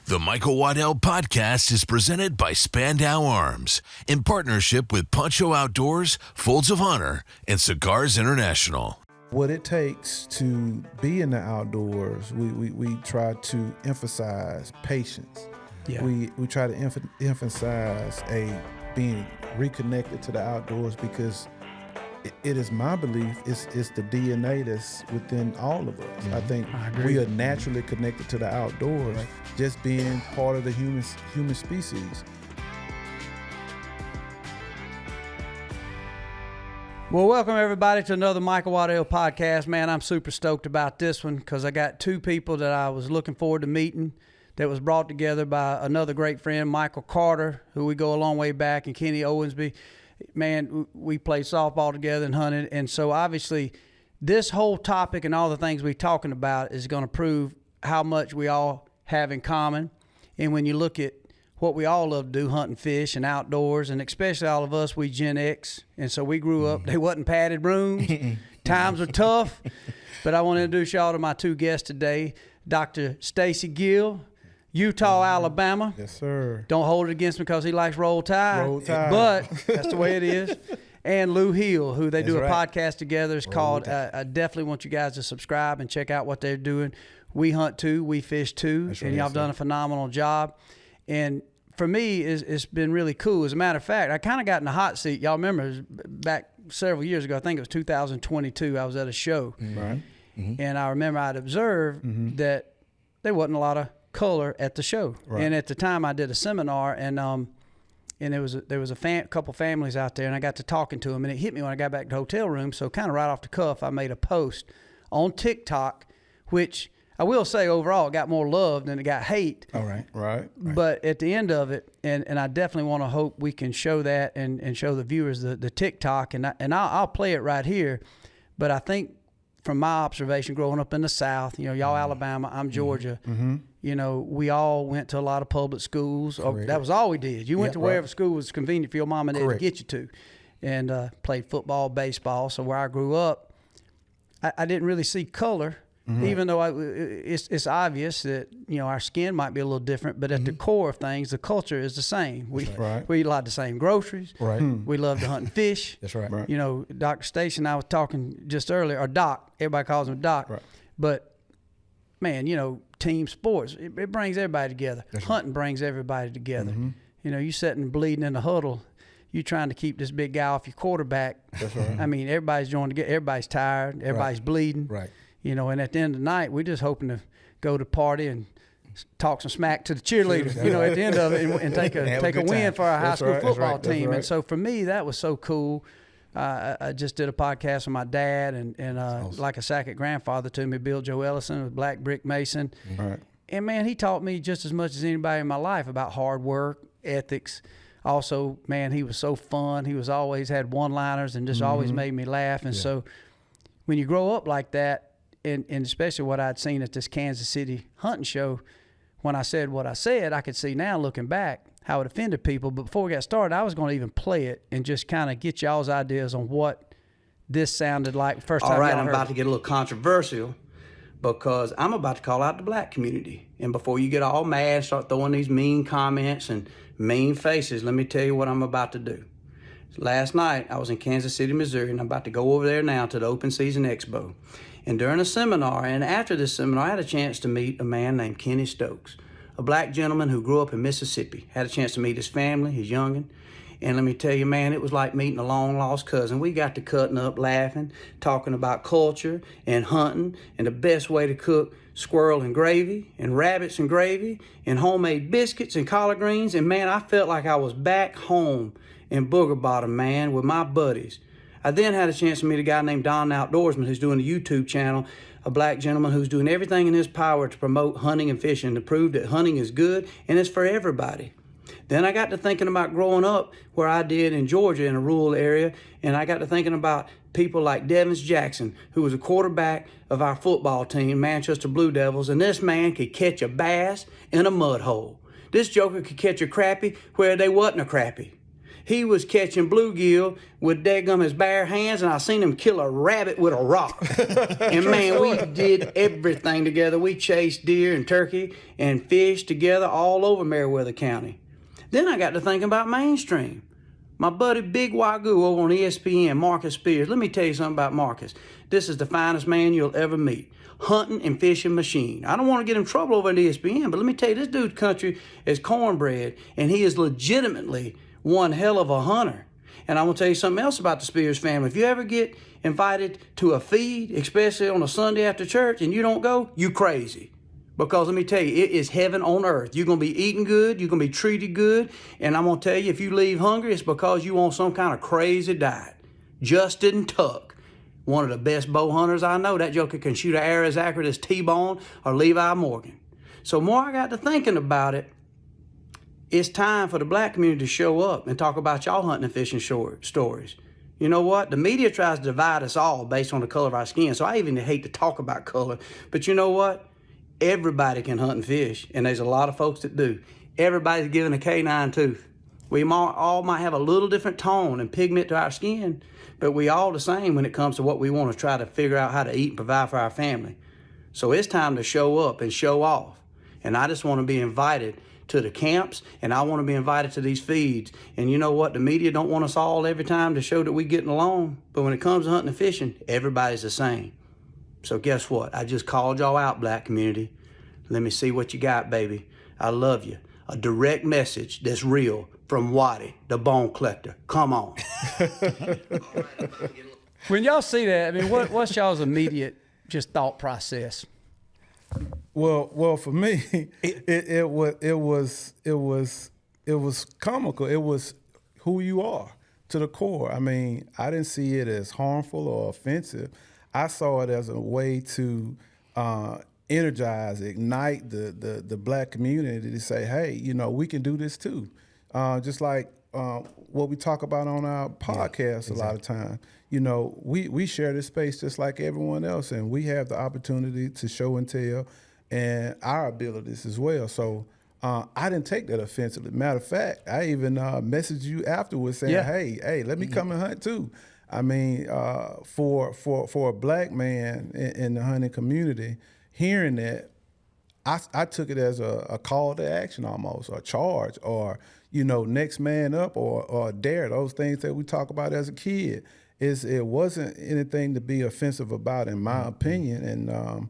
The Michael Waddell Podcast is presented by Spandau Arms in partnership with Poncho Outdoors, Folds of Honor, and Cigars International. What it takes to be in the outdoors, we try to emphasize patience. Yeah. We try to emphasize being reconnected to the outdoors because it is my belief it's the DNA that's within all of us. I think we are naturally connected to the outdoors, just being part of the human species. Well, welcome everybody to another Michael Waddell Podcast. Man, I'm super stoked about this one because I got two people that I was looking forward to meeting that was brought together by another great friend, Michael Carter, who we go a long way back, and Kenny Owensby. Man, we played softball together and hunted, and so obviously this whole topic and all the things we're talking about is going to prove how much we all have in common. And when you look at what we all love to do, hunt and fish and outdoors, and especially all of us, we Gen X, and so we grew up, they wasn't padded rooms, times were tough, but I want to introduce y'all to my two guests today, Dr. Stacey Gill, Utah, Alabama. Yes, sir. Don't hold it against me because he likes Roll Tide. Roll Tide. But that's the way it is. And Lou Hill, who they do a podcast together. It's called, I definitely want you guys to subscribe and check out what they're doing. We Hunt 2, We Fish 2, and y'all have done a phenomenal job. And for me, it's been really cool. As a matter of fact, I kind of got in the hot seat. Y'all remember, it was back several years ago, I think it was 2022, I was at a show. Right. Mm-hmm. And I remember I'd observed that there wasn't a lot of color at the show. Right. And at the time I did a seminar, and there was a couple families out there, and I got to talking to them, and it hit me when I got back to the hotel room. So kind of right off the cuff, I made a post on TikTok, which I will say overall it got more love than it got hate. All right. But at the end of it, and I definitely want to hope we can show that and show the viewers the TikTok, and I'll play it right here. But I think from my observation growing up in the South, y'all Alabama, I'm Georgia, we all went to a lot of public schools. That was all we did. You went to wherever school was convenient for your mom and dad to get you to, and played football, baseball. So where I grew up, I didn't really see color, even though it's obvious that our skin might be a little different, but at the core of things, the culture is the same. We eat a lot of the same groceries. Right. We love to hunt and fish. That's right. Dr. Stacey and I was talking just earlier, or Doc. Everybody calls him Doc. Right. But man, team sports, it brings everybody together. Hunting brings everybody together. You sitting bleeding in the huddle, you trying to keep this big guy off your quarterback. That's right. I mean, everybody's joined together. Everybody's tired. Everybody's bleeding. Right. And at the end of the night, we're just hoping to go to party and talk some smack to the cheerleaders, at the end of it, and take a win for our high school football team. And so for me, that was so cool. I just did a podcast with my dad and awesome. Like a second grandfather to me, Bill Joe Ellison with Black Brick Mason. Right. And man, he taught me just as much as anybody in my life about hard work, ethics. Also, man, he was so fun. He was always had one-liners and just always made me laugh. And so when you grow up like that, and especially what I'd seen at this Kansas City hunting show, when I said what I said, I could see now looking back how it offended people. But before we got started, I was going to even play it and just kind of get y'all's ideas on what this sounded like first time. All right, I'm about to get a little controversial because I'm about to call out the black community. And before you get all mad and start throwing these mean comments and mean faces, let me tell you what I'm about to do. Last night, I was in Kansas City, Missouri, and I'm about to go over there now to the Open Season Expo. And during a seminar, and after this seminar, I had a chance to meet a man named Kenny Stokes, a black gentleman who grew up in Mississippi. Had a chance to meet his family, his youngin'. And let me tell you, man, it was like meeting a long-lost cousin. We got to cutting up, laughing, talking about culture and hunting and the best way to cook squirrel and gravy and rabbits and gravy and homemade biscuits and collard greens. And, man, I felt like I was back home in Booger Bottom, man, with my buddies. I then had a chance to meet a guy named Don Outdoorsman who's doing a YouTube channel, a black gentleman who's doing everything in his power to promote hunting and fishing, to prove that hunting is good and it's for everybody. Then I got to thinking about growing up where I did in Georgia in a rural area, and I got to thinking about people like Devins Jackson, who was a quarterback of our football team, Manchester Blue Devils, and this man could catch a bass in a mud hole. This joker could catch a crappie where they wasn't a crappie. He was catching bluegill with daggum his bare hands, and I seen him kill a rabbit with a rock. And man, we did everything together. We chased deer and turkey and fish together all over Meriwether County. Then I got to thinking about mainstream. My buddy Big Wagyu over on ESPN, Marcus Spears. Let me tell you something about Marcus. This is the finest man you'll ever meet. Hunting and fishing machine. I don't want to get in trouble over at ESPN, but let me tell you, this dude's country is cornbread, and he is legitimately one hell of a hunter. And I'm going to tell you something else about the Spears family. If you ever get invited to a feed, especially on a Sunday after church, and you don't go, you crazy. Because let me tell you, it is heaven on earth. You're going to be eating good. You're going to be treated good. And I'm going to tell you, if you leave hungry, it's because you on some kind of crazy diet. Justin Tuck, one of the best bow hunters I know. That joker can shoot an arrow as accurate as T-Bone or Levi Morgan. So more I got to thinking about it, it's time for the black community to show up and talk about y'all hunting and fishing stories. You know what? The media tries to divide us all based on the color of our skin, so I even hate to talk about color. But you know what? Everybody can hunt and fish, and there's a lot of folks that do. Everybody's given a canine tooth. We all might have a little different tone and pigment to our skin, but we all the same when it comes to what we want to try to figure out how to eat and provide for our family. So it's time to show up and show off. And I just want to be invited to the camps, and I want to be invited to these feeds. And you know what? The media don't want us all every time to show that we getting along. But when it comes to hunting and fishing, everybody's the same. So guess what? I just called y'all out, black community. Let me see what you got, baby. I love you. A direct message that's real from Waddy, the bone collector. Come on. When y'all see that, I mean, what's y'all's immediate just thought process? Well, for me, it was comical. It was who you are to the core. I mean, I didn't see it as harmful or offensive. I saw it as a way to energize, ignite the black community to say, hey, you know, we can do this too. Just like what we talk about on our podcast a lot of time. You know, we share this space just like everyone else, and we have the opportunity to show and tell and our abilities as well. So I didn't take that offensively. Matter of fact, I even messaged you afterwards saying, hey, let me come and hunt too. I mean, for a black man in the hunting community, hearing that, I took it as a call to action almost, or a charge, or, you know, next man up, or dare, those things that we talk about as a kid. It wasn't anything to be offensive about, in my opinion, and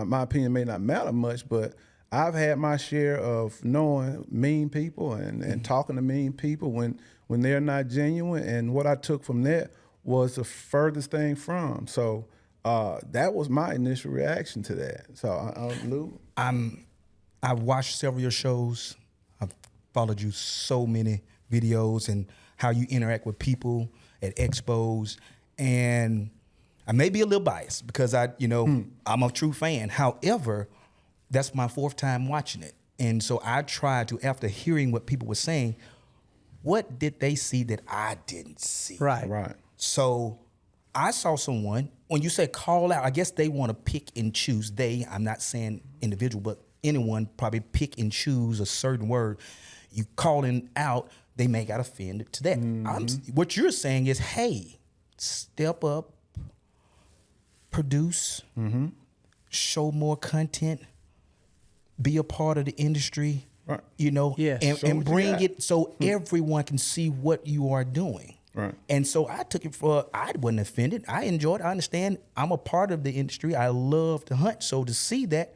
my opinion may not matter much, but I've had my share of knowing mean people and talking to mean people when they're not genuine, and what I took from that was the furthest thing from. So that was my initial reaction to that. So, Lou? I've watched several of your shows. I've followed you so many videos and how you interact with people at expos, and I may be a little biased because I'm a true fan. However, that's my fourth time watching it. And so I tried to, after hearing what people were saying, what did they see that I didn't see? Right. So I saw someone, when you say call out, I guess they want to pick and choose. I'm not saying individual, but anyone probably pick and choose a certain word. You calling out, they may got offended to that. What you're saying is, hey, step up, produce, show more content, be a part of the industry, you know, and bring it so everyone can see what you are doing. Right. And so I took it I wasn't offended. I enjoyed it. I understand I'm a part of the industry. I love to hunt. So to see that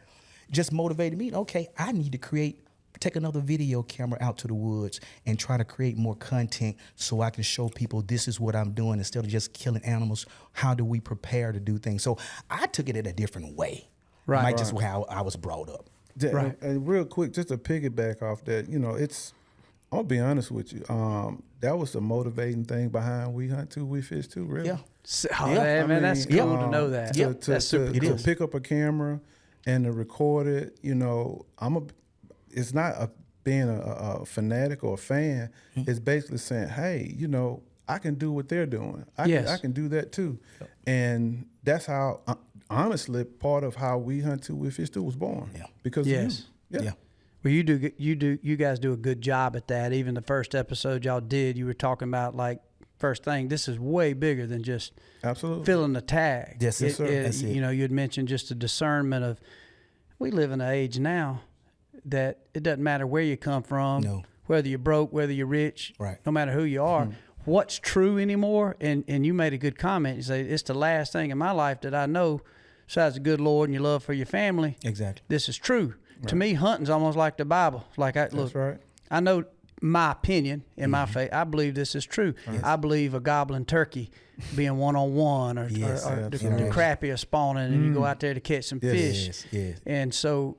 just motivated me. Okay, I need to take another video camera out to the woods and try to create more content so I can show people this is what I'm doing instead of just killing animals. How do we prepare to do things? So I took it in a different way. Right. Just how I was brought up. Right. And real quick, just to piggyback off that, you know, I'll be honest with you. That was the motivating thing behind We Hunt 2, We Fish 2, really. Yeah. Man, that's cool to know that. That's super cool. To pick up a camera and to record it, you know, it's not being a fanatic or a fan. It's basically saying, hey, you know, I can do what they're doing. I can do that too. Yep. And that's how, honestly, part of how We Hunt 2, We Fish 2 was born. Yeah. Because of you. Yeah. Well, you guys do a good job at that. Even the first episode y'all did, you were talking about like first thing. This is way bigger than just filling the tag. Yes, sir. That's it. You know, you had mentioned just the discernment of. We live in an age now that it doesn't matter where you come from, whether you're broke, whether you're rich, no matter who you are. What's true anymore? And you made a good comment. You say it's the last thing in my life that I know, besides the good Lord and your love for your family. Exactly. This is true. Right. To me, hunting's almost like the Bible. Like That's right. I know my opinion in my faith. I believe this is true. Yes. I believe a gobbling turkey being one-on-one or the crappie are spawning and you go out there to catch some fish. Yes. And so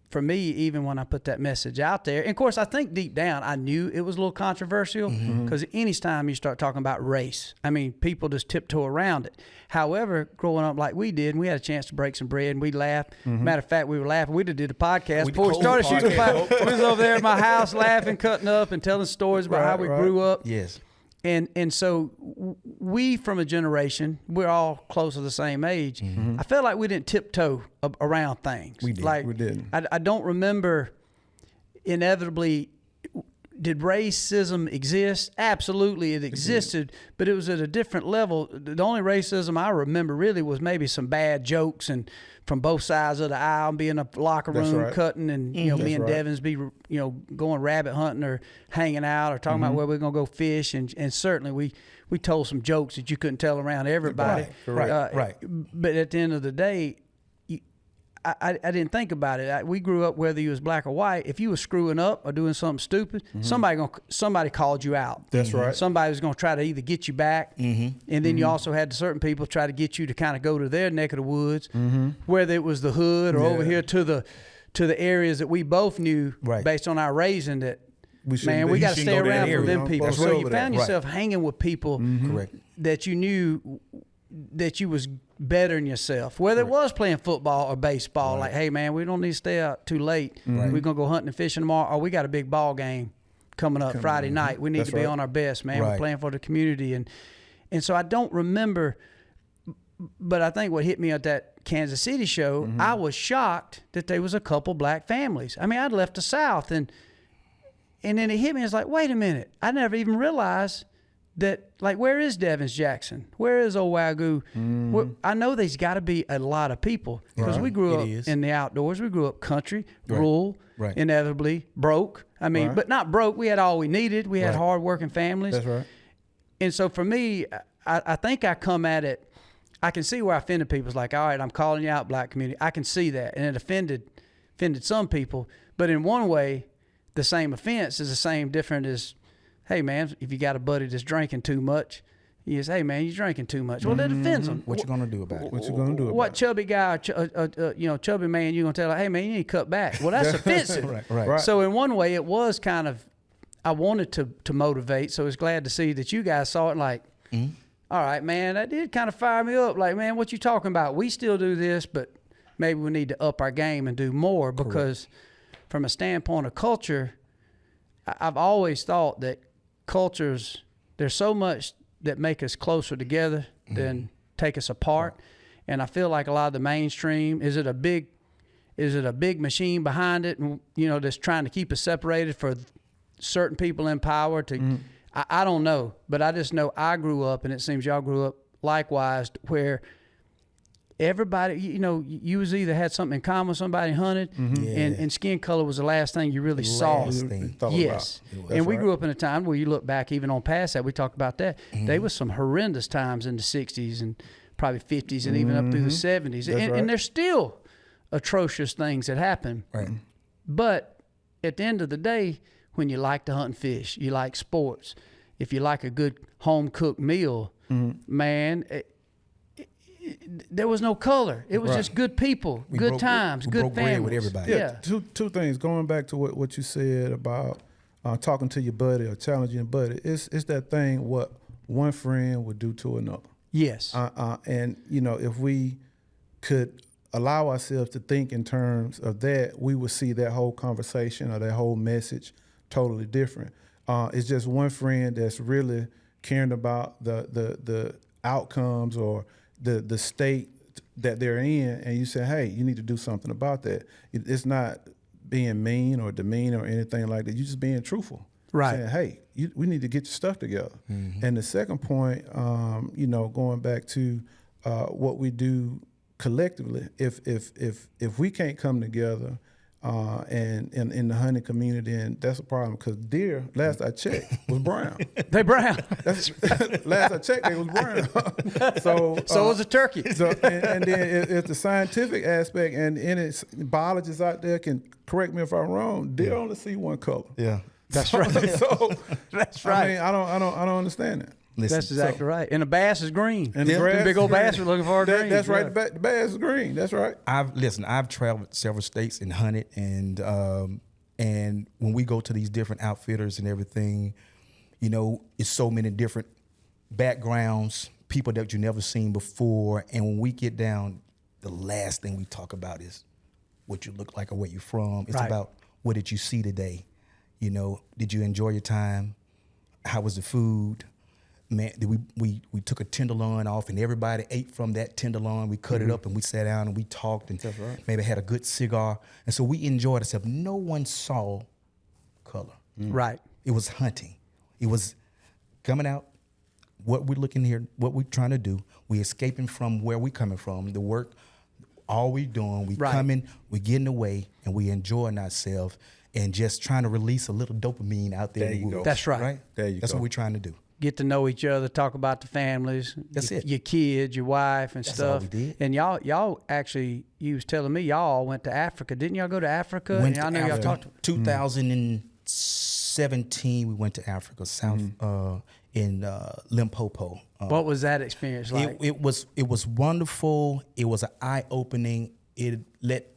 for me, even when I put that message out there, and of course, I think deep down, I knew it was a little controversial because any time you start talking about race, I mean, people just tiptoe around it. However, growing up like we did, and we had a chance to break some bread and we laughed. Matter of fact, we were laughing. We did a podcast before we started shooting the podcast. We was over there at my house laughing, cutting up, and telling stories about how we grew up. Yes. And so we, from a generation, we're all close to the same age. I felt like we didn't tiptoe around things. We did. Like, we didn't. I don't remember inevitably. Did racism exist? Absolutely, it existed, but it was at a different level. The only racism I remember really was maybe some bad jokes and from both sides of the aisle, be in a locker room cutting, and you know, me and Devins be going rabbit hunting or hanging out or talking about where we're gonna go fish, and certainly we told some jokes that you couldn't tell around everybody. Right. But at the end of the day, I didn't think about it. We grew up whether you was black or white. If you was screwing up or doing something stupid, somebody called you out. That's right. Somebody was going to try to either get you back, and then you also had certain people try to get you to kind of go to their neck of the woods, whether it was the hood or over here to the areas that we both knew based on our raising that. We got to stay around from them people. So you found yourself hanging with people that you knew that you was better than yourself, whether it was playing football or baseball. Like, hey man, we don't need to stay out too late. We're gonna go hunting and fishing tomorrow, or we got a big ball game coming up Friday night. We need to be on our best, man. We're playing for the community, and so I don't remember, but I think what hit me at that Kansas City show, I was shocked that there was a couple black families. I mean, I'd left the South, and then it hit me. It's like, wait a minute, I never even realized that, like, where is Devins Jackson? Where is Owagu? I know there's got to be a lot of people because we grew up in the outdoors. We grew up country, rural, inevitably broke. I mean, but not broke. We had all we needed. We had hard-working families. That's right. And so for me, I think I come at it, I can see where I offended people. It's like, all right, I'm calling you out, black community. I can see that. And it offended some people. But in one way, the same offense is the same different as, hey, man, if you got a buddy that's drinking too much, you say, hey, man, you're drinking too much. Well, that offends them. What you going to do about it? What you going to do about it? What chubby guy, chubby man, you going to tell her, hey, man, you need to cut back. Well, that's offensive. Right. So in one way, it was kind of, I wanted to motivate, so I was glad to see that you guys saw it like, all right, man, that did kind of fire me up. Like, man, what you talking about? We still do this, but maybe we need to up our game and do more because from a standpoint of culture, I've always thought that cultures, there's so much that make us closer together than take us apart. And I feel like a lot of the mainstream, is it a big machine behind it, and that's trying to keep us separated for certain people in power to I don't know, but I just know I grew up, and it seems y'all grew up likewise, where everybody, you was either had something in common with somebody, hunted, and skin color was the last thing you really saw. Yes. And we grew up in a time where you look back, even on past that, we talked about that. There was some horrendous times in the 60s and probably 50s and even up through the 70s. And there's still atrocious things that happen. Right. But at the end of the day, when you like to hunt and fish, you like sports, if you like a good home-cooked meal, man, there was no color. It was just good people, good times, good families. With everybody. Yeah. Two things. Going back to what you said about talking to your buddy or challenging your buddy. It's that thing what one friend would do to another. Yes. And if we could allow ourselves to think in terms of that, we would see that whole conversation or that whole message totally different. It's just one friend that's really caring about the outcomes or the state that they're in, and you say, hey, you need to do something about that. It's not being mean or demean or anything like that. You're just being truthful. Right. Saying, hey, we need to get your stuff together. And the second point, going back to what we do collectively, if we can't come together and in the hunting community, and that's a problem because deer, last I checked, was brown. They brown. Last I checked, they was brown. So was a turkey. So, and then it's the scientific aspect, and it's biologists out there can correct me if I'm wrong. Deer only see one color. Yeah. That's right. So that's right. I mean, I don't understand that. Listen, That's exactly right. And the bass is green. And the Them big old bass are looking for green. That's right. The bass is green. That's right. I've traveled several states and hunted, and when we go to these different outfitters and everything, it's so many different backgrounds, people that you never seen before, and when we get down, the last thing we talk about is what you look like or where you're from. It's about what did you see today. Did you enjoy your time? How was the food? Man, we took a tenderloin off and everybody ate from that tenderloin. We cut it up and we sat down and we talked and maybe had a good cigar. And so we enjoyed ourselves. No one saw color. Right. It was hunting. It was coming out, what we're looking here, what we're trying to do. We escaping from where we coming from, the work, all we doing. We coming, we getting away, and we enjoying ourselves and just trying to release a little dopamine out there. There you go. That's right. There you That's go. what we're trying to do. Get to know each other, talk about the families. That's it. Your kids, your wife, and That's stuff. all we did. And y'all actually, you was telling me y'all went to Africa. Didn't y'all go to Africa? Went And I to know y'all Africa. talked. 2017, we went to Africa, south in Limpopo. What was that experience like? It was wonderful. It was an eye opening. It let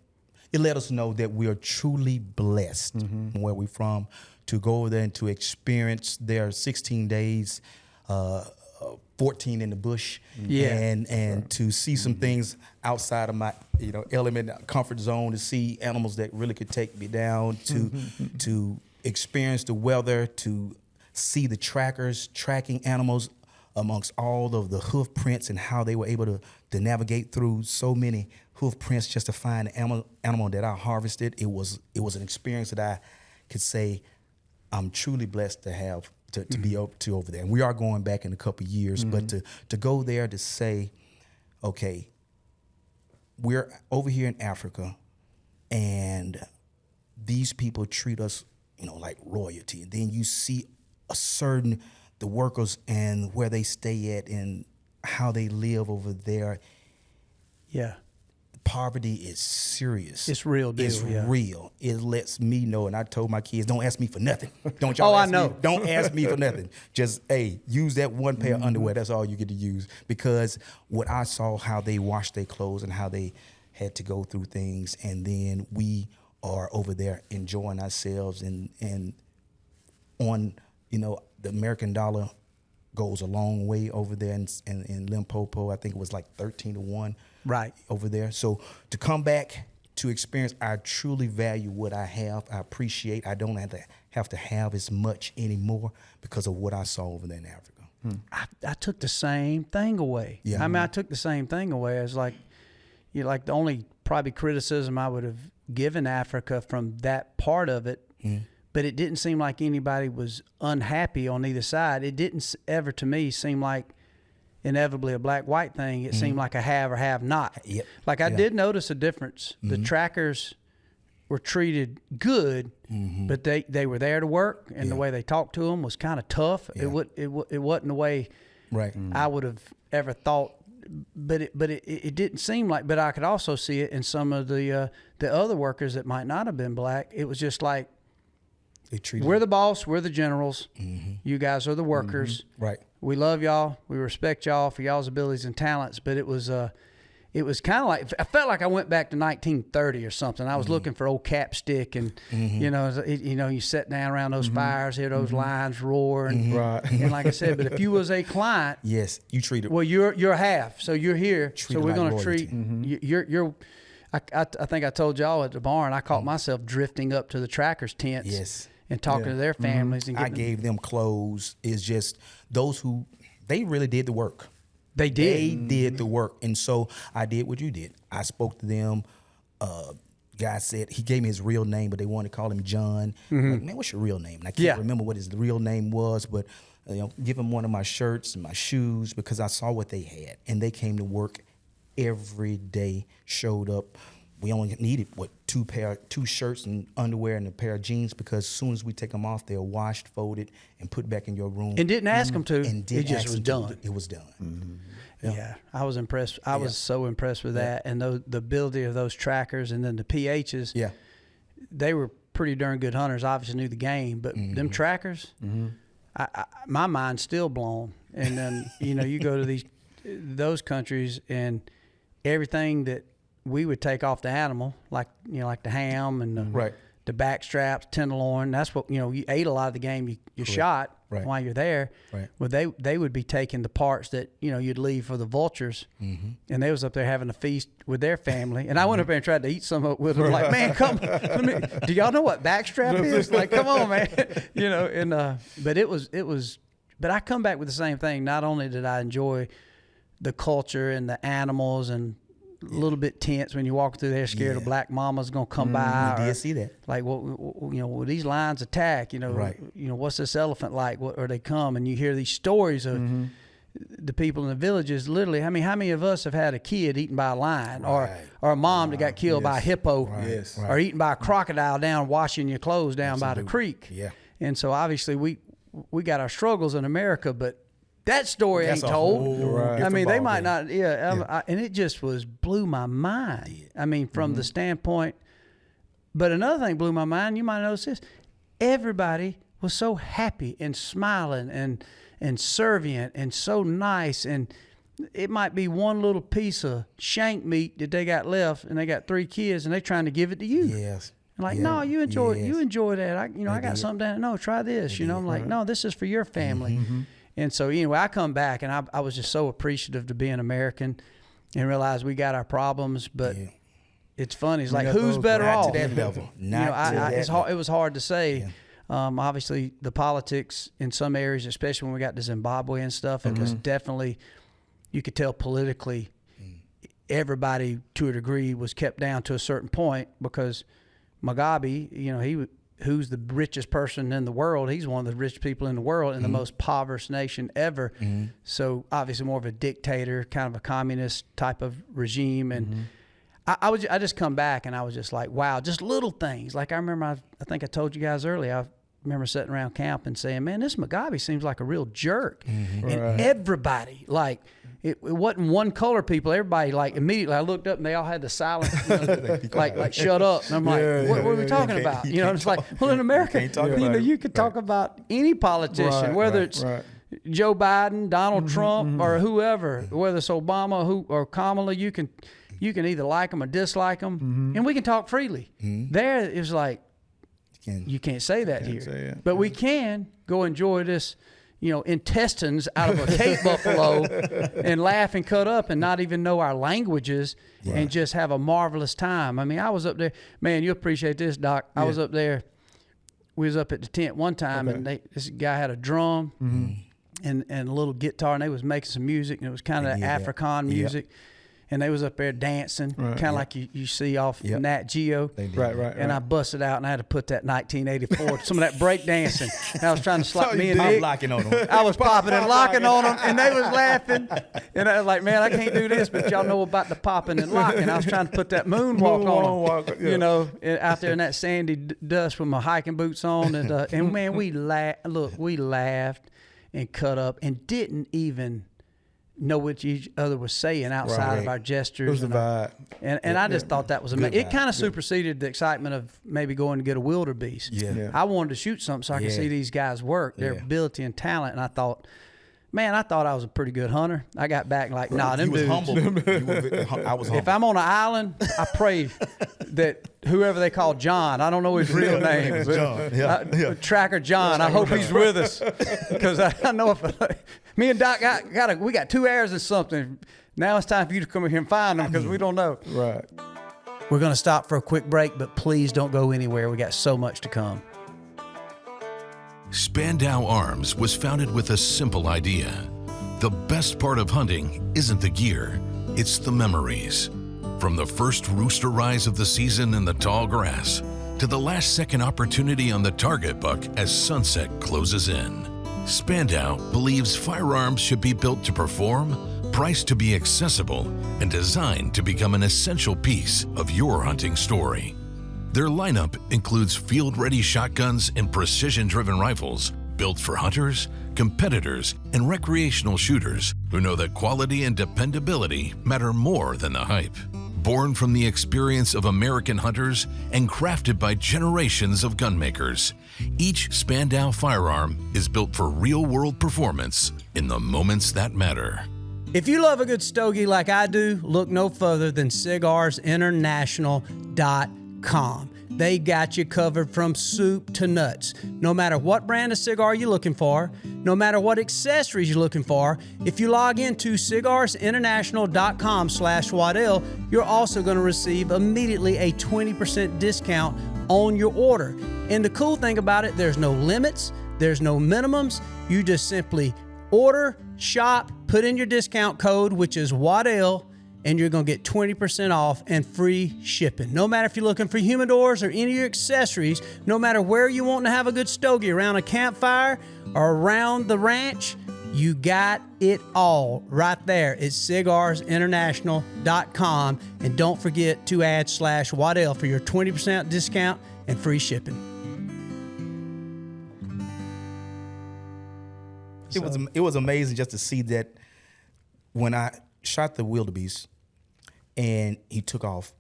us know that we are truly blessed where we're from, to go over there and to experience their 16 days, 14 in the bush, and to see some things outside of my element, comfort zone, to see animals that really could take me down, to experience the weather, to see the trackers tracking animals amongst all of the hoof prints and how they were able to navigate through so many hoof prints just to find an animal that I harvested. It was an experience that I could say I'm truly blessed to have to be over there. And we are going back in a couple of years, but to go there to say, okay, we're over here in Africa and these people treat us, like royalty. And then you see the workers and where they stay at and how they live over there. Yeah. Poverty is serious. It's real deal. It's real. It lets me know, and I told my kids, don't ask me for nothing. Don't y'all ask me. Don't ask me for nothing. Just, use that one pair of underwear. That's all you get to use. Because what I saw, how they washed their clothes and how they had to go through things, and then we are over there enjoying ourselves, and on, the American dollar goes a long way over there in Limpopo. I think it was like 13-1. Right. Over there. So to come back to experience, I truly value what I have. I appreciate. I don't have to have as much anymore because of what I saw over there in Africa. I took the same thing away. Yeah. I mean, I took the same thing away. It's like, the only probably criticism I would have given Africa from that part of it, but it didn't seem like anybody was unhappy on either side. It didn't ever, to me, seem like inevitably a black-white thing. It seemed like a have or have not. Yep. Like I did notice a difference. The trackers were treated good, but they were there to work, and the way they talked to them was kind of tough. Yeah. It wasn't the way I would have ever thought. But it didn't seem like. But I could also see it in some of the other workers that might not have been black. It was just like, we're the boss, we're the generals. You guys are the workers. Right. We love y'all. We respect y'all for y'all's abilities and talents. But it was kind of like, I felt like I went back to 1930 or something. I was looking for old Capstick, and you sat down around those fires, hear those lions roar, and and like I said, but if you was a client, yes, you treated. Well, you're half, so you're here. So we're like going to royalty. treat you're. I think I told y'all at the barn. I caught myself drifting up to the trackers' tents. Yes. And talking to their families. And I gave them clothes. It's just those who, they really did the work. They did. They did the work. And so I did what you did. I spoke to them, guy said, he gave me his real name, but they wanted to call him John. I'm like, man, what's your real name? And I can't remember what his real name was, but give him one of my shirts and my shoes because I saw what they had. And they came to work every day, showed up. We only needed, two shirts and underwear and a pair of jeans because as soon as we take them off, they're washed, folded, and put back in your room. And didn't ask them to. And it just was done. It was done. Mm-hmm. Yeah, I was impressed. I was so impressed with that. And the ability of those trackers and then the PHs. Yeah. They were pretty darn good hunters, obviously knew the game, but them trackers, my mind's still blown. And then, you go to those countries and everything that we would take off the animal, like the ham and the back straps, tenderloin. That's what you ate a lot of the game you shot while you're there. Right. Well, they would be taking the parts that you'd leave for the vultures, and they was up there having a feast with their family. And I went up there and tried to eat some of it with them. Like, man, come, do y'all know what backstrap is? Like, come on, man, And but it was. But I come back with the same thing. Not only did I enjoy the culture and the animals and a little bit tense when you walk through there, scared a black mama's gonna come by. I did see that. Like, will these lions attack? What's this elephant like? Or they come and you hear these stories of the people in the villages. Literally, how many of us have had a kid eaten by a lion, or a mom that got killed by a hippo, or eaten by a crocodile down washing your clothes down by the creek? Yeah. And so obviously we got our struggles in America, but that story ain't told. They might not. And it just blew my mind. From the standpoint. But another thing blew my mind. You might notice this. Everybody was so happy and smiling and servient and so nice. And it might be one little piece of shank meat that they got left, and they got 3 kids, and they trying to give it to you. Yes. Like, no, you enjoy it. You enjoy that. I got something down. No, try this. I'm like, no, this is for your family. And so anyway, I come back and I was just so appreciative to be an American and realize we got our problems, but it's funny. It's like, who's better off? To that level. It was hard to say. Yeah. Obviously, the politics in some areas, especially when we got to Zimbabwe and stuff, it was definitely, you could tell politically, everybody to a degree was kept down to a certain point because Mugabe, who's the richest person in the world. He's one of the richest people in the world in the most impoverished nation ever. So obviously more of a dictator, kind of a communist type of regime. And I just come back and I was just like, wow, just little things. Like I remember, I think I told you guys earlier, I remember sitting around camp and saying, man, this Mugabe seems like a real jerk. And everybody, like, it wasn't one color people. Everybody, like, immediately I looked up and they all had the silent, like shut up. And I'm like, what are we talking about? It's like, well, in America, you could talk about any politician, whether it's Joe Biden, Donald Trump, or whoever, whether it's Obama or Kamala, you can either like them or dislike them, and we can talk freely. There is like, you can't say that here, but we can go enjoy this, intestines out of a Cape buffalo and laugh and cut up and not even know our languages and just have a marvelous time. I was up there, man, you appreciate this, Doc. I was up there. We was up at the tent one time and this guy had a drum and a little guitar and they was making some music and it was kind of Afrikaan music. And they was up there dancing, kind of like you see off Nat Geo. And I busted out and I had to put that 1984, some of that break dancing. And I was trying to slap me and Nick. Locking on them. I was popping and locking on them, and they was laughing. And I was like, man, I can't do this, but y'all know about the popping and locking. I was trying to put that moonwalk on them, out there in that sandy dust with my hiking boots on. And man, we laughed and cut up and didn't even know what each other was saying outside of our gestures. It was the vibe. And I just thought that was amazing. It kind of superseded the excitement of maybe going to get a wildebeest. I wanted to shoot something so I could see these guys work, their ability and talent. And I thought I was a pretty good hunter. I got back like, nah, them dudes. I was humble. If I'm on an island, I pray that whoever they call John, I don't know his real name, but Tracker John, I hope he's with us. Because I know if me and Doc we got 2 hours or something. Now it's time for you to come in here and find them because we don't know. Right. We're going to stop for a quick break, but please don't go anywhere. We got so much to come. Spandau Arms was founded with a simple idea. The best part of hunting isn't the gear, it's the memories. From the first rooster rise of the season in the tall grass to the last second opportunity on the target buck as sunset closes in, Spandau believes firearms should be built to perform, priced to be accessible, and designed to become an essential piece of your hunting story. Their lineup includes field-ready shotguns and precision-driven rifles built for hunters, competitors, and recreational shooters who know that quality and dependability matter more than the hype. Born from the experience of American hunters and crafted by generations of gunmakers, each Spandau firearm is built for real-world performance in the moments that matter. If you love a good stogie like I do, look no further than cigarsinternational.com. They got you covered from soup to nuts. No matter what brand of cigar you're looking for, no matter what accessories you're looking for, if you log into cigarsinternational.com/Waddell, you're also going to receive immediately a 20% discount on your order. And the cool thing about it, there's no limits, there's no minimums. You just simply order, shop, put in your discount code, which is Waddell, and you're going to get 20% off and free shipping. No matter if you're looking for humidors or any of your accessories, no matter where you want to have a good stogie, around a campfire or around the ranch, you got it all right there at cigarsinternational.com. And don't forget to add /Waddell for your 20% discount and free shipping. It was amazing just to see that when I shot the wildebeest and he took off,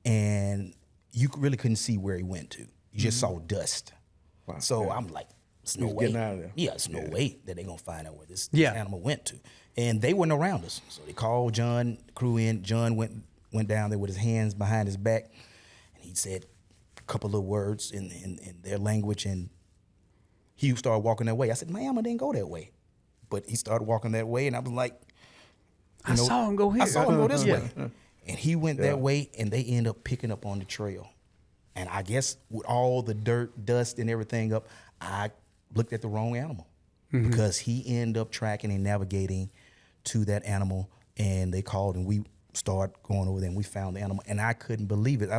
and you really couldn't see where he went to. You just saw dust. Wow. So I'm like, there's no way. Getting out of there. Yeah, it's no way that they're gonna find out where this animal went to. And they weren't around us. So they called John, crew in. John went down there with his hands behind his back, and he said a couple of words in their language, and he started walking that way. I said, "Ma'am, I didn't go that way." But he started walking that way, and I was like, I saw him go here. I saw him go this way. And he went that way, and they end up picking up on the trail. And I guess with all the dirt, dust, and everything up, I looked at the wrong animal because he ended up tracking and navigating to that animal, and they called, and we started going over there, and we found the animal, and I couldn't believe it.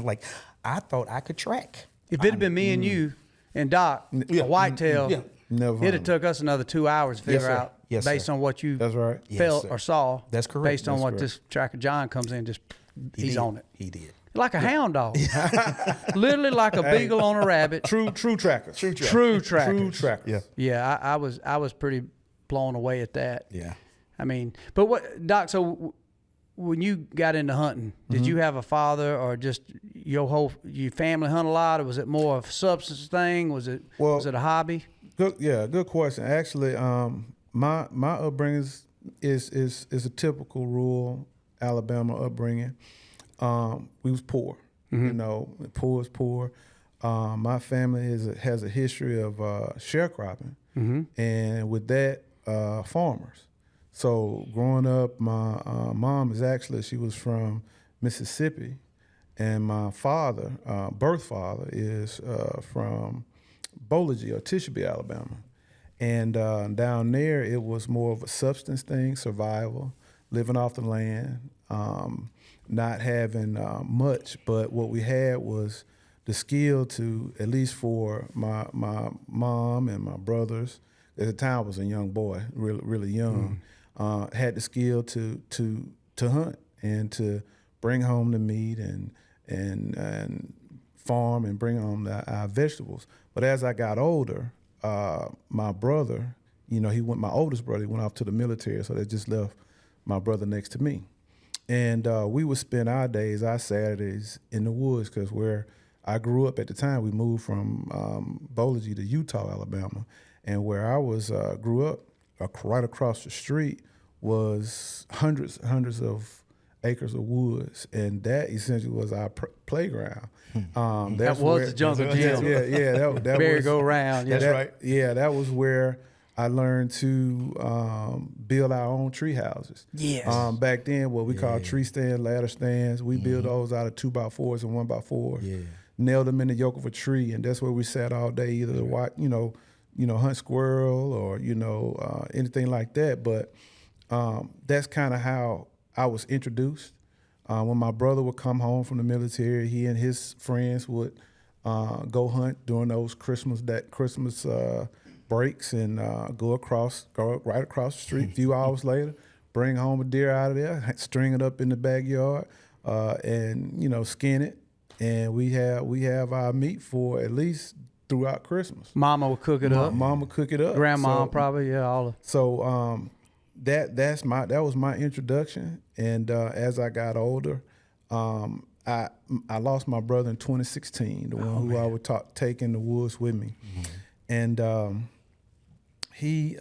I thought I could track. If it had been me and you and Doc, a whitetail, it'd have took us another 2 hours to figure out based on what you felt or saw. That's correct. Based on what this tracker John comes in, he's on it. He did. Like a hound dog. Literally like a beagle on a rabbit. True trackers. True trackers. Yeah. Yeah, I was pretty blown away at that. Yeah. I mean, but what, Doc, so when you got into hunting, did you have a father, or just your family hunt a lot, or was it more of a substance thing? Was it a hobby? Good question. Actually, my upbringing is a typical rural Alabama upbringing. We was poor, poor is poor. My family has a history of sharecropping, and with that, farmers. So growing up, my mom she was from Mississippi, and my father, birth father, is from Bologee or Tishobe, Alabama. And down there, it was more of a substance thing, survival, living off the land, not having much. But what we had was the skill to, at least for my mom and my brothers, at the time I was a young boy, really young, had the skill to hunt and to bring home the meat and farm and bring home our vegetables. But as I got older, my brother, my oldest brother, he went off to the military, so that just left my brother next to me. And we would spend our Saturdays in the woods, because where I grew up at the time, we moved from Bologee to Utah, Alabama. And where I grew up, right across the street, was hundreds of acres of woods, and that essentially was our playground. That was the jungle gym. That merry-go-round. That's right. Yeah, that was where I learned to build our own tree houses. Yes. Back then, what we called tree stands, ladder stands, we built those out of 2x4s and 1x4s. Yeah. Nailed them in the yoke of a tree, and that's where we sat all day, either to watch, hunt squirrel or anything like that. But that's kind of how I was introduced. When my brother would come home from the military, he and his friends would go hunt during those Christmas breaks and go right across the street. A few hours later, bring home a deer out of there, string it up in the backyard, and skin it. And we have our meat for at least throughout Christmas. Mama would cook it up. Mama cook it up. Grandma probably, yeah, all of. So that was my introduction. And as I got older, I lost my brother in 2016, the one who I would take in the woods with me, and he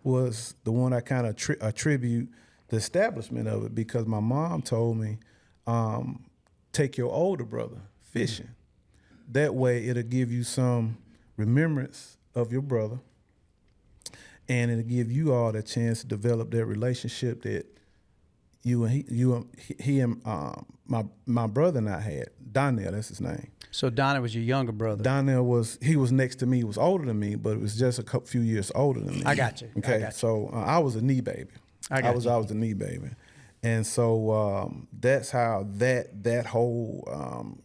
was the one I kind of attribute the establishment of it, because my mom told me, take your older brother fishing. That way it'll give you some remembrance of your brother, and it'll give you all the chance to develop that relationship that he and my brother and I had. Donnell, that's his name. So Donnell was your younger brother. Donnell was next to me. He was older than me, but it was just a few years older than me. I got you. Okay, so I was a knee baby. I was a knee baby, and so that's how that whole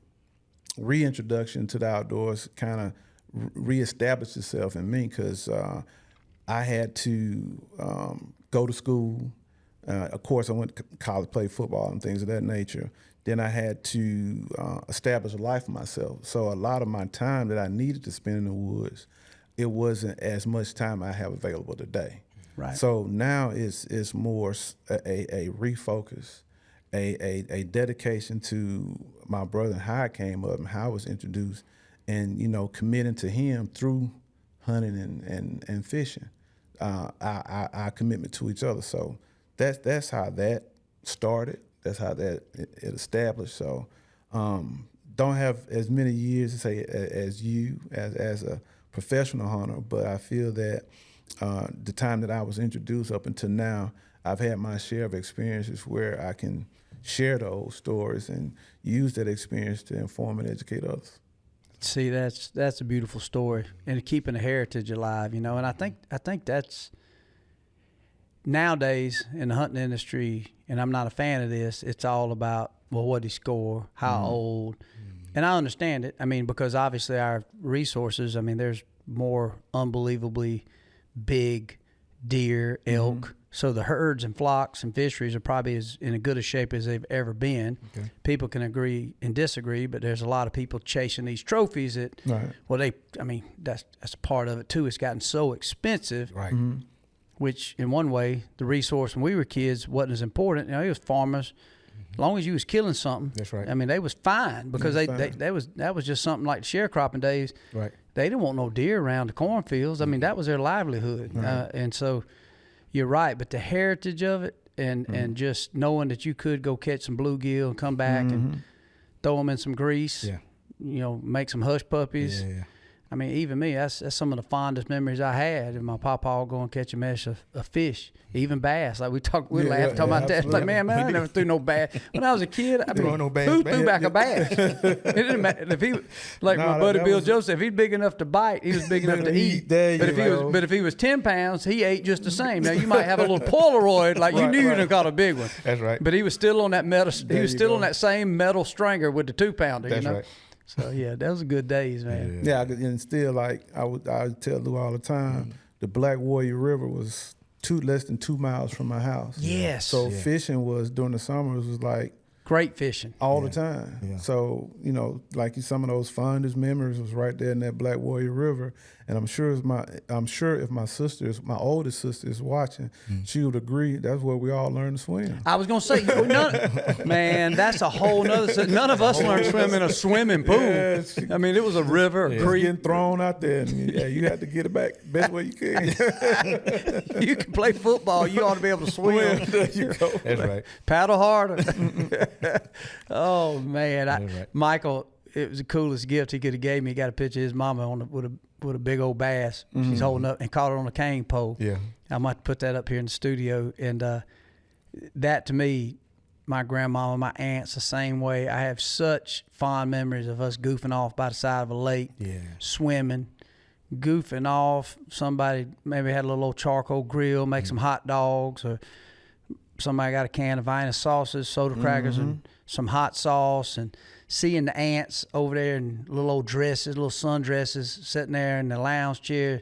reintroduction to the outdoors kind of reestablished itself in me, because I had to go to school. Of course, I went to college, played football and things of that nature. Then I had to establish a life for myself. So a lot of my time that I needed to spend in the woods, it wasn't as much time I have available today. Right. So now it's more a refocus, a dedication to my brother and how I came up and how I was introduced, and committing to him through hunting and fishing. Our commitment to each other. So that's how that started. That's how it established. So don't have as many years to say as you as a professional hunter, but I feel that the time that I was introduced up until now, I've had my share of experiences where I can share those stories and use that experience to inform and educate others. See, that's a beautiful story, and keeping the heritage alive, and I think that's nowadays in the hunting industry, and I'm not a fan of this. It's all about, well, what he score, how old, and I understand it. I mean, because obviously our resources. I mean, there's more unbelievably big deer, elk. So the herds and flocks and fisheries are probably in as good a shape as they've ever been. Okay. People can agree and disagree, but there's a lot of people chasing these trophies that, well, that's a part of it too. It's gotten so expensive, right? Which in one way, the resource when we were kids wasn't as important. It was farmers. As long as you was killing something, that's right. I mean, they was fine, because that was just something like the sharecropping days. Right. They didn't want no deer around the cornfields. I mean, that was their livelihood, and so. You're right, but the heritage of it and just knowing that you could go catch some bluegill and come back and throw them in some grease, make some hush puppies. Yeah. I mean, even me, that's some of the fondest memories I had. And my papa would go and catch a mess of fish, even bass. Like we laugh talking about that. Like, man, I never threw no bass. When I was a kid, I mean, who threw back a bass? It didn't matter if he, my buddy Bill Joseph, if he's big enough to bite, he was big enough to eat. But if he was 10 pounds, he ate just the same. Now you might have a little Polaroid, like you knew you done caught a big one. That's right. But he was still on that metal. He was still on that same metal stringer with the 2-pounder. That's right. So yeah, those were good days, man. Yeah, and still, like I would tell Lou all the time, the Black Warrior River was less than 2 miles from my house. Yes. So fishing was during the summers was like great fishing all the time. Yeah. So like some of those fondest memories was right there in that Black Warrior River. And I'm sure if my oldest sister is watching, she would agree. That's where we all learned to swim. I was gonna say, man, that's a whole nother. None of us learned to swim in a swimming pool. Yeah, I mean, it was a river, a creek. Getting thrown out there, and you had to get it back best way you can. You can play football. You ought to be able to swim. There you go. That's right. Paddle harder. Oh man, Michael, it was the coolest gift he could have gave me. He got a picture of his mama with a big old bass. She's holding up and caught it on a cane pole. Yeah, I might put that up here in the studio. And that to me, my grandmama, my aunts, the same way. I have such fond memories of us goofing off by the side of a lake, swimming, goofing off. Somebody maybe had a little old charcoal grill, make some hot dogs or somebody got a can of Vienna sauces, soda crackers, and some hot sauce, and seeing the ants over there in little old dresses, little sundresses, sitting there in the lounge chair,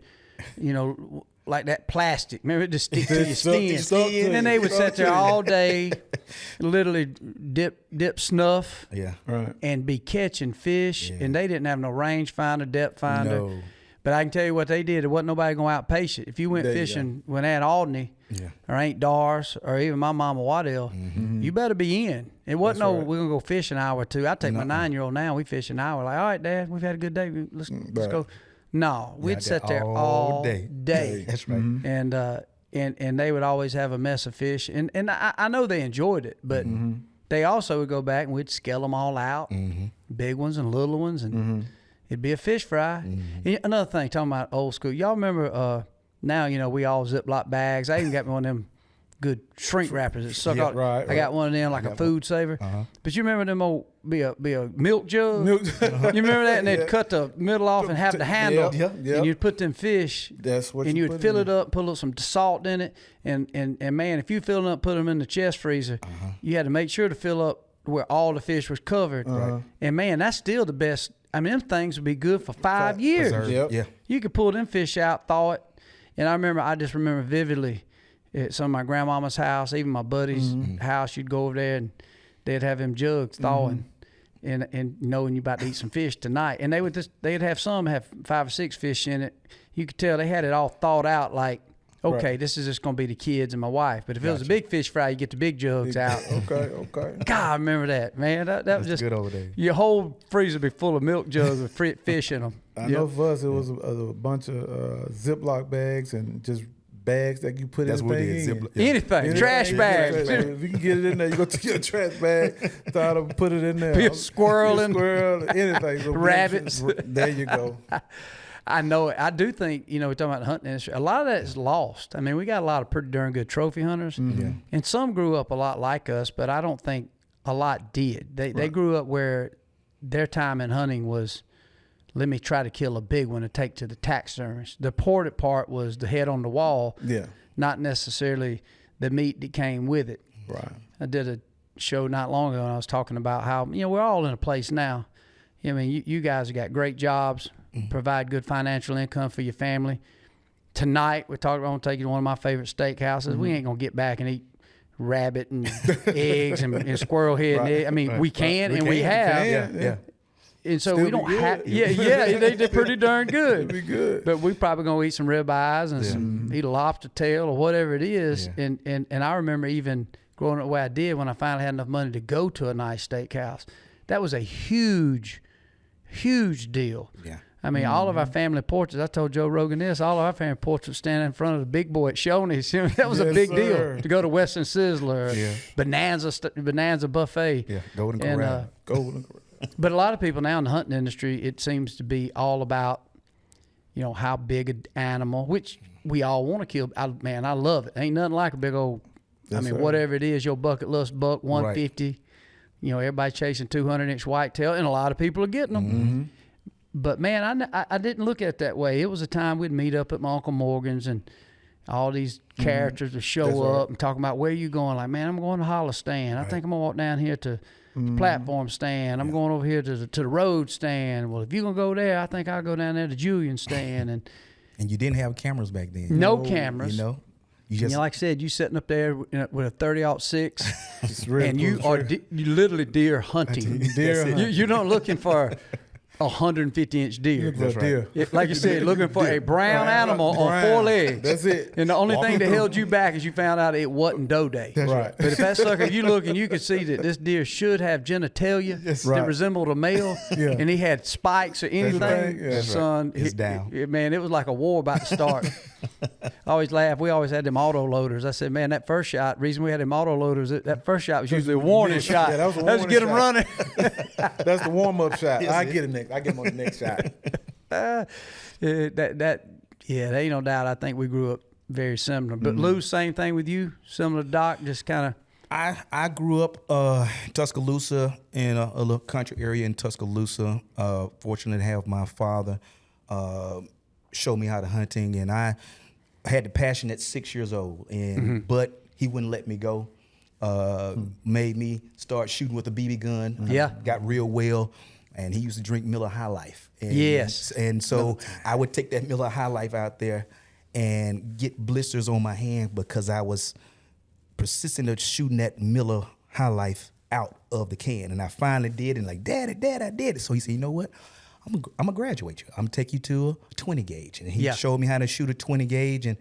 you know, like that plastic. Remember, it just stick to your skin. And then they would sit there all day, literally dip snuff, and be catching fish. Yeah. And they didn't have no range finder, depth finder. No. But I can tell you what they did. There wasn't nobody going to outpace it. If you went fishing when at Aldney, or Ain't Dars, or even my mama Waddell, you better be in. It wasn't we're going to go fish an hour or two. I take my 9-year-old now, we fish an hour. Like, all right, Dad, we've had a good day. Let's go. No, we'd sit there all day. That's right. And they would always have a mess of fish. And I know they enjoyed it, but they also would go back and we'd scale them all out, big ones and little ones, and it'd be a fish fry. And another thing, talking about old school, y'all remember now, you know, we all Ziploc bags. I even got me one of them good shrink wrappers that suck out. Right, I got one of them like a food saver. But you remember them old be a milk jug? You remember that? And they'd cut the middle off and have the handle. And you'd put them fish. That's what. And you would fill it up, put some salt in it, and man, if you fill it up, put them in the chest freezer. You had to make sure to fill up where all the fish was covered. And man, that's still the best. I mean, them things would be good for 5 years. You could pull them fish out, thaw it. And I just remember vividly at some of my grandmama's house, even my buddy's house, you'd go over there and they'd have them jugs thawing and knowing you about to eat some fish tonight. And they'd have some have 5 or 6 fish in it. You could tell they had it all thawed out like, okay, this is just going to be the kids and my wife. But if it was a big fish fry, you get the big jugs out. Okay. God, I remember that, man. That was just good over there. Your whole freezer would be full of milk jugs with fish in them. I know for us, it was a bunch of Ziploc bags and just bags that you put anything in. Anything. Trash bags. If you can get it in there, you go to your trash bag, try to put it in there. Be a squirrel, anything. So rabbits. There you go. I know it. I do think, you know, we're talking about the hunting industry. A lot of that is lost. I mean, we got a lot of pretty darn good trophy hunters, and some grew up a lot like us, but I don't think a lot did. They grew up where their time in hunting was, let me try to kill a big one to take to the taxidermist. The important part was the head on the wall, not necessarily the meat that came with it. Right. I did a show not long ago, and I was talking about how, you know, we're all in a place now. I mean, you guys have got great jobs, provide good financial income for your family. Tonight, I'm going to take you to one of my favorite steakhouses. We ain't going to get back and eat rabbit and eggs and squirrel head. And egg. I mean, we can and we have. And so we don't have. They're pretty darn good. It'd be good. But we probably going to eat some ribeyes and eat a lobster tail or whatever it is. And I remember even growing up the way I did when I finally had enough money to go to a nice steakhouse. That was a huge deal. Yeah. I mean, all of our family portraits, I told Joe Rogan this, all of our family portraits standing in front of the big boy at Shoney's. That was a big deal to go to Western Sizzler, Bonanza Buffet. Yeah, Golden Corral. But a lot of people now in the hunting industry, it seems to be all about, you know, how big an animal, which we all want to kill. I love it. Ain't nothing like a big old, whatever it is, your bucket list buck, 150. Right. You know, everybody chasing 200-inch whitetail, and a lot of people are getting them. But, man, I didn't look at it that way. It was a time we'd meet up at my Uncle Morgan's, and all these characters would show up and talk about, where you going? Like, man, I'm going to Hollow Stand. I think I'm going to walk down here to the platform stand. I'm going over here to the road stand. Well, if you're going to go there, I think I'll go down there to Julian stand. And you didn't have cameras back then. No cameers. You know? Like I said, you sitting up there with a 30-06, and you literally deer hunting. You're not looking for 150-inch deer. That's right. Like you said, looking for a brown animal on 4 legs. That's it. And the only thing that held you back is you found out it wasn't doe day. That's right. But if that sucker, you look and you could see that this deer should have genitalia that resembled a male, and he had spikes or anything, son, it's down. Man, it was like a war about to start. I always laugh. We always had them auto loaders. I said, man, that first shot, reason we had them auto loaders, that first shot was usually a warning shot. Yeah, that was a warning shot. Let's get them running. That's the warm-up shot. I get him next. I get him on the next shot. There ain't no doubt. I think we grew up very similar. But Lou, same thing with you, similar to Doc, just kind of. I grew up Tuscaloosa, in a little country area in Tuscaloosa. Fortunate to have my father show me how to hunting, and I had the passion at 6 years old, and but he wouldn't let me go. made me start shooting with a BB gun. Yeah. Got real well. And he used to drink Miller High Life. And, Yes. And so I would take that Miller High Life out there and get blisters on my hand because I was persistent of shooting that Miller High Life out of the can. And I finally did, and like, Dad, I did it. So he said, you know what? I'm gonna graduate you. I'm gonna take you to a 20 gauge. And he showed me how to shoot a 20 gauge, and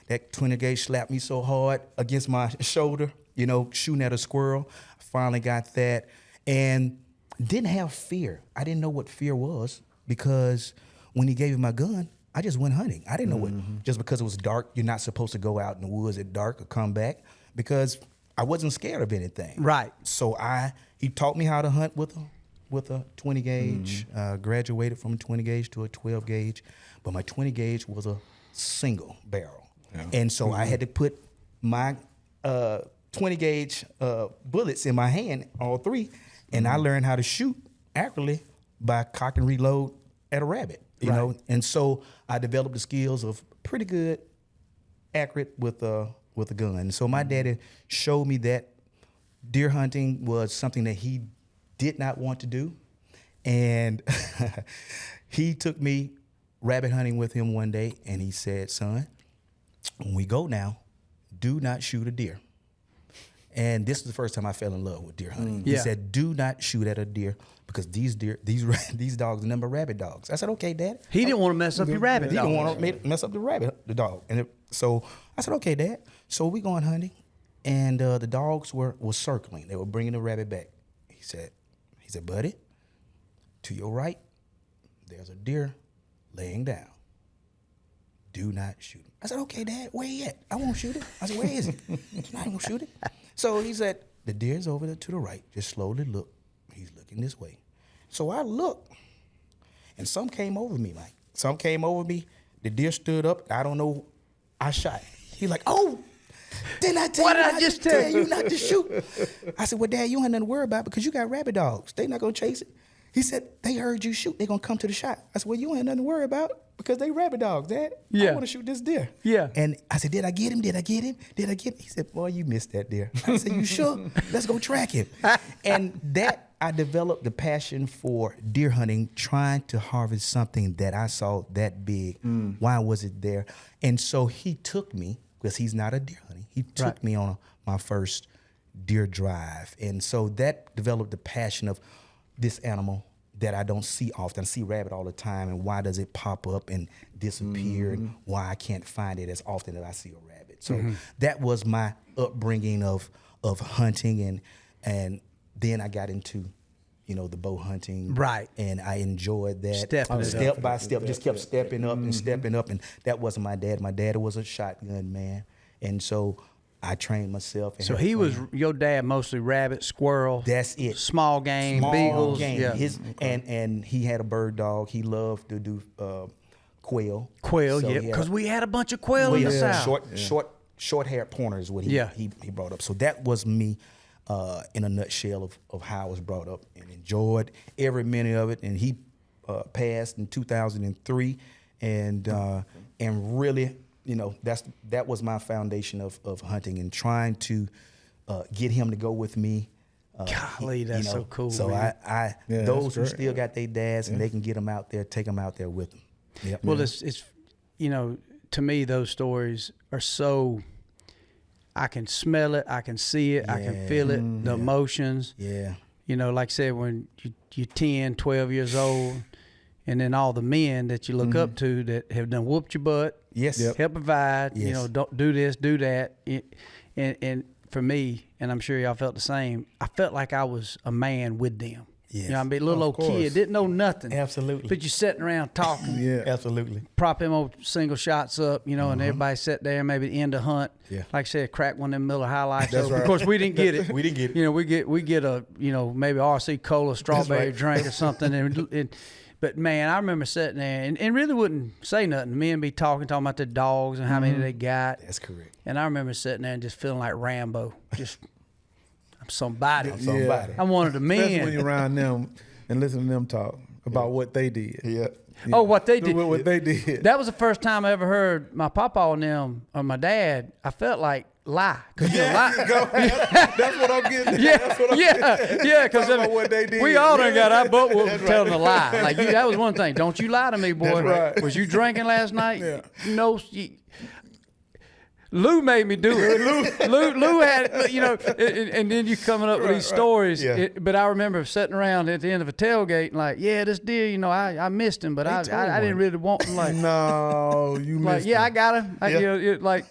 that 20 gauge slapped me so hard against my shoulder, shooting at a squirrel. I finally got that. And didn't have fear. I didn't know what fear was because when he gave me my gun, I just went hunting. I didn't know what, just because it was dark, you're not supposed to go out in the woods at dark or come back because I wasn't scared of anything. Right. So he taught me how to hunt with a 20 gauge, graduated from a 20 gauge to a 12 gauge, but my 20 gauge was a single barrel. Yeah. And so I had to put my 20 gauge bullets in my hand, all three, and I learned how to shoot accurately by cock and reload at a rabbit, you know? And so I developed the skills of pretty good, accurate with a gun. And so my daddy showed me that deer hunting was something that he did not want to do. And he took me rabbit hunting with him one day, and he said, son, when we go now, do not shoot a deer. And this is the first time I fell in love with deer hunting. He said, do not shoot at a deer because these dogs are number rabbit dogs. I said, okay, Dad. He didn't want to mess up your rabbit dog. He didn't want to mess up the dog. And so I said, okay, Dad. So we going hunting, and the dogs were circling. They were bringing the rabbit back. He said, buddy, to your right, there's a deer laying down. Do not shoot him. I said, okay, Dad, where he at? I won't shoot it. I said, where is he? I ain't gonna shoot it. So he said, the deer's over there to the right. Just slowly look. He's looking this way. So I looked, and some came over me, Mike. Some came over me. The deer stood up. I don't know. I shot. He's like, oh, didn't I tell you not to shoot? I said, well, Dad, you ain't nothing to worry about because you got rabbit dogs. They not gonna chase it. He said, they heard you shoot. They gonna come to the shot. I said, well, you ain't nothing to worry about because they rabbit dogs, Dad. I want to shoot this deer. Yeah. And I said, did I get him? Did I get him? Did I get him? He said, boy, you missed that deer. I said, you sure? Let's go track him. And that, I developed the passion for deer hunting, trying to harvest something that I saw that big. Why was it there? And so he took me, because he's not a deer hunting, he took me on my first deer drive. And so that developed the passion of this animal that I don't see often. I see rabbit all the time, and why does it pop up and disappear, and why I can't find it as often as I see a rabbit. So that was my upbringing of hunting, and then I got into, the bow hunting. Right. And I enjoyed that. Step by step, just kept stepping up and stepping up, and that wasn't my dad. My dad was a shotgun man, and so I trained myself. And so he was your dad, mostly rabbit, squirrel. That's it. Small game, beagles. Game. Yeah. And he had a bird dog. He loved to do quail. Quail, so because we had a bunch of quail in the South. Short-haired pointer is what he brought up. So that was me in a nutshell of how I was brought up, and enjoyed every minute of it. And he passed in 2003, and really, that was my foundation of hunting and trying to get him to go with me. Golly, that's so cool. So man. Those who still got their dads and they can get them out there, take them out there with them. Yep. Well, it's to me, those stories are so, I can smell it, I can see it, I can feel it, the emotions. Yeah. Like I said, when you're 10, 12 years old, and then all the men that you look up to that have done whooped your butt, help provide, don't do this, do that. And for me, and I'm sure y'all felt the same, I felt like I was a man with them. Yes. I mean, little old kid, didn't know nothing. Absolutely. But you sitting around talking. Absolutely. Prop them old single shots up, and everybody sat there, maybe end the hunt. Yeah. Like I said, crack one of them Miller High Life. That's right. Of course, we didn't get it. We didn't get it. We get a, maybe RC Cola strawberry drink or something. But man, I remember sitting there and really wouldn't say nothing. The men be talking about their dogs and how many they got. That's correct. And I remember sitting there and just feeling like Rambo. Just, I'm somebody. Yeah. I'm one of the men. Especially when you're around them and listen to them talk about what they did. Yeah. Oh, what they did. What they did. That was the first time I ever heard my papa and them, or my dad. I felt like lie. Cause you lie. That's what I'm getting at. That's what I'm getting at. Yeah, because what they did. we all done got our butt whooped telling a lie. Like that was one thing. Don't you lie to me, boy. Right. Was you drinking last night? Yeah. No. Lou made me do it. Lou had, you know, and then you coming up with these stories. Yeah. But I remember sitting around at the end of a tailgate and like, yeah, this deer, you know, I missed him, but I didn't really want him. Like, No, you like, missed yeah, him. I got him. Yeah. You know, like,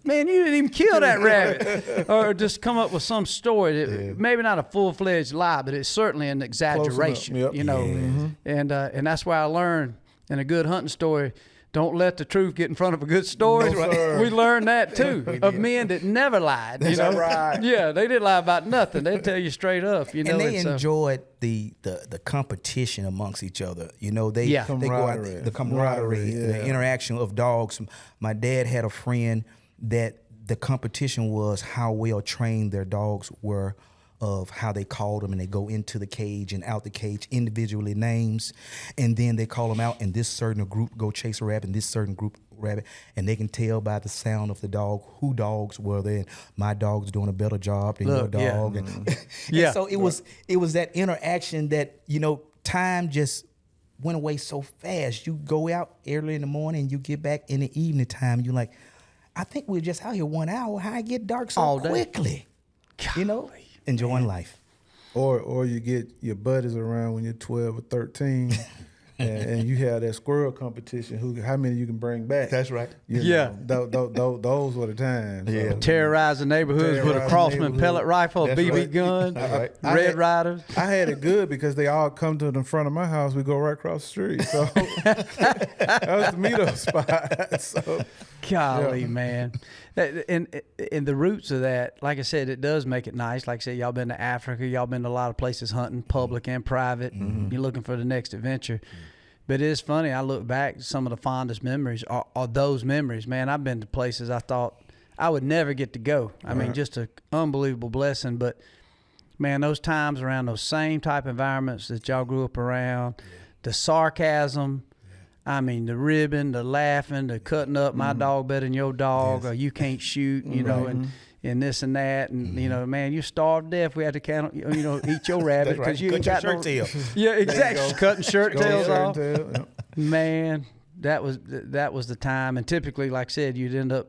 man, you didn't even kill that rabbit, or just come up with some story that maybe not a full-fledged lie, but it's certainly an exaggeration. Yep. You know, and that's why I learned in a good hunting story. Don't let the truth get in front of a good story. No, We learned that too of men that never lied. You know? right. Yeah, they didn't lie about nothing. They tell you straight up. You know, And they so- enjoyed the competition amongst each other. You know, they go out Camaraderie. the camaraderie, the Yeah. interaction of dogs. My dad had a friend that the competition was how well trained their dogs were, of how they called them, and they go into the cage and out the cage individually names, and then they call them out, and this certain group go chase a rabbit, and this certain group rabbit, and they can tell by the sound of the dog who dogs were there. And my dog's doing a better job than your yeah. dog. And, Yeah. and so it was that interaction that, you know, time just went away so fast. You go out early in the morning, you get back in the evening time, you're like, I think we're just out here 1 hour. How it get dark so All day. quickly? You know, enjoying life. Or you get your buddies around when you're 12 or 13, and you have that squirrel competition. How many you can bring back? That's right. Yeah. Those were the times. Yeah. terrorize the neighborhoods with a Terrorize Crossman neighborhood. pellet rifle, a That's BB right. gun, Right. Red Riders. I had it good because they all come to the front of my house. We go right across the street. So that was the meetup spot. So Golly, man. And the roots of that, like I said, it does make it nice. Like I said, y'all been to Africa. Y'all been to a lot of places hunting, public and private. You're looking for the next adventure. But it is funny. I look back, some of the fondest memories are those memories. Man, I've been to places I thought I would never get to go. I mean, just an unbelievable blessing. But, man, those times around those same type environments that y'all grew up around, the sarcasm, I mean, the ribbing, the laughing, the cutting up, my dog better than your dog, or you can't shoot, you know, and this and that. And, you know, man, you starved to death. We had to count, you know, eat your rabbit because you ain't got Cut your shirt tail. Yeah, exactly. Cutting shirt tails off. Yep. Man, that was the time. And typically, like I said, you'd end up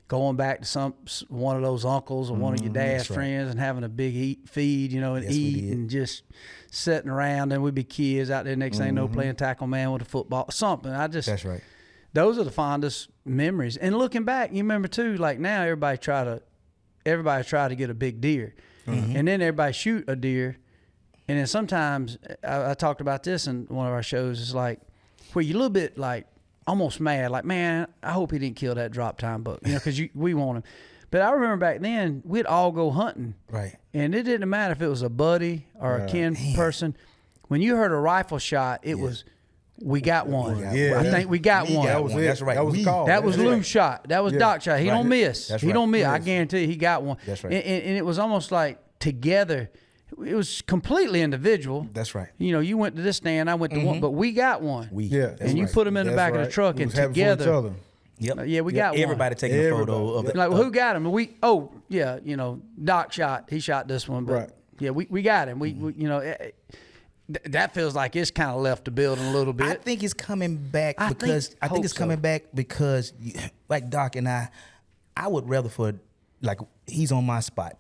going back to one of those uncles or one of your dad's friends and having a big feed, you know, and Yes, we eat did. and just sitting around. And we'd be kids out there next thing you know, playing tackle man with a football, something. That's right. Those are the fondest memories. And looking back, you remember too, like now everybody try to get a big deer, and then everybody shoot a deer, and then sometimes I talked about this in one of our shows. It's like where you're a little bit like almost mad, like, man, I hope he didn't kill that drop time buck, you know, because we want him. But I remember back then we'd all go hunting, Right. and it didn't matter if it was a buddy or a kin person. When you heard a rifle shot, it was. We got one. Yeah. I think we got one. That was it. That's right. That was the We- call. That was That's Lou's right. shot. That was Doc's shot. He don't miss. That's He right. don't miss. I Yes. guarantee you he got one. That's right. And it was almost like together. It was completely individual. That's right. You know, you went to this stand, I went to one, but we got one. Yeah. That's and you right. put them in the That's back of the right. truck We and was happy for each together. other. Yep. Yeah, we got one. Everybody taking a photo of it. Like, well, who got him? You know, Doc he shot this one, but Right. yeah, we got him. We you know, that feels like it's kind of left the building a little bit. I think it's coming back I because hope it's so. coming back because, like Doc and I would rather for, like, he's on my spot,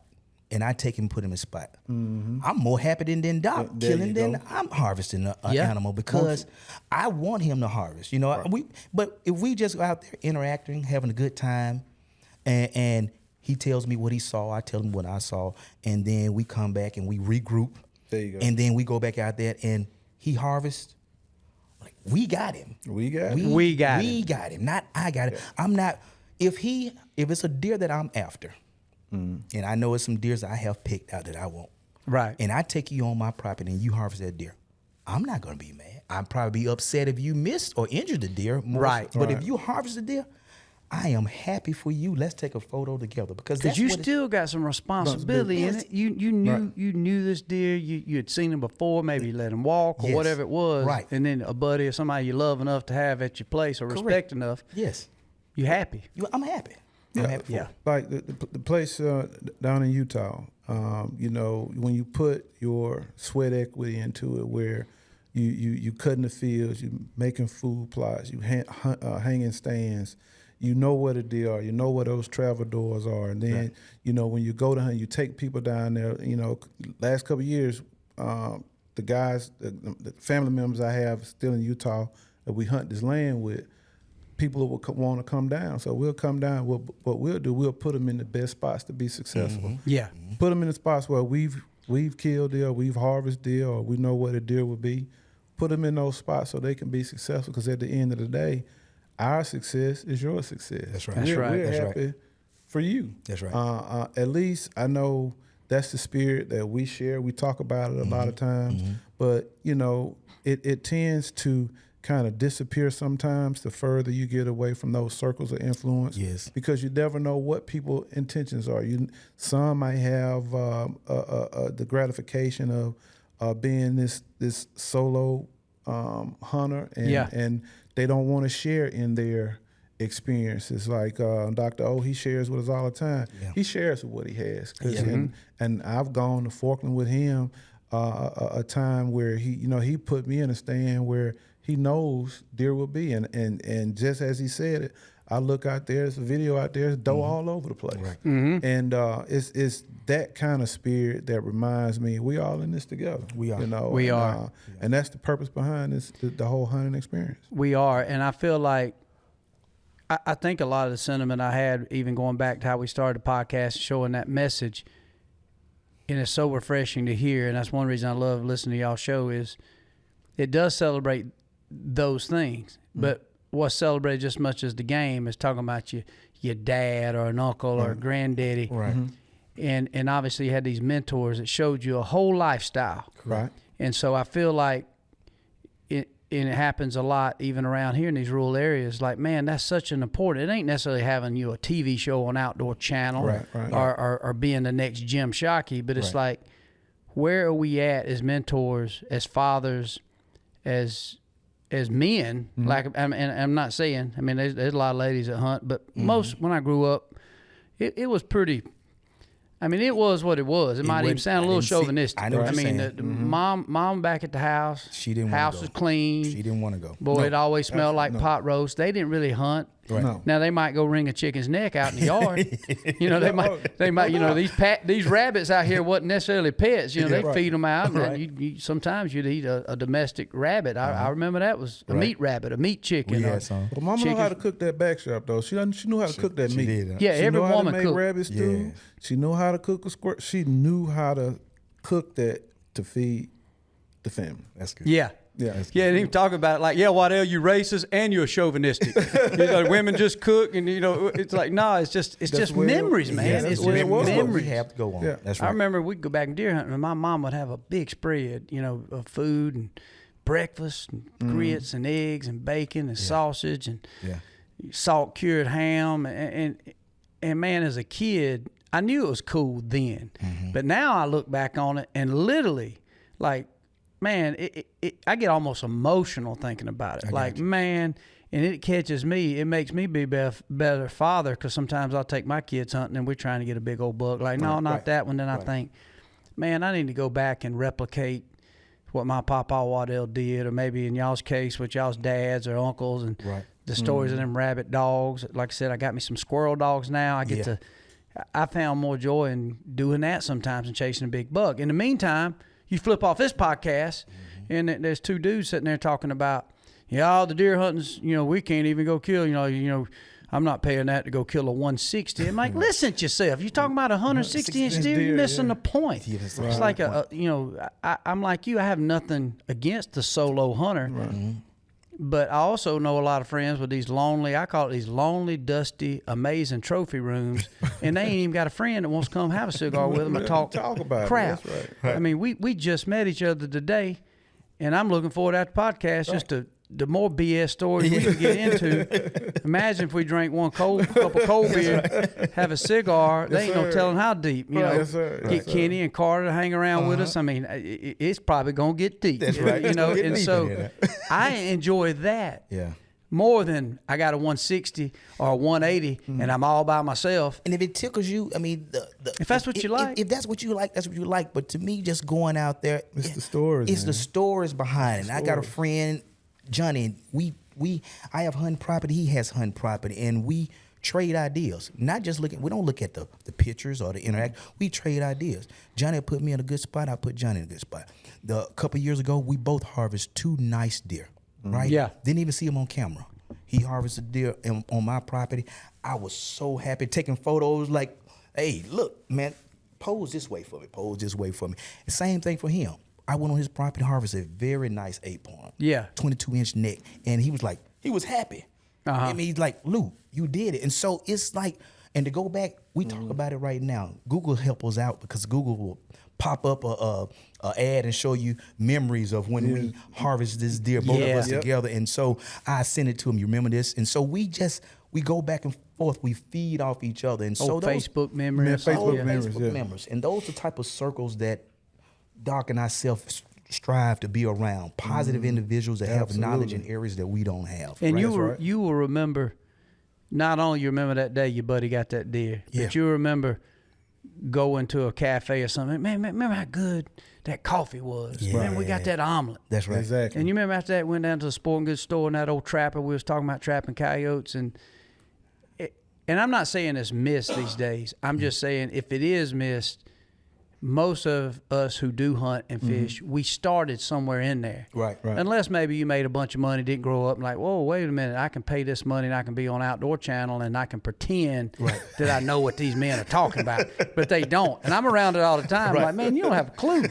and I take him and put him in spot. I'm more happy than Doc There killing you than go. I'm harvesting an Yeah. animal because I want him to harvest. You know, but if we just go out there interacting, having a good time, and he tells me what he saw, I tell him what I saw, and then we come back and we regroup. There you go. And then we go back out there and he harvests. Like, we got him. We got him. We got We him. got him. Not I got him. I'm not. If it's a deer that I'm after, and I know it's some deers I have picked out that I want, Right. and I take you on my property and you harvest that deer, I'm not gonna be mad. I'd probably be upset if you missed or injured the deer. Right. But Right. if you harvest the deer, I am happy for you. Let's take a photo together because Because you still got some responsibility in it. You knew this deer. You had seen him before. Maybe you let him walk or Yes. whatever it was. Right. And then a buddy or somebody you love enough to have at your place or respect enough. Yes. You happy. I'm happy. Like the place down in Utah, you know, when you put your sweat equity into it, where you cutting the fields, you making food plots, you hanging stands, you know what they are, you know what those travel doors are, and then you know when you go to hunt, you take people down there. You know, last couple of years, the guys, the family members I have still in Utah that we hunt this land with, people will want to come down. So we'll come down. What we'll do, we'll put them in the best spots to be successful. Mm-hmm. Yeah. Put them in the spots where we've killed deer, we've harvested deer, or we know what a deer would be. Put them in those spots so they can be successful, because at the end of the day, our success is your success. That's right. We're happy for you. That's right. At least I know that's the spirit that we share. We talk about it a lot of times, but you know, it tends to kind of disappear sometimes the further you get away from those circles of influence. Yes. Because you never know what people's intentions are. Some might have the gratification of being this solo hunter, and they don't want to share in their experiences. Like Dr. O, he shares with us all the time. Yeah. He shares with what he has. And I've gone to Forkland with him a time where he put me in a stand where he knows deer will be, and just as he said it, I look out there, there's a video out there, there's doe all over the place. Right. And it's that kind of spirit that reminds me we all in this together. We are. You know, we are. And that's the purpose behind this, the whole hunting experience. We are, and I feel like I think a lot of the sentiment I had, even going back to how we started the podcast, showing that message, and it's so refreshing to hear, and that's one reason I love listening to y'all show, is it does celebrate those things, but what's celebrated just as much as the game is talking about your dad or an uncle or a granddaddy. Right. And obviously you had these mentors that showed you a whole lifestyle. Right. And so I feel like it happens a lot even around here in these rural areas. Like, man, that's such an important, it ain't necessarily having you a TV show on Outdoor Channel or being the next Jim Shockey, but it's like, where are we at as mentors, as fathers, as men? Like, and I'm not saying, I mean, there's a lot of ladies that hunt, but most, when I grew up, it was pretty, I mean, it was what it was. It might even sound a little chauvinistic. I know what you're saying. The mom back at the house. She didn't want to go. House was clean. She didn't want to go. Boy, it always smelled like pot roast. They didn't really hunt. Right. No. Now they might go wring a chicken's neck out in the yard. You know, they might. You know, these rabbits out here wasn't necessarily pets. You know, they feed them out. And you sometimes you'd eat a domestic rabbit. I remember that was a meat rabbit, a meat chicken. We had some. But Mama knew how to cook that backstrap though. She knew how to cook that meat. Did, yeah, she every knew woman how to make cooked. rabbit stew. Yeah. She knew how to cook a squirt. She knew how to cook that to feed the family. That's good. Yeah. Yeah. And even talking about it like, Waddell, you racist and you're chauvinistic. You know, women just cook, and you know, it's like, no, it's just memories, man. Yeah, it's just memories. We have to go on. Yeah. That's right. I remember we'd go back and deer hunting, and my mom would have a big spread, you know, of food and breakfast and grits and eggs and bacon and sausage and salt cured ham and man, as a kid, I knew it was cool then, but now I look back on it and literally, like, man, I get almost emotional thinking about it. Like, man, and it catches me. It makes me be a better father, because sometimes I'll take my kids hunting and we're trying to get a big old buck. Like, no, not that one. Then I think, man, I need to go back and replicate what my Papa Waddell did, or maybe in y'all's case with y'all's dads or uncles, and the stories of them rabbit dogs. Like I said, I got me some squirrel dogs now. I found more joy in doing that sometimes than chasing a big buck. In the meantime, you flip off this podcast, and there's two dudes sitting there talking about, all the deer hunting's, you know, we can't even go kill, you know, I'm not paying that to go kill a 160. I'm like, listen to yourself. You're talking about a 160-inch deer, you're missing the point. It's like I'm like you. I have nothing against the solo hunter, but I also know a lot of friends with these lonely, I call it these lonely, dusty, amazing trophy rooms, and they ain't even got a friend that wants to come have a cigar with them and talk about crap. That's right. I mean, we just met each other today, and I'm looking forward to that podcast just to the more BS stories we can get into. Imagine if we drank one cup of cold beer, have a cigar. They ain't no telling how deep. You know, get Kenny and Carter to hang around with us. I mean, it's probably gonna get deep. That's right. You know, and so I enjoy that. Yeah. more than I got a 160 or a 180 and I'm all by myself. And if it tickles you, I mean, if that's what you like. If that's what you like, that's what you like. But to me, just going out there, it's the stories. It's the stories behind it. I got a friend, Johnny. I have hunting property. He has hunting property, and we trade ideas. Not just we don't look at the pictures or the interact. We trade ideas. Johnny put me in a good spot. I put Johnny in a good spot. A couple years ago, we both harvested 2 nice deer. Right? Yeah. Didn't even see him on camera. He harvested deer on my property. I was so happy, taking photos like, hey, look, man, pose this way for me. Pose this way for me. The same thing for him. I went on his property, harvested a very nice 8-point. Yeah. 22-inch neck. And he was happy. I mean, he's like, Lou, you did it. And so it's like, and to go back, we talk about it right now. Google help us out because Google will pop up a ad and show you memories of when we harvest this deer, both of us together. And so I sent it to him. You remember this? And so we go back and forth. We feed off each other. And so those Facebook memories. Facebook memories. And those are the type of circles that Doc and I strive to be around. Positive individuals that have knowledge in areas that we don't have. And you will remember, not only you remember that day your buddy got that deer, but you remember going to a cafe or something. Man, remember how good that coffee was. Yeah. Man, we got that omelet. That's right. Exactly. And you remember after that, went down to the sporting goods store and that old trapper, we was talking about trapping coyotes. And I'm not saying it's missed these days. I'm just saying if it is missed, most of us who do hunt and fish, we started somewhere in there. Right. Unless maybe you made a bunch of money, didn't grow up, and like, whoa, wait a minute, I can pay this money and I can be on Outdoor Channel and I can pretend that I know what these men are talking about. But they don't. And I'm around it all the time. I'm like, man, you don't have a clue.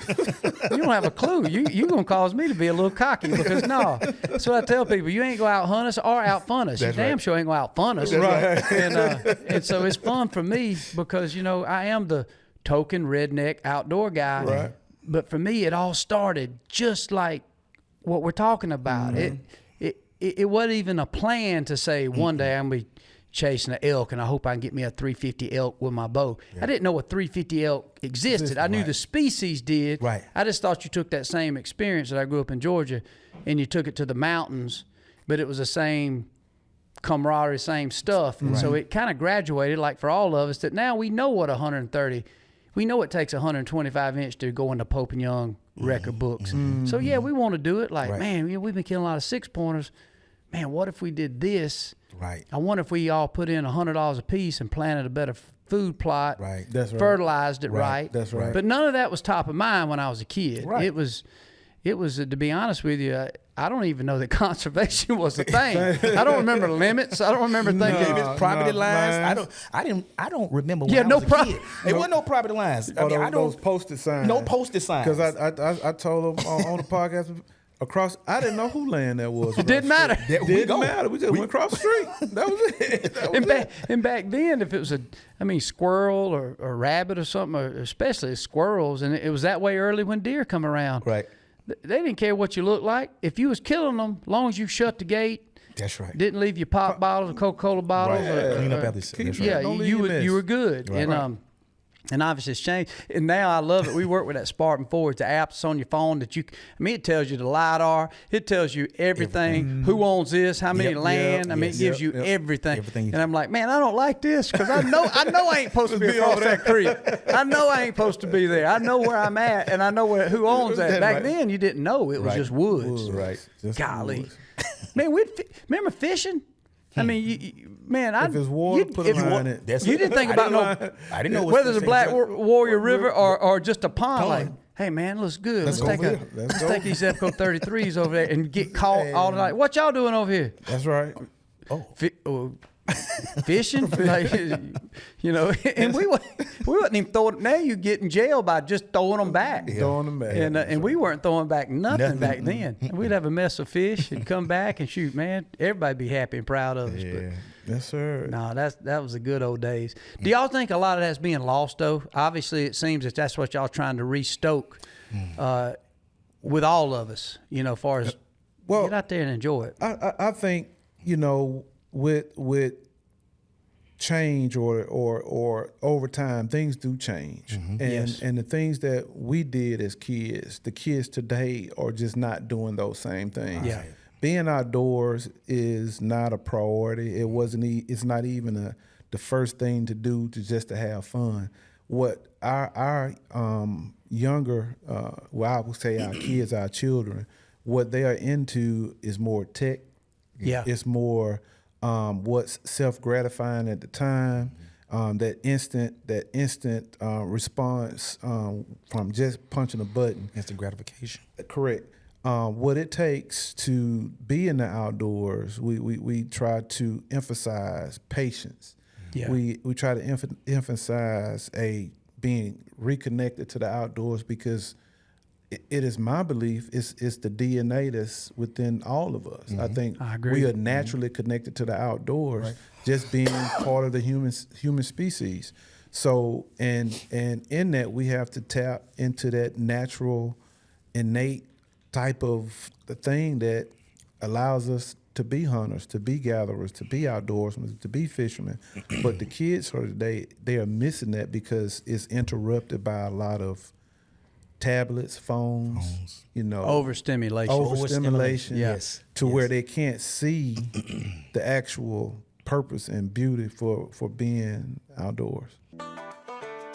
You don't have a clue. You're going to cause me to be a little cocky because, no. So I tell people, you ain't go out hunt us or out fun us. You damn sure ain't go out fun us. And so it's fun for me because, you know, I am the token redneck outdoor guy. Right. But for me, it all started just like what we're talking about. It wasn't even a plan to say one day I'm going to be chasing an elk and I hope I can get me a 350 elk with my bow. I didn't know a 350 elk existed. I knew the species did. Right. I just thought you took that same experience that I grew up in Georgia and you took it to the mountains, but it was the same camaraderie, same stuff. And so it kind of graduated, like for all of us, that now we know what 130. We know it takes 125 inch to go into Pope and Young record books. So yeah, we want to do it. Like, man, we've been killing a lot of 6-pointers. Man, what if we did this? Right. I wonder if we all put in $100 a piece and planted a better food plot. Right. That's right. Fertilized it right. That's right. But none of that was top of mind when I was a kid. Right. It was, to be honest with you, I don't even know that conservation was a thing. I don't remember limits. I don't remember thinking property lines. I don't remember when I was a kid. There wasn't no property lines. I mean, those posted signs. No posted signs. Because I told them on the podcast across. I didn't know who land that was. It didn't matter. Didn't matter. We just went across the street. That was it. And back then, if it was squirrel or rabbit or something, or especially squirrels, and it was that way early when deer come around. Right. They didn't care what you looked like. If you was killing them, as long as you shut the gate. That's right. Didn't leave your pop bottles, Coca-Cola bottles. Right. Clean up after that's right. Yeah, Don't you leave were good. Right. And obviously it's changed. And now I love it. We work with that Spartan 4. It's the apps on your phone that it tells you the LiDAR. It tells you everything. Who owns this? How many land? It gives you everything. And I'm like, man, I don't like this because I know I ain't supposed to be across that creek. I know I ain't supposed to be there. I know where I'm at, and I know who owns that. Back then, you didn't know. It was just woods. Right. Just golly. woods. Man, remember fishing? I mean, if it's water, put a line in it. You didn't think about I didn't know whether it's a Black Warrior River or just a pond. Like, hey man, looks good. Let's take these Zepco 33s over there and get caught all the night. What y'all doing over here? That's right. Fishing, and we wasn't even throwing. Now you get in jail by just throwing them back. Throwing them back, and we weren't throwing back nothing back then. We'd have a mess of fish and come back and shoot. Man, everybody'd be happy and proud of us. Yeah, yes sir. No, that was the good old days. Do y'all think a lot of that's being lost though? Obviously, it seems that that's what y'all trying to restoke with all of us. As far as get out there and enjoy it. I think with change or over time, things do change. And the things that we did as kids, the kids today are just not doing those same things. Yeah. being outdoors is not a priority. It wasn't. It's not even the first thing to do to have fun. What our younger, well, I would say our kids, our children, what they are into is more tech. Yeah, it's more what's self-gratifying at the time. That instant response from just punching a button. Instant gratification. Correct. What it takes to be in the outdoors, we try to emphasize patience. Yeah. We try to emphasize being reconnected to the outdoors, because it is my belief it's the DNA that's within all of us. I think I agree. we are naturally connected to the outdoors, just being part of the human species. So and in that we have to tap into that natural, innate type of the thing that allows us to be hunters, to be gatherers, to be outdoorsmen, to be fishermen. But the kids today, they are missing that because it's interrupted by a lot of tablets, phones. Overstimulation, yes, to where they can't see the actual purpose and beauty for being outdoors.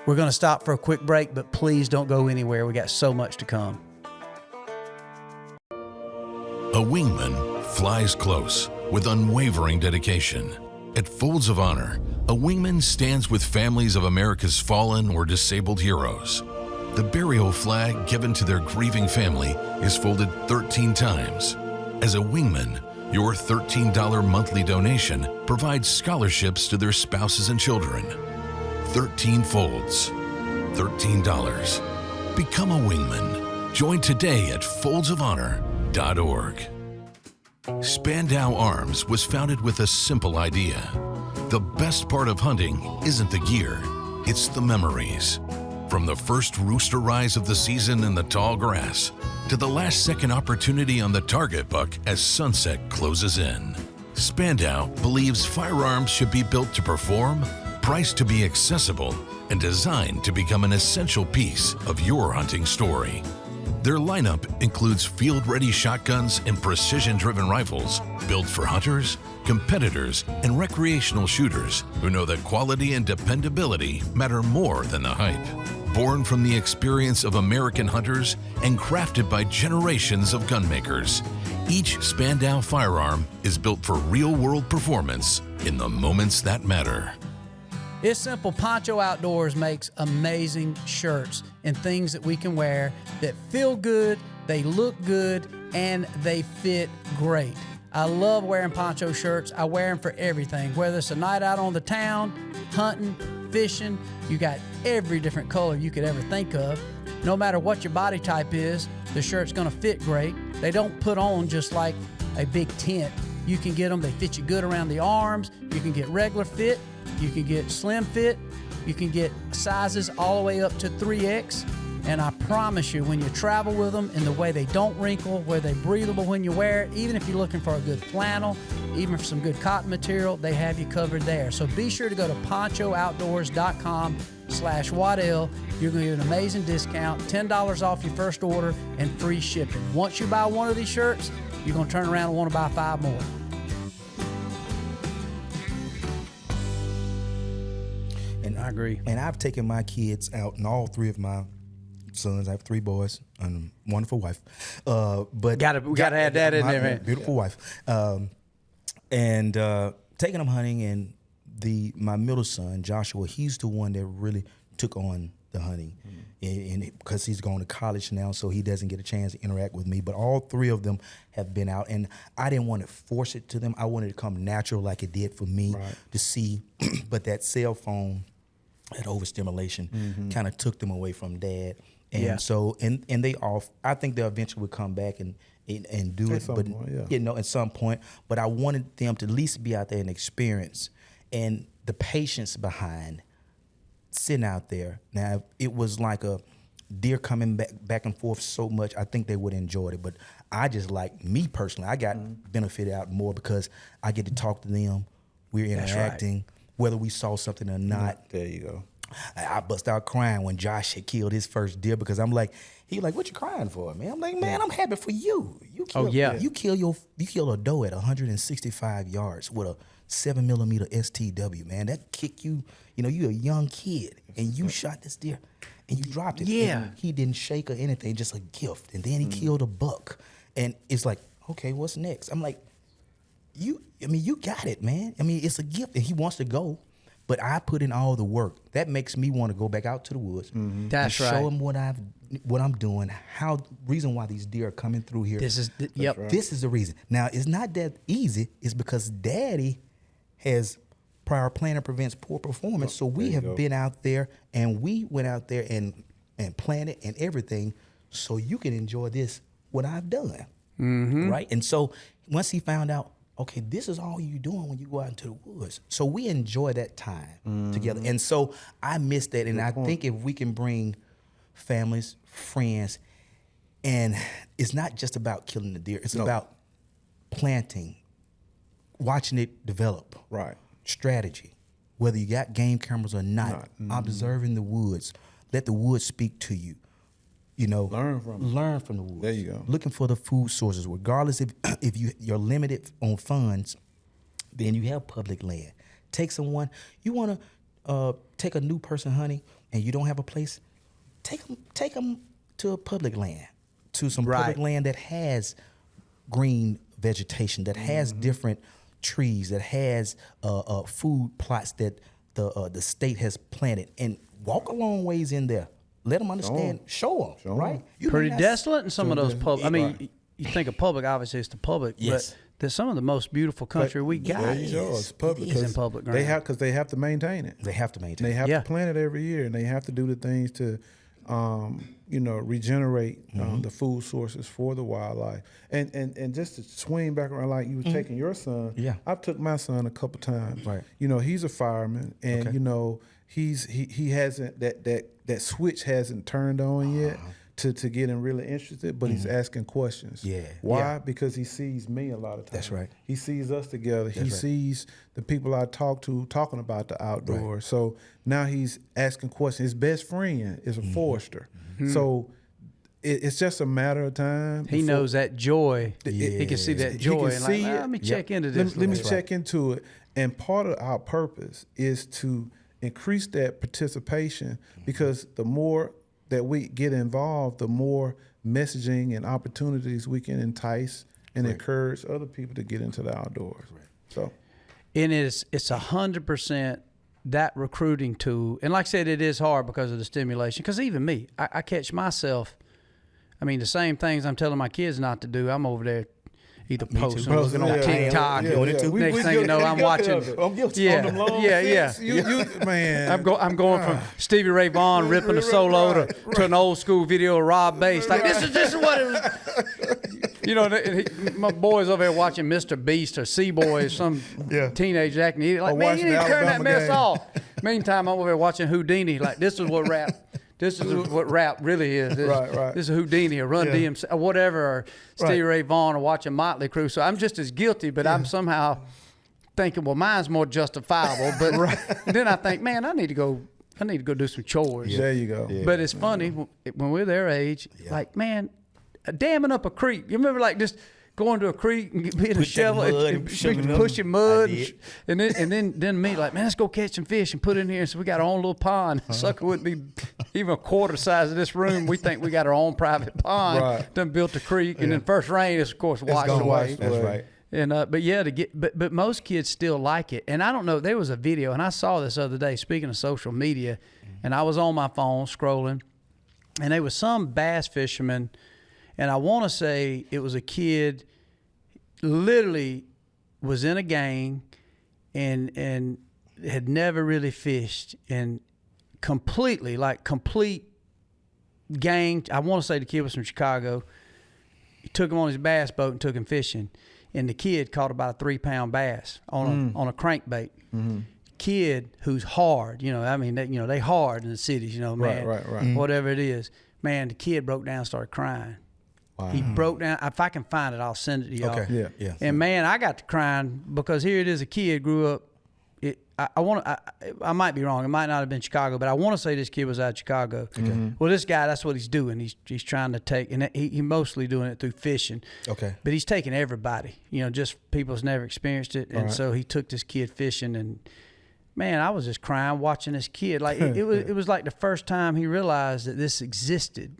We're going to stop for a quick break, but please don't go anywhere. We got so much to come. A wingman flies close with unwavering dedication. At Folds of Honor, a wingman stands with families of America's fallen or disabled heroes. The burial flag given to their grieving family is folded 13 times. As a wingman, your $13 monthly donation provides scholarships to their spouses and children. 13 folds, $13. Become a wingman. Join today at foldsofhonor.org. Spandau Arms was founded with a simple idea. The best part of hunting isn't the gear, it's the memories. From the first rooster rise of the season in the tall grass to the last second opportunity on the target buck as sunset closes in, Spandau believes firearms should be built to perform, priced to be accessible, and designed to become an essential piece of your hunting story. Their lineup includes field-ready shotguns and precision-driven rifles built for hunters, competitors, and recreational shooters who know that quality and dependability matter more than the hype. Born from the experience of American hunters and crafted by generations of gunmakers, each Spandau firearm is built for real-world performance in the moments that matter. It's simple. Poncho Outdoors makes amazing shirts and things that we can wear that feel good, they look good, and they fit great. I love wearing poncho shirts. I wear them for everything, whether it's a night out on the town, hunting, fishing. You got every different color you could ever think of. No matter what your body type is, the shirt's gonna fit great. They don't put on just like a big tent. You can get them, they fit you good around the arms. You can get regular fit. You can get slim fit. You can get sizes all the way up to 3X. And I promise you, when you travel with them and the way they don't wrinkle, where they're breathable when you wear it, even if you're looking for a good flannel, even for some good cotton material, they have you covered there. So be sure to go to ponchooutdoors.com/Waddell. You're going to get an amazing discount, $10 off your first order, and free shipping. Once you buy one of these shirts, you're going to turn around and want to buy 5 more. And I agree. And I've taken my kids out, and all 3 of my sons, I have 3 boys and a wonderful wife. But gotta add that in there, man. Beautiful wife. And taking them hunting, and my middle son, Joshua, he's the one that really took on the hunting. And because he's going to college now, so he doesn't get a chance to interact with me. But all 3 of them have been out, and I didn't want to force it to them. I wanted it to come natural like it did for me to see. But that cell phone, that overstimulation kind of took them away from dad. And so, and they all, I think they'll eventually come back and do it, but at some point. But I wanted them to at least be out there and experience, and the patience behind sitting out there. Now, if it was like a deer coming back and forth so much, I think they would enjoy it. But I just me personally, I got benefited out more because I get to talk to them. We're interacting, whether we saw something or not. There you go. I bust out crying when Josh had killed his first deer because I'm like, he like, what you crying for, man? I'm like, man, I'm happy for you. You kill a doe at 165 yards with a 7mm STW, man. That kick you, you a young kid and you shot this deer and you dropped it. Yeah. And he didn't shake or anything, just a gift. And then he killed a buck. And it's like, okay, what's next? I'm like, you got it, man. I mean, it's a gift and he wants to go. But I put in all the work. That makes me want to go back out to the woods. That's and right. Show them what I'm doing. Reason why these deer are coming through here. This is This is the reason. Now it's not that easy. It's because Daddy has prior planning prevents poor performance. So we have been out there and we went out there and planted and everything, so you can enjoy what I've done, right? And so once he found out, okay, this is all you're doing when you go out into the woods. So we enjoy that time together. And so I miss that. And I think if we can bring families, friends, and it's not just about killing the deer. It's about planting, watching it develop. Right. Strategy. Whether you got game cameras or not. Observing the woods. Let the woods speak to you. Learn from the woods. There you go. Looking for the food sources, regardless if you're limited on funds, then you have public land. Take someone, you want to take a new person hunting and you don't have a place, take them to a public land, to some public land that has green vegetation, that has different trees, that has food plots that the state has planted, and walk a long ways in there. Let them understand. Show them, right? Pretty desolate in some of those public. I mean, you think of public, obviously it's the public, but there's some of the most beautiful country we got. It's public. Is in public ground. Because they have to maintain it. They have to maintain. They have to plant it every year, and they have to do the things to, regenerate the food sources for the wildlife. And just to swing back around, like you were taking your son. Yeah, I took my son a couple times. Right. He's a fireman, and he hasn't that switch hasn't turned on yet to get him really interested, but he's asking questions. Yeah. Why? Yeah. Because he sees me a lot of times. That's right. He sees us together. He sees the people I talk to talking about the outdoors. Right. So now he's asking questions. His best friend is a forester. So it's just a matter of time. He knows that joy. He can see that joy. And like, let me check into this. Let me check into it. And part of our purpose is to increase that participation, because the more that we get involved, the more messaging and opportunities we can entice and encourage other people to get into the outdoors. Right. So, and it's 100% that recruiting tool. And like I said, it is hard because of the stimulation. Because even me, I catch myself. I mean, the same things I'm telling my kids not to do, I'm over there either posting, looking on TikTok. Next thing you know, I'm watching. I'm guilty on them long man. I'm going from Stevie Ray Vaughan ripping a solo to an old school video of Rob Bass. Like this is what it was. My boys over there watching Mr. Beast or Seaboy, some teenage acting. Like, man, you didn't turn that mess off. Meantime, I'm over there watching Houdini. Like, this is what rap. This is what rap really is. This is Houdini or Run DMC or whatever, or Stevie Ray Vaughan or watching Motley Crue. So I'm just as guilty, but I'm somehow thinking, well, mine's more justifiable. But then I think, man, I need to go do some chores. There you go. But it's funny when we're their age, like, man, damming up a creek. You remember like just going to a creek and being a shovel and pushing mud, and then me like, man, let's go catch some fish and put it in here. So we got our own little pond. Sucker wouldn't be even a quarter size of this room. We think we got our own private pond. Done built a creek, and then first rain is of course washed away. That's right. And but most kids still like it. And I don't know. There was a video, and I saw this the other day. Speaking of social media, and I was on my phone scrolling, and there was some bass fisherman. And I want to say it was a kid, literally was in a gang and had never really fished, and complete gang. I want to say the kid was from Chicago. He took him on his bass boat and took him fishing, and the kid caught about a 3-pound bass on a crankbait. Kid who's hard, they hard in the cities, man, whatever it is, man. The kid broke down, and started crying. He broke down. If I can find it, I'll send it to y'all. Okay. Yeah. And man, I got to crying because here it is, a kid grew up I might be wrong. It might not have been Chicago, but I want to say this kid was out of Chicago. Okay. Well, this guy, that's what he's doing. He's trying to take, and he mostly doing it through fishing. Okay. But he's taking everybody, just people that's never experienced it. And so he took this kid fishing, and man, I was just crying watching this kid. Like it was like the first time he realized that this existed.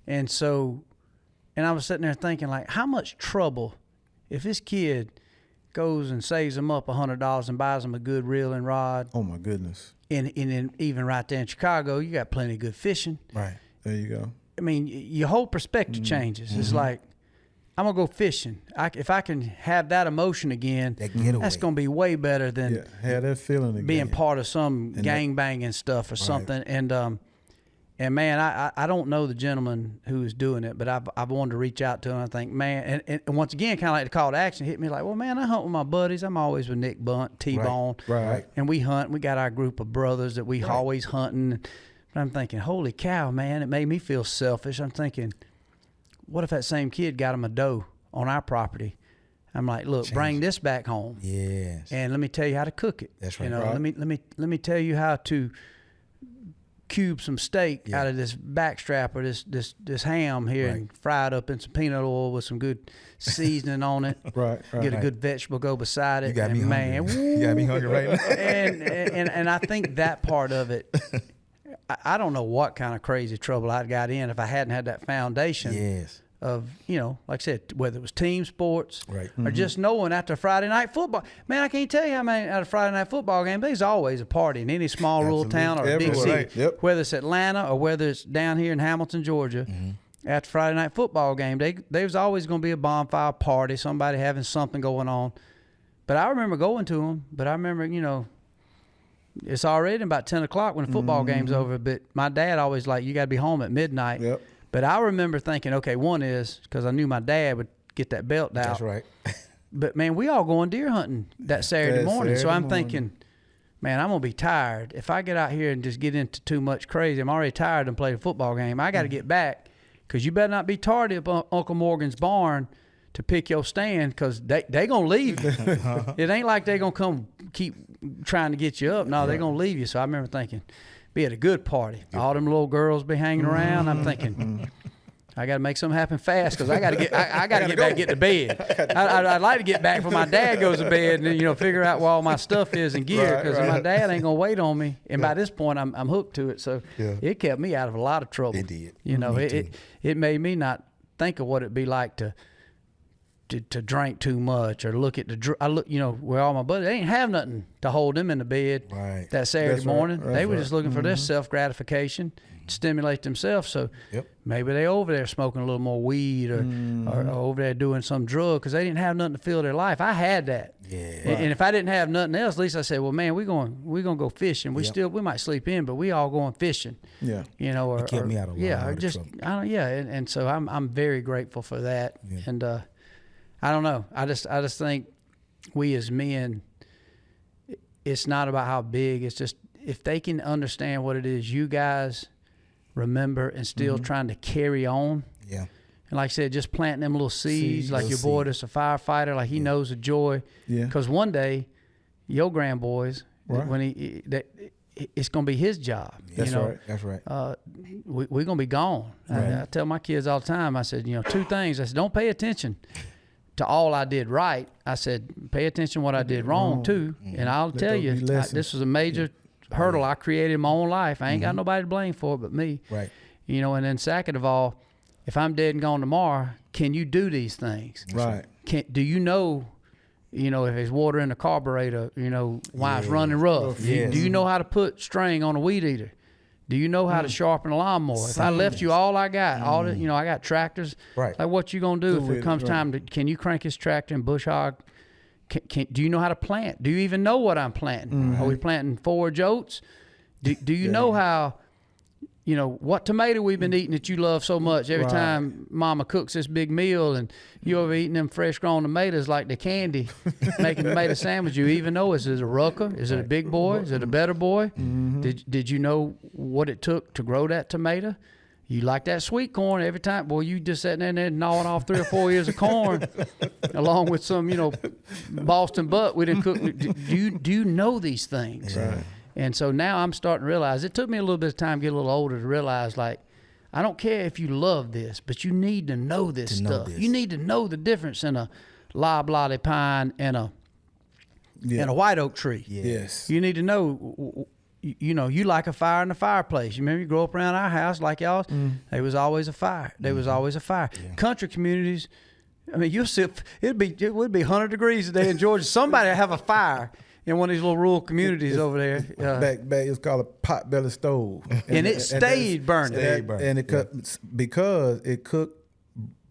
And so, and I was sitting there thinking, like, how much trouble if this kid goes and saves him up $100 and buys him a good reel and rod. Oh my goodness! And even right there in Chicago, you got plenty of good fishing. Right there, you go. I mean, your whole perspective changes. It's like, I'm gonna go fishing. If I can have that emotion again, that's gonna be way better than have that feeling again. Being part of some gangbanging stuff or something. And man, I don't know the gentleman who is doing it, but I've wanted to reach out to him. I think, man, and once again, kind of like the call to action hit me like, well, man, I hunt with my buddies. I'm always with Nick Bunt, T-Bone. Right. And we hunt. We got our group of brothers that we always hunting. But I'm thinking, holy cow, man, it made me feel selfish. I'm thinking, what if that same kid got him a doe on our property? I'm like, look, bring this back home. Yes. And let me tell you how to cook it. That's right. Let me tell you how to cube some steak out of this backstrap or this ham here and fry it up in some peanut oil with some good seasoning on it. Get a good vegetable go beside it. You got me hungry. You got me hungry right now. and I think that part of it, I don't know what kind of crazy trouble I'd got in if I hadn't had that foundation of, like I said, whether it was team sports or just knowing after Friday night football. Man, I can't tell you how many at a Friday night football game, there's always a party in any small rural town or a big city, whether it's Atlanta or whether it's down here in Hamilton, Georgia. After Friday night football game, there's always going to be a bonfire party, somebody having something going on. But I remember going to them, but I remember, it's already about 10 o'clock when the football game's over, but my dad always like, you got to be home at midnight. But I remember thinking, okay, one is because I knew my dad would get that belt out. That's right. But, man, we all going deer hunting that Saturday morning. So I'm thinking, man, I'm going to be tired. If I get out here and just get into too much crazy, I'm already tired and play a football game. I got to get back because you better not be tardy up on Uncle Morgan's barn to pick your stand because they going to leave you. It ain't like they going to come keep trying to get you up. No, they're going to leave you. So I remember thinking, be at a good party. All them little girls be hanging around. I'm thinking, I got to make something happen fast because I got to get back and get to bed. I'd like to get back before my dad goes to bed and figure out where all my stuff is and gear because my dad ain't gonna wait on me. And by this point, I'm hooked to it. So it kept me out of a lot of trouble. It did. It made me not think of what it'd be like to drink too much or look at where all my buddies, they ain't have nothing to hold them in the bed that Saturday morning. They were just looking for their self-gratification to stimulate themselves. So maybe they over there smoking a little more weed or over there doing some drug because they didn't have nothing to fill their life. I had that. And if I didn't have nothing else, at least I said, well, man, we're gonna go fishing. We might sleep in, but we all going fishing. It kept me out of a lot of trouble. And so I'm very grateful for that. And I don't know. I just think we as men, it's not about how big. It's just if they can understand what it is you guys remember and still trying to carry on. And like I said, just planting them little seeds like your boy that's a firefighter, like he knows the joy. Because one day, your grandboys, when it's going to be his job. That's right. We're going to be gone. I tell my kids all the time, I said, 2 things. I said, don't pay attention to all I did right. I said, pay attention to what I did wrong too. And I'll tell you, this was a major hurdle I created in my own life. I ain't got nobody to blame for it but me. And then second of all, if I'm dead and gone tomorrow, can you do these things? Do you know if there's water in the carburetor, why it's running rough? Do you know how to put string on a weed eater? Do you know how to sharpen a lawnmower? If I left you all I got, I got tractors. Like what you gonna do if it comes time to? Can you crank his tractor and bush hog? Do you know how to plant? Do you even know what I'm planting? Are we planting forage oats? Do you know how? What tomato we've been eating that you love so much every time Mama cooks this big meal and you over eating them fresh grown tomatoes like the candy, making tomato sandwich. You even know, is it a rucker? Is it a big boy? Is it a better boy? Did you know what it took to grow that tomato? You like that sweet corn every time. Boy, you just sitting there gnawing off 3 or 4 ears of corn along with some, Boston butt we didn't cook. Do you know these things? Right. And so now I'm starting to realize, it took me a little bit of time to get a little older to realize, like, I don't care if you love this, but you need to know this stuff. You need to know the difference in a loblolly pine and a white oak tree. Yes. You need to know, you like a fire in the fireplace. You remember you grow up around our house like y'all's? There was always a fire. There was always a fire. Yeah. Country communities, I mean, you'll see, it would be 100 degrees today in Georgia. Somebody have a fire in one of these little rural communities over there. Back it's called a potbelly stove. And it stayed burning. And it because it cooked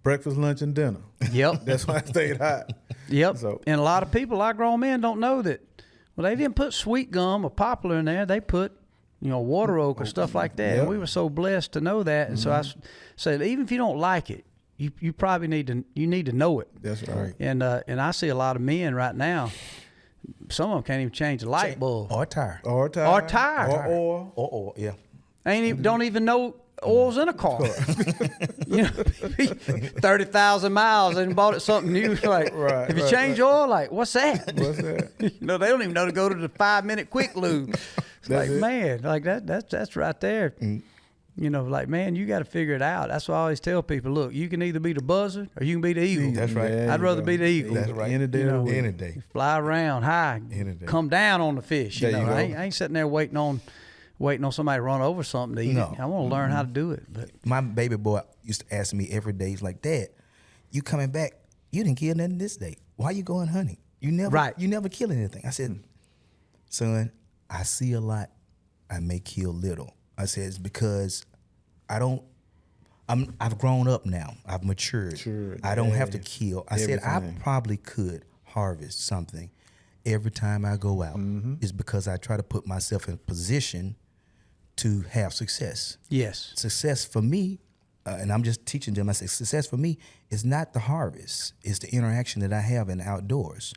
breakfast, lunch, and dinner. Yep. That's why it stayed hot. Yep. So, and a lot of people, like grown men, don't know that. Well, they didn't put sweet gum or poplar in there. They put, water oak or stuff like that. Yep. And we were so blessed to know that. And so I said, even if you don't like it, you probably need to know it. That's right. And I see a lot of men right now. Some of them can't even change a light bulb or a tire. Or tire. Or oil. Or oil, yeah. Don't even know oil's in a car. 30,000 miles and bought it something new. Like, if you change oil, like, what's that? What's that? They don't even know to go to the 5-minute quick lube. It's like, man, like that's right there. Like, man, you got to figure it out. That's why I always tell people, look, you can either be the buzzard or you can be the eagle. That's right. Yeah, I'd rather be the eagle. That's right. Any day. Any day. Fly around high, come down on the fish. There you go. I ain't sitting there waiting on somebody to run over something to eat it. I want to learn how to do it. But my baby boy used to ask me every day, he's like, Dad, you coming back? You didn't kill nothing this day. Why you going hunting? You never kill anything. I said, son, I see a lot. I may kill little. I said, it's because I've grown up now. I've matured. Sure, I don't have to kill. I said, I probably could harvest something every time I go out. It's because I try to put myself in position to have success. yes, Success for me, and I'm just teaching them, I say, success for me is not the harvest. It's the interaction that I have in the outdoors.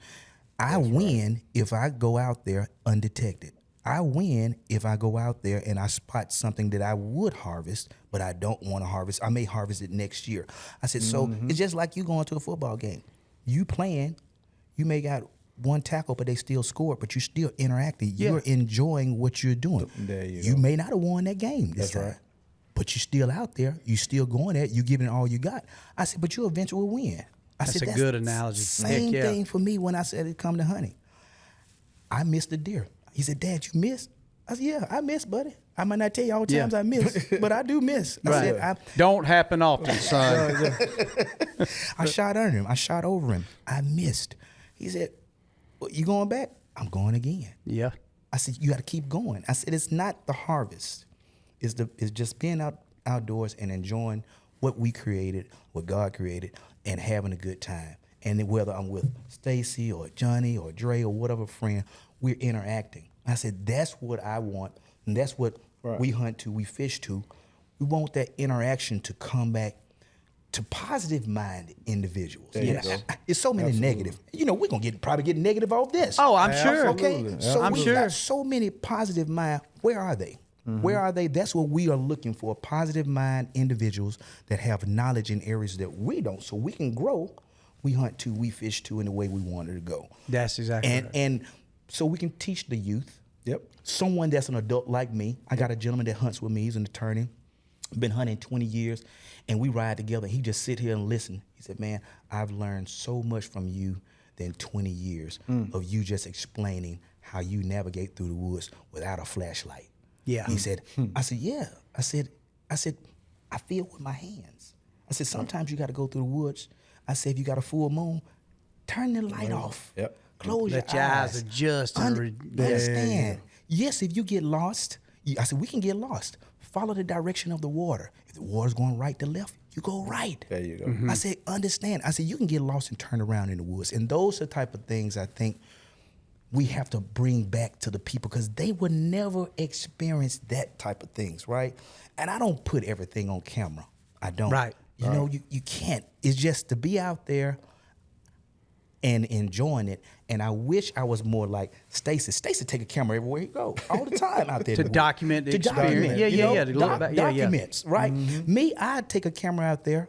I win if I go out there undetected. I win if I go out there and I spot something that I would harvest, but I don't want to harvest. I may harvest it next year. I said, so it's just like you going to a football game. You playing, you may got one tackle, but they still scored, but you still interacting. Yeah. You're enjoying what you're doing. There you go. may not have won that game this time. Right. But you're still out there. You still going at it. You giving it all you got. I said, but you eventually will win. That's a good analogy. Same thing for me when I said it come to hunting. I missed a deer. He said, Dad, you missed? I said, yeah, I missed, buddy. I might not tell you all the times I miss, but I do miss. I said, don't happen often, son. I shot under him. I shot over him. I missed. He said, well, you going back? I'm going again. Yeah. I said, you got to keep going. I said, it's not the harvest. It's just being outdoors and enjoying what we created, what God created, and having a good time. And then whether I'm with Stacey or Johnny or Dre or whatever friend, we're interacting. I said, that's what I want, and that's what we hunt to, we fish to. We want that interaction to come back to positive-minded individuals. Yes. It's so many negative. We're going to probably get negative off this. Oh, I'm sure. Okay? So I'm sure. Got so many positive mind. Where are they? Where are they? That's what we are looking for, positive mind individuals that have knowledge in areas that we don't, so we can grow. We hunt to, we fish to in the way we wanted to go. That's exactly right. And so we can teach the youth. Yep. Someone that's an adult like me. I got a gentleman that hunts with me. He's an attorney. Been hunting 20 years, and we ride together. He just sit here and listen. He said, man, I've learned so much from you than 20 years of you just explaining how you navigate through the woods without a flashlight. Yeah. He said, I said, yeah. I said, I feel with my hands. I said, sometimes you got to go through the woods. I said, if you got a full moon, turn the light off. Yep. Close Let your eyes. Adjust. Understand. Yes, if you get lost, I said, we can get lost. Follow the direction of the water. If the water's going right to left, you go right. There you go. I said, understand. I said, you can get lost and turn around in the woods. And those are the type of things I think we have to bring back to the people because they would never experience that type of things, right? And I don't put everything on camera. I don't. Right. You know, you can't. It's just to be out there. and enjoying it. And I wish I was more like Stacey. Stacey take a camera everywhere he go all the time out there. To document the experience. Yeah. To look back. Documents, right? Me, I'd take a camera out there.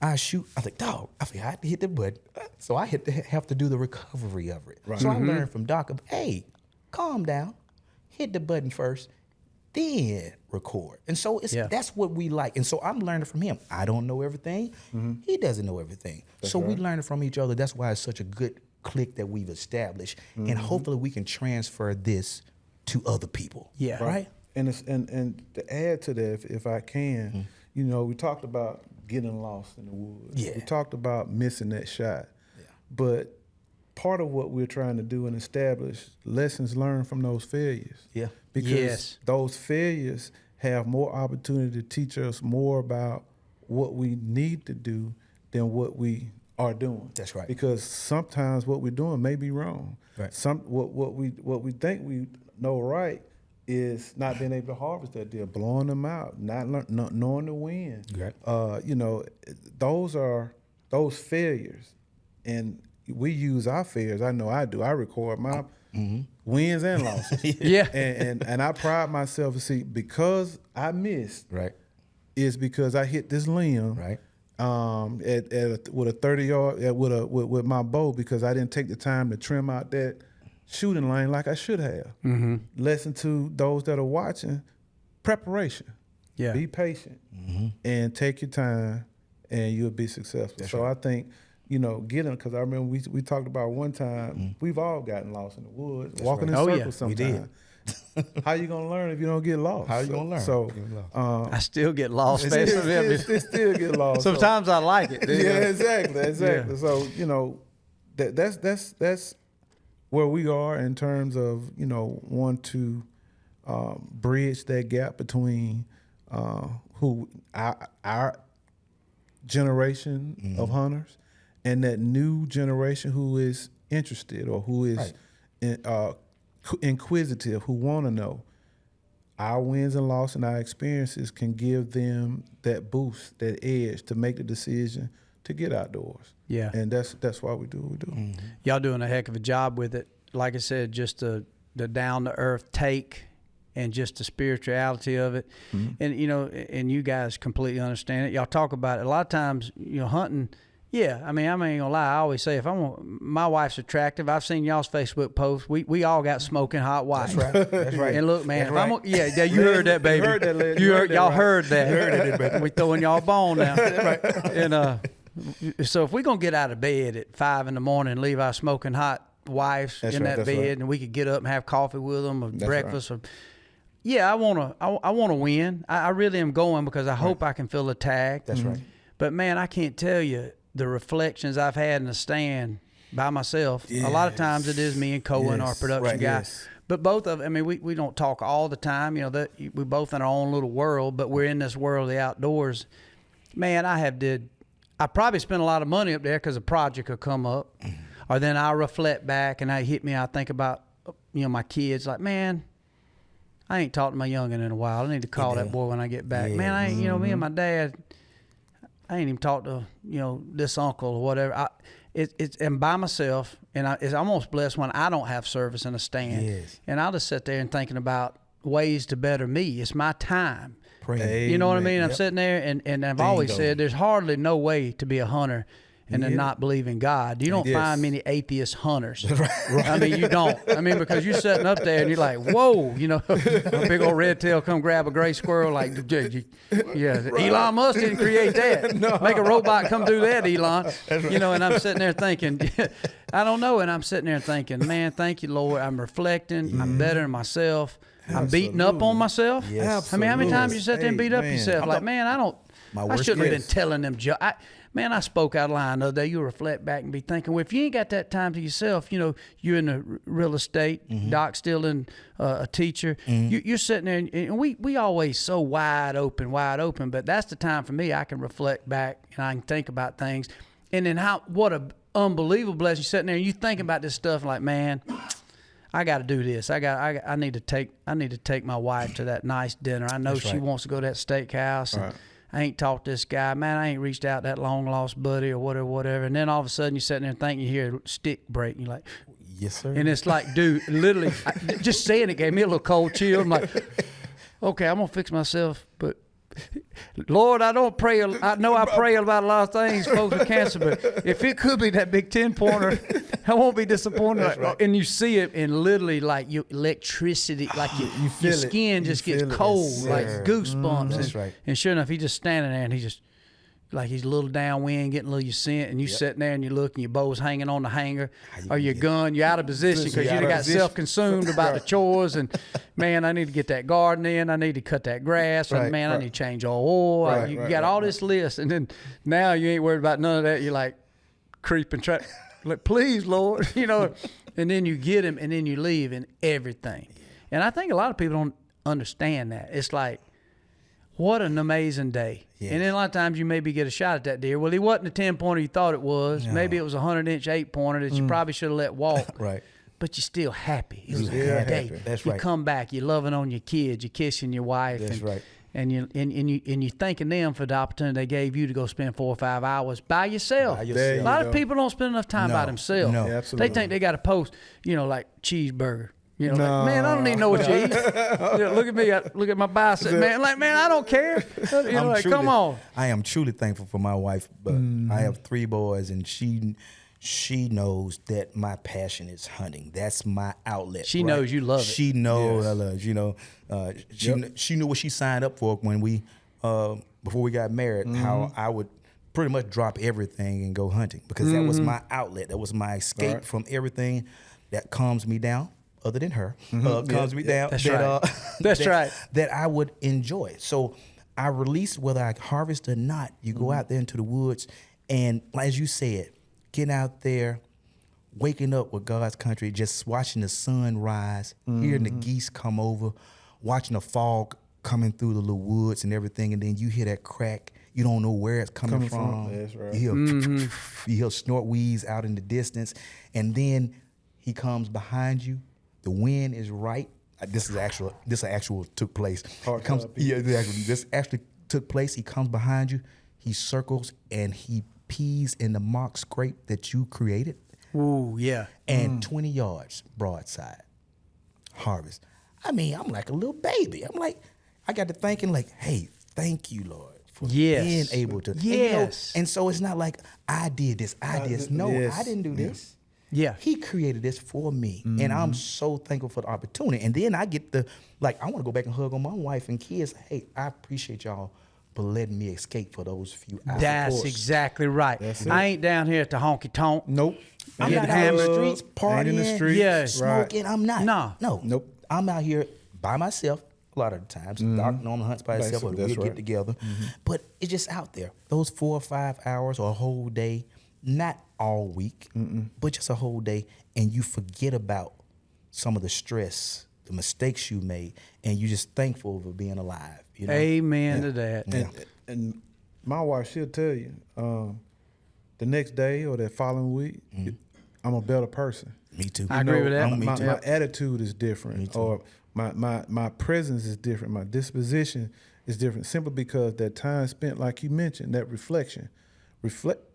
I shoot. I think, dog. I think I had to hit the button, so I have to do the recovery of it. Right. So I learned from Doc. Hey, calm down. Hit the button first, then record. And so that's what we like. And so I'm learning from him. I don't know everything. He doesn't know everything. So we learning from each other. That's why it's such a good clique that we've established. And hopefully we can transfer this to other people. Yeah. Right? And to add to that, if I can, you know, we talked about getting lost in the woods. Yeah. We talked about missing that shot. Yeah. But part of what we're trying to do and establish lessons learned from those failures. Yeah. Because those failures have more opportunity to teach us more about what we need to do than what we are doing. That's right. Because sometimes what we're doing may be wrong. Right. What we think we know right is not being able to harvest that deer, blowing them out, not knowing the wind. Right. You know, those failures, and we use our failures. I know I do. I record my wins and losses. And I pride myself to see, because I missed. Right. Is because I hit this limb. Right. With a 30-yard with my bow, because I didn't take the time to trim out that shooting lane like I should have. Lesson to those that are watching: preparation. Yeah. Be patient and take your time, and you'll be successful. That's so right. I think, you know, because I remember we talked about one time, we've all gotten lost in the woods, walking in circles sometimes. We did. How you gonna learn if you don't get lost? How you gonna learn? So I still get lost. They still get lost. Sometimes I like it. Yeah, exactly. Yeah. So, you know, that's where we are in terms of, you know, want to bridge that gap between who our generation of hunters and that new generation who is interested or who is inquisitive, who want to know. Our wins and losses and our experiences can give them that boost, that edge to make the decision to get outdoors. Yeah. And that's why we do what we do. Y'all doing a heck of a job with it. Like I said, just the down-to-earth take and just the spirituality of it. And, you know, and you guys completely understand it. Y'all talk about it. A lot of times, you know, hunting, I mean, I ain't gonna lie. I always say, my wife's attractive. I've seen y'all's Facebook posts. We all got smoking hot wives. That's right. That's right. And look, man, you heard that, baby. Y'all heard that. You heard it, baby. We throwing y'all a bone now. Right. And so if we're gonna get out of bed at 5 a.m. and leave our smoking hot wives in that bed, and we could get up and have coffee with them or breakfast, or I wanna win. I really am going because I hope I can fill a tag. That's right. But man, I can't tell you the reflections I've had in the stand by myself. A lot of times it is me and Cohen, our production guy. But both of, I mean, we don't talk all the time. You know, that we both in our own little world, but we're in this world of the outdoors. Man, I probably spent a lot of money up there because a project will come up, or then I reflect back and I think about, you know, my kids. Like, man, I ain't talked to my youngin' in a while. I need to call that boy when I get back. Man, I ain't, you know, me and my dad, I ain't even talked to, you know, this uncle or whatever. I'm by myself, and I'm almost blessed when I don't have service in a stand. And I'll just sit there and thinking about ways to better me. It's my time. You know what I mean? I'm sitting there, and I've always said there's hardly no way to be a hunter and then not believe in God. You don't find many atheist hunters. I mean, you don't. I mean, because you're sitting up there and you're like, whoa, you know, a big old red tail come grab a gray squirrel. Like, Elon Musk didn't create that. Make a robot come do that, Elon. You know, and I'm sitting there thinking, I don't know. And I'm sitting there thinking, man, thank you, Lord. I'm reflecting. I'm bettering myself. I'm beating up on myself. I mean, how many times you sit there and beat up yourself? Like, man, I shouldn't have been telling them. Man, I spoke out of line the other day. You reflect back and be thinking, well, if you ain't got that time to yourself, you know, you're in the real estate, Doc's still in a teacher. You're sitting there, and we always so wide open, but that's the time for me. I can reflect back and I can think about things. And then what a unbelievable blessing. You're sitting there and you thinking about this stuff like, man, I got to do this. I need to take my wife to that nice dinner. I know she wants to go to that steakhouse. And I ain't talked to this guy. Man, I ain't reached out to that long lost buddy or whatever. And then all of a sudden you're sitting there thinking you hear a stick break. And you're like, yes, sir. and it's like, dude, literally, just saying it gave me a little cold chill. I'm like, okay, I'm going to fix myself. But Lord, I know I pray about a lot of things, folks with cancer, but if it could be that big 10-pointer, I won't be disappointed. Like, right. And you see it, and literally, like your electricity, like your skin just gets cold, yes, like goosebumps. That's right. And sure enough, he's just standing there, and he's a little downwind, getting a little scent, and you sitting there and you look, and your bow's hanging on the hanger, or your gun, you're out of position because you got self-consumed about the chores, and man, I need to get that garden in, I need to cut that grass, and man, I need to change oil. You got all this list, and then now you ain't worried about none of that. You're like creeping, like, please, Lord, and then you get him, and then you leave, and everything. And I think a lot of people don't understand that. It's like, what an amazing day. Yes. And then a lot of times you maybe get a shot at that deer. Well, he wasn't a 10-pointer you thought it was. No. Maybe it was a 100-inch 8-pointer that you probably should have let walk. Right. But you're still happy. It was a good day. That's you right. come back, you're loving on your kids, you're kissing your wife. That's right. And you're thanking them for the opportunity they gave you to go spend 4 or 5 hours by yourself. A lot of people don't spend enough time by themselves. No, absolutely. They think they got to post, like cheeseburger. Like, man, I don't even know what you eat. Look at me, look at my bicep, man. Like, man, I don't care. Come on. I am truly thankful for my wife, but I have 3 boys, and she knows that my passion is hunting. That's my outlet. She knows you love it. She knows I love. She knew what she signed up for when we before we got married. How I would pretty much drop everything and go hunting because that was my outlet. That was my escape from everything that calms me down. Other than her, calms me down. That's right. That's right. That I would enjoy. So I release whether I harvest or not. You go out there into the woods, and as you said, getting out there, waking up with God's country, just watching the sun rise, hearing the geese come over, watching the fog coming through the little woods and everything, and then you hear that crack. You don't know where it's coming from. That's right. You hear snort wheeze out in the distance, and then he comes behind you. The wind is right. This actual took place. This actually took place. He comes behind you. He circles and he pees in the mock scrape that you created. Ooh, yeah. And 20 yards broadside. Harvest. I mean, I'm like a little baby. I'm like, I got to thinking like, hey, thank you, Lord, for being able to. Yes. And so it's not like I did this. No, I didn't do this. Yeah. He created this for me. And I'm so thankful for the opportunity. And then I get I want to go back and hug on my wife and kids. Hey, I appreciate y'all for letting me escape for those few hours. That's exactly right. I ain't down here at the honky tonk. Nope. I'm not out in the streets partying. In the streets. Yeah. Smoking. I'm not. No. Nope. I'm out here by myself a lot of the times. Doc normally hunts by himself, but we'll get together. But it's just out there. Those 4 or 5 hours or a whole day, not all week, but just a whole day, and you forget about some of the stress, the mistakes you made, and you're just thankful for being alive. Amen to that. Yeah. And my wife, she'll tell you, the next day or that following week, I'm a better person. Me too. I agree with that. My attitude is different, or my presence is different. My disposition is different, simply because that time spent, like you mentioned, that reflection.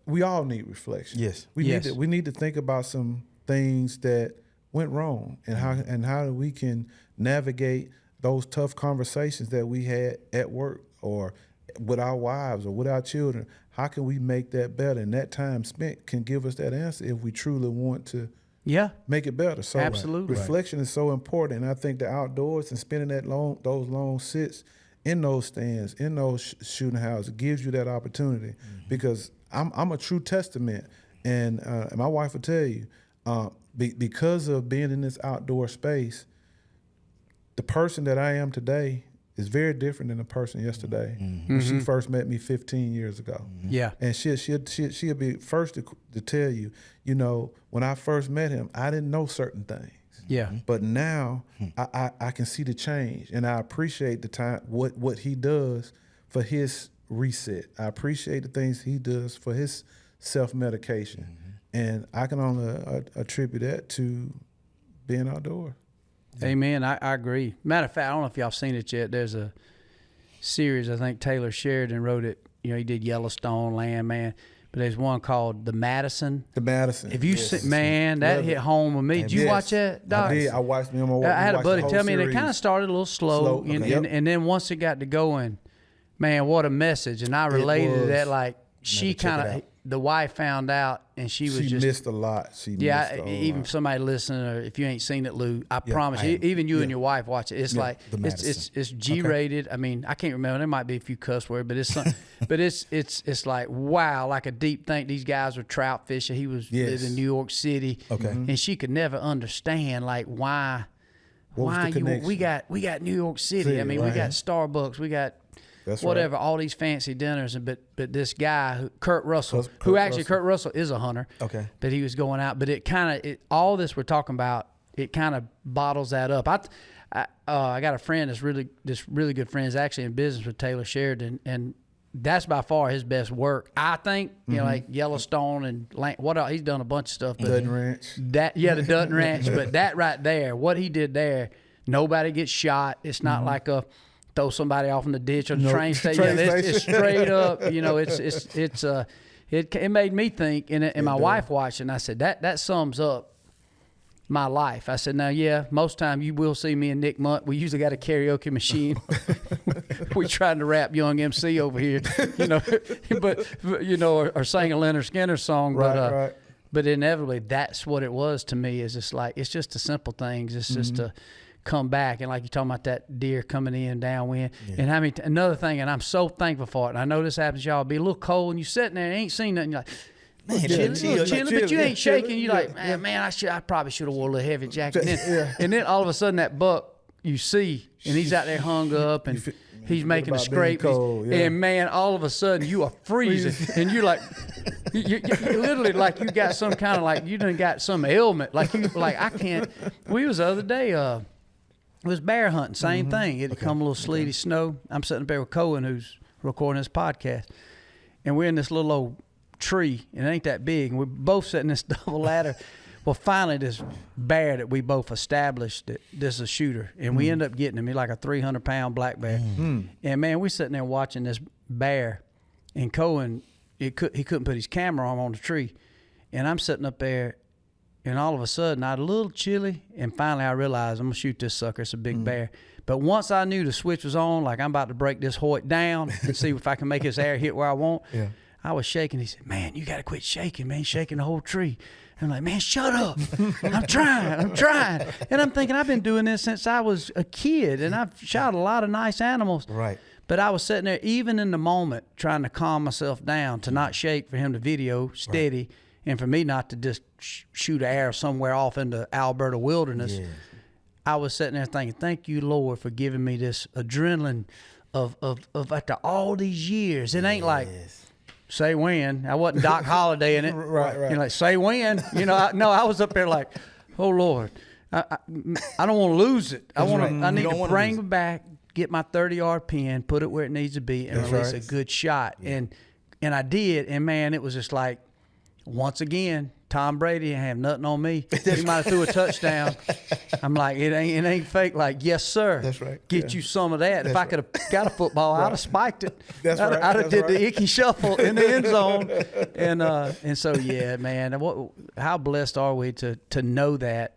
We all need reflection. Yes. We need to think about some things that went wrong and how we can navigate those tough conversations that we had at work or with our wives or with our children. How can we make that better? And that time spent can give us that answer if we truly want to make it better. So absolutely. Reflection is so important. And I think the outdoors and spending those long sits in those stands, in those shooting houses, gives you that opportunity because I'm a true testament, and my wife will tell you, because of being in this outdoor space, the person that I am today is very different than the person yesterday when she first met me 15 years ago. Yeah, and she'll be first to tell you, when I first met him, I didn't know certain things. Yeah, but now I can see the change, and I appreciate the time what he does for his reset. I appreciate the things he does for his self-medication. And I can only attribute that to being outdoors. Amen. I agree. Matter of fact, I don't know if y'all seen it yet. There's a series. I think Taylor Sheridan wrote it. You know, he did Yellowstone, Landman. But there's one called The Madison. The Madison. If you see, man, that hit home with me. Did you watch that, Doc? I did. I watched me on my walk. I had a buddy tell me, and it kind of started a little slow. And then once it got to going, man, what a message. And I related to that. Like, she kind of, the wife found out, and she missed a lot. Even somebody listening, or if you ain't seen it, Lou, I promise you, even you and your wife watch it. It's like it's G-rated. I mean, I can't remember. There might be a few cuss words, but it's like, wow, like a deep think. These guys were trout fishing. He was living in New York City, and she could never understand like why we got New York City. I mean, we got Starbucks, we got. That's whatever, all these fancy dinners, but this guy, Kurt Russell, Kurt Russell is a hunter. Okay. But he was going out. But it kind of, all this we're talking about, it kind of bottles that up. I got a friend that's really good friend, is actually in business with Taylor Sheridan, and that's by far his best work. I think, you know, like Yellowstone and what else, he's done a bunch of stuff. But Dutton Ranch. The Dutton Ranch. But that right there, what he did there, nobody gets shot. It's not like throw somebody off in the ditch or the train station. It's straight up. You know, it made me think, and my wife watched it, and I said, that sums up my life. I said, now, most time you will see me and Nick Munt. We usually got a karaoke machine. We trying to rap Young MC over here, you know, but you know, or sing a Leonard Skinner song. Right. But inevitably, that's what it was to me. Is just like, it's just the simple things. It's just to come back, and like you're talking about that deer coming in downwind, and I mean another thing, and I'm so thankful for it. And I know this happens, y'all. Be a little cold, and you sitting there and ain't seen nothing. You're like, man, chilling, but you ain't shaking. You're like, man, I probably should have wore a little heavy jacket. And then all of a sudden, that buck you see, and he's out there hung up, and he's making a scrape, and man, all of a sudden you are freezing, and you're like, you literally like you got some kind of like you done got some ailment, like you like I can't. We was the other day. It was bear hunting, same thing. It had come a little sleety snow. I'm sitting up there with Cohen, who's recording this podcast, and we're in this little old tree, and it ain't that big, and we're both sitting in this double ladder. Well, finally, this bear that we both established that this is a shooter, and we end up getting him. He's like a 300-pound black bear. And, man, we're sitting there watching this bear, and Cohen, he couldn't put his camera on the tree, and I'm sitting up there, and all of a sudden, I was a little chilly, and finally I realized I'm going to shoot this sucker. It's a big bear. But once I knew the switch was on, like I'm about to break this Hoyt down and see if I can make his air hit where I want, I was shaking. He said, man, you got to quit shaking, man, shaking the whole tree. And I'm like, man, shut up. I'm trying. And I'm thinking, I've been doing this since I was a kid, and I've shot a lot of nice animals. Right. But I was sitting there, even in the moment, trying to calm myself down, to not shake, for him to video steady, and for me not to just shoot air somewhere off into Alberta wilderness. I was sitting there thinking, thank you, Lord, for giving me this adrenaline of after all these years. It ain't like, say when. I wasn't Doc Holliday in it. Right. You know, like, say when. You know, I was up there like, oh, Lord, I don't want to lose it. I need to bring it back, get my 30-yard pin, put it where it needs to be, and release a good shot. And I did, and, man, it was just like, once again, Tom Brady didn't have nothing on me. He might have threw a touchdown. I'm like, it ain't fake. Like, yes, sir. That's right. Get you some of that. If I could have got a football, I'd have spiked it. I'd have did the icky shuffle in the end zone. And so, yeah, man, how blessed are we to know that,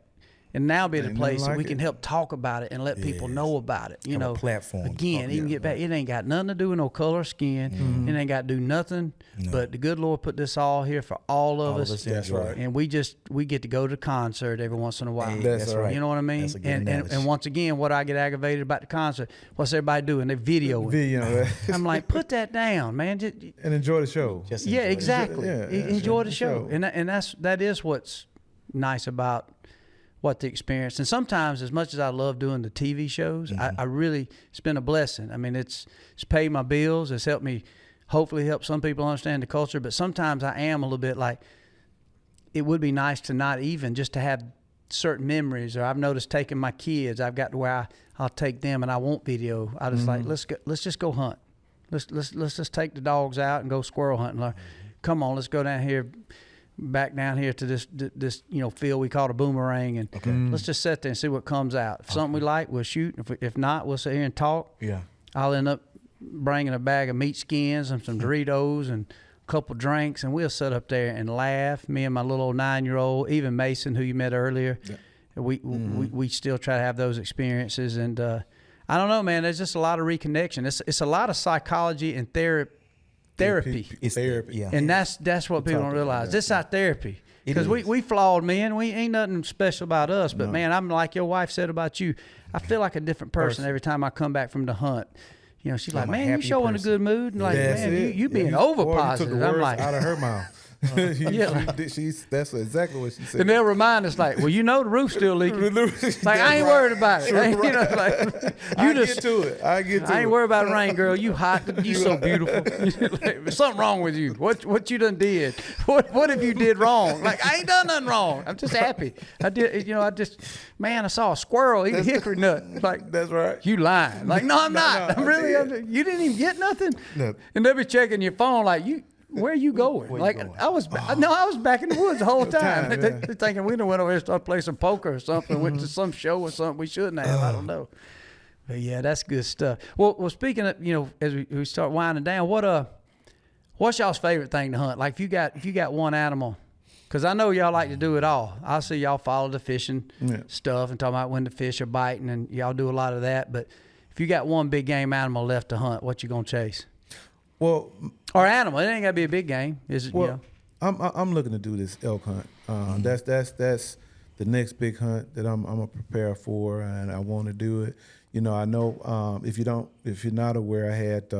and now be at a place that we can help talk about it and let people know about it. You know, platform. Again, even get back. It ain't got nothing to do with no color of skin. It ain't got to do nothing. But the good Lord put this all here for all of us. That's right. And we get to go to the concert every once in a while. That's right. You know what I mean? That's a good and once again, what I get aggravated about the concert, what's everybody doing? They videoing. I'm like, put that down, man. And enjoy the show. Exactly. Enjoy the show. And that is what's nice about what the experience. And sometimes, as much as I love doing the TV shows, I really, it's been a blessing. I mean, it's paid my bills. It's helped me, hopefully help some people understand the culture. But sometimes I am a little bit like, it would be nice to not even just to have certain memories. Or I've noticed taking my kids, I've got to where I'll take them and I won't video. I just like, let's just go hunt. Let's just take the dogs out and go squirrel hunting. Like, come on, let's go down here. Back down here to this field we call a boomerang, and let's just sit there and see what comes out. If something we like, we'll shoot. If not, we'll sit here and talk. I'll end up bringing a bag of meat skins and some Doritos and a couple drinks, and we'll sit up there and laugh. Me and my little old 9-year-old, even Mason, who you met earlier. Yeah. We still try to have those experiences, and I don't know, man. There's just a lot of reconnection. It's a lot of psychology and therapy. It's therapy, yeah. And that's what people don't realize. This is our therapy. Because we flawed men. We ain't nothing special about us. But, man, I'm like your wife said about you. I feel like a different person every time I come back from the hunt. You know, she's like, man, you showing a good mood. And like, man, you being over positive. I'm like, out of her mouth. That's exactly what she said. And they'll remind us, like, well, you know the roof's still leaking. Like, I ain't worried about it. You know, like, I get to it. I ain't worried about the rain, girl. You hot. You so beautiful. There's something wrong with you. What you done did? What have you did wrong? Like, I ain't done nothing wrong. I'm just happy. I saw a squirrel eat a hickory nut. Like, that's right. You lying. Like, no, I'm not. I'm really. You didn't even get nothing. No. And they'll be checking your phone like, where are you going? I was back in the woods the whole time. They're thinking we done went over there and started playing some poker or something, went to some show or something we shouldn't have. I don't know. But yeah, that's good stuff. Well, speaking of, as we start winding down, what's y'all's favorite thing to hunt? Like if you got one animal, because I know y'all like to do it all. I see y'all follow the fishing stuff and talk about when the fish are biting, and y'all do a lot of that. But if you got one big game animal left to hunt, what you gonna chase? Well, or animal. It ain't gotta be a big game. Is it? Well, I'm looking to do this elk hunt. That's the next big hunt that I'm gonna prepare for, and I want to do it. I know if you're not aware, I had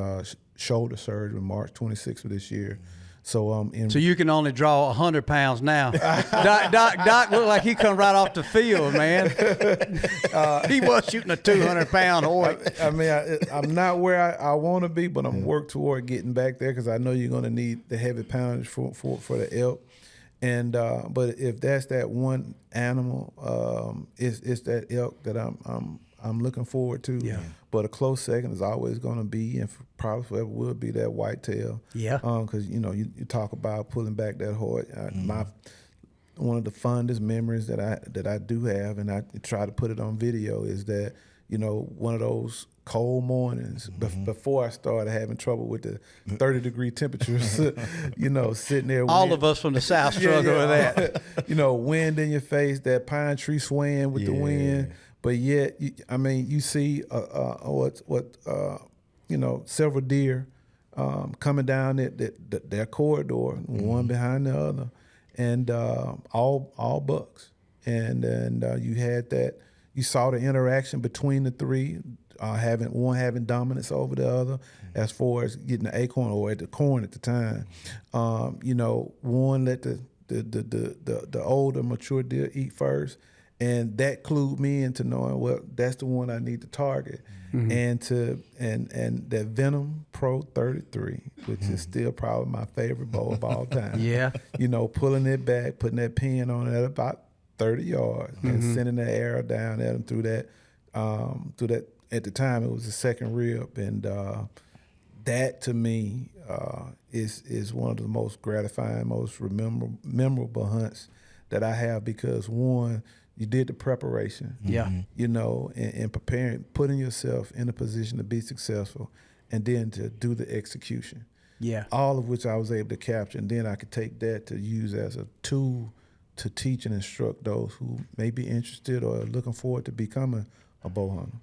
shoulder surgery March 26th of this year. So so you can only draw 100 pounds now. Doc looked like he come right off the field, man. He was shooting a 200-pound horse. I mean, I'm not where I want to be, but I'm working toward getting back there because I know you're going to need the heavy poundage for the elk. And but if that's that one animal, it's that elk that I'm looking forward to. Yeah. But a close second is always going to be, and probably forever will be, that whitetail. Yeah. Because you talk about pulling back that horse. One of the fondest memories that I do have, and I try to put it on video, is that one of those cold mornings before I started having trouble with the 30-degree temperatures. Sitting there. All of us from the South struggle with that. Wind in your face, that pine tree swaying with the wind. But yet, you see several deer coming down their corridor, one behind the other, and all bucks. And you had that. You saw the interaction between the three, having dominance over the other as far as getting the acorn or at the corn at the time. One let the older mature deer eat first. And that clued me into knowing, well, that's the one I need to target. And that Venom Pro 33, which is still probably my favorite bow of all time. Yeah. Pulling it back, putting that pin on it at about 30 yards and sending that arrow down at him through that, at the time it was the second rib. And that to me is one of the most gratifying, most memorable hunts that I have, because one, you did the preparation, and preparing, putting yourself in a position to be successful, and then to do the execution. Yeah. All of which I was able to capture, and then I could take that to use as a tool to teach and instruct those who may be interested or looking forward to becoming a bow hunter.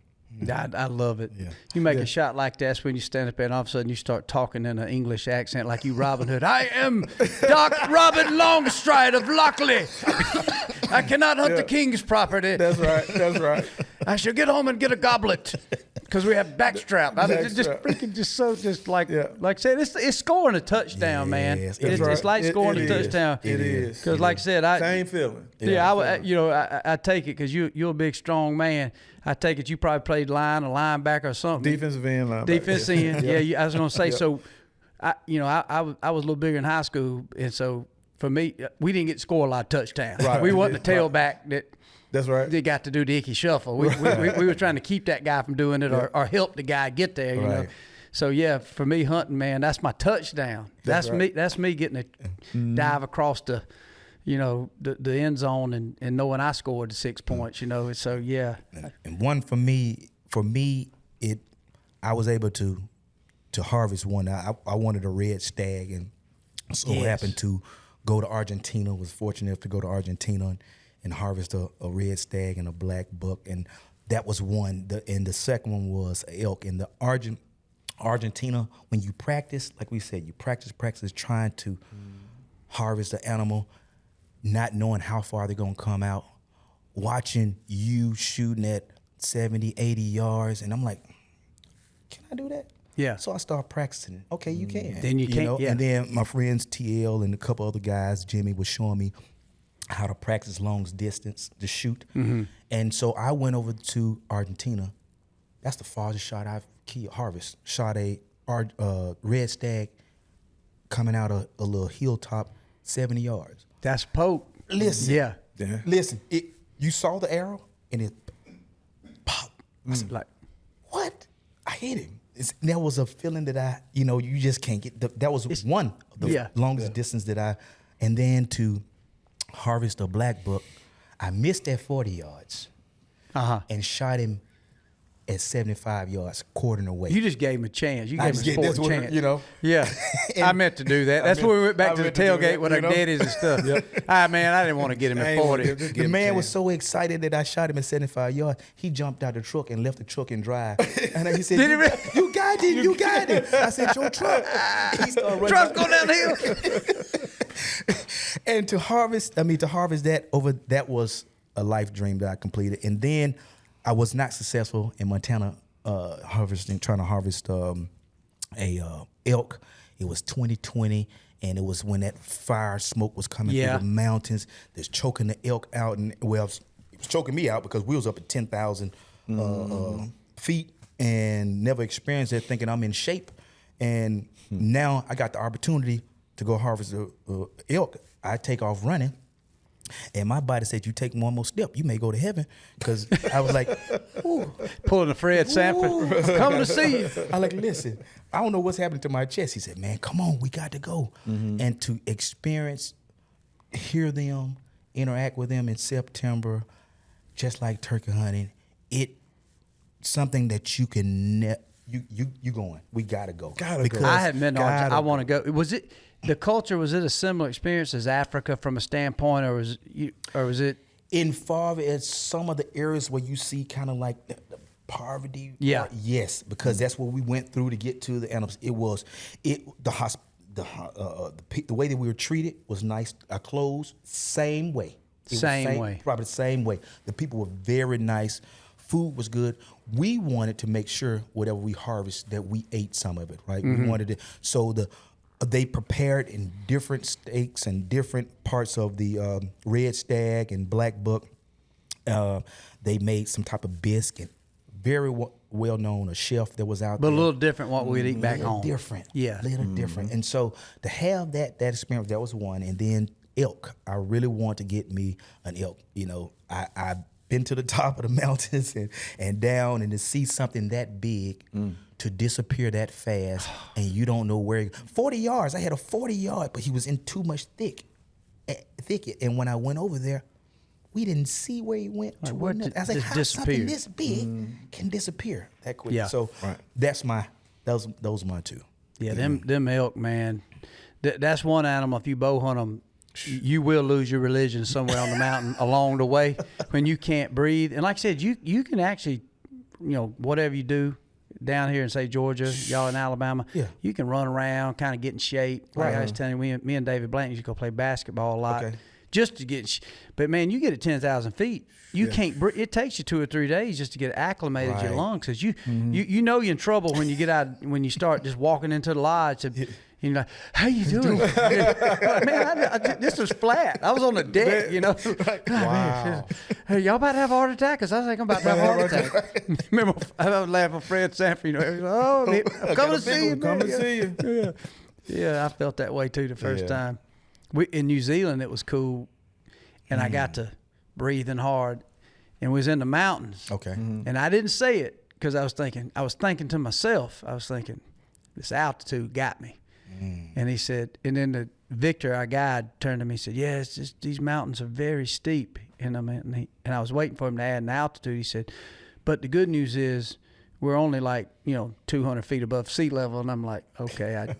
I love it. Yeah. You make a shot like that's when you stand up there and all of a sudden you start talking in an English accent like you Robin Hood. I am Doc Robin Longstride of Lockley. I cannot hunt the king's property. That's right. I shall get home and get a goblet because we have backstrap. Like I said, it's scoring a touchdown, man. It's like scoring a touchdown. It is. Because like I said, same feeling. I take it because you're a big, strong man. I take it you probably played line or linebacker or something. Defensive end, linebacker. Defensive end, I was going to say. So, I was a little bigger in high school, and so for me, we didn't get to score a lot of touchdowns. Right. We wasn't the tailback that's right. They got to do the icky shuffle. We were trying to keep that guy from doing it or help the guy get there, you know. So, for me, hunting, man, that's my touchdown. That's me getting a dive across the end zone and knowing I scored the 6 points, So, And one for me, I was able to to harvest one. I wanted a red stag, and so happened to go to Argentina. Was fortunate enough to go to Argentina and harvest a red stag and a black buck, and that was one. And the second one was an elk. In the Argentina, when you practice, like we said, you practice trying to harvest the animal, not knowing how far they're gonna come out, watching you shooting at 70, 80 yards, and I'm like, can I do that? Yeah. So I start practicing. Okay, you can. Then you can, know? yeah. And then my friends TL and a couple other guys, Jimmy, was showing me how to practice long distance to shoot. Mm-hmm. And so I went over to Argentina. That's the farthest shot I've harvest. Shot a red stag coming out a little hilltop, 70 yards. That's Pope. Listen. Yeah. Listen. You saw the arrow and it popped. I said, Like, what? I hit him. There was a feeling that you just can't get. That was one of the longest distance and then to harvest a black buck, I missed at 40 yards and shot him at 75 yards, quartering away. You just gave him a chance. You gave him a sport chance. Yeah. I meant to do that. That's where we went back to the tailgate with our daddies and stuff. Man, I didn't want to get him at 40. The man was so excited that I shot him at 75 yards. He jumped out the truck and left the truck and drive. And he said, Did he really? You got it, you got it. I said, your truck. He started running. Truck's going down the hill. And to harvest that was a life dream that I completed. And then I was not successful in Montana trying to harvest a elk. It was 2020, and it was when that fire smoke was coming through the mountains. That's choking the elk out, and it was choking me out because we was up at 10,000 feet and never experienced it, thinking I'm in shape. And now I got the opportunity to go harvest a elk. I take off running. And my body said, you take one more step, you may go to heaven. Because I was like, ooh. Pulling a Fred Sanford. I'm coming to see you. I like, listen, I don't know what's happening to my chest. He said, man, come on, we got to go. And to experience, hear them, interact with them in September, just like turkey hunting, something that you can, you going. We got to go. I hadn't been on. I want to go. Was it... The culture, was it a similar experience as Africa from a standpoint, or was it in far as some of the areas where you see kind of like the poverty? Yeah. Part? Yes, because that's what we went through to get to the animals. The way that we were treated was nice. Our clothes, same way. Probably the same way. The people were very nice. Food was good. We wanted to make sure whatever we harvest that we ate some of it, right? We wanted it. So they prepared in different steaks and different parts of the red stag and black buck. They made some type of biscuit. Very well known, a chef that was out there. But a little different what we'd eat back home. Different. Yeah. A little different. And so to have that experience, that was one. And then elk. I really want to get me an elk. I've been to the top of the mountains and down, and to see something that big to disappear that fast, and you don't know where. 40 yards. I had a 40-yard, but he was in too much thicket. And when I went over there, we didn't see where he went. I was like, how something this big can disappear that quick? Yeah. So those are my two. Yeah, them elk, man. That's one animal. If you bow hunt them, you will lose your religion somewhere on the mountain along the way when you can't breathe. And like I said, you can actually, whatever you do down here in, say, Georgia, y'all in Alabama, you can run around, kind of get in shape. Like I was telling you, me and David Blank used to go play basketball a lot just to get but, man, you get at 10,000 feet, you can't breathe. It takes you 2 or 3 days just to get acclimated to your lungs, because you know you're in trouble when you get out, when you start just walking into the lodge. You're like, how you doing? Man, this was flat. I was on the deck, Wow. Hey, y'all about to have a heart attack? Because I think I'm about to have a heart attack. Remember, I was laughing Fred Sanford. I'm coming to see you. Coming to see you. Yeah, I felt that way too the first time. In New Zealand, it was cool, and I got to breathing hard, and we was in the mountains. Okay. And I didn't say it because I was thinking to myself, this altitude got me. And he said, and then Victor, our guide, turned to me and said, yeah, it's just, these mountains are very steep. And I was waiting for him to add an altitude. He said, but the good news is we're only like, 200 feet above sea level. And I'm like, okay,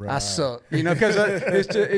I suck, because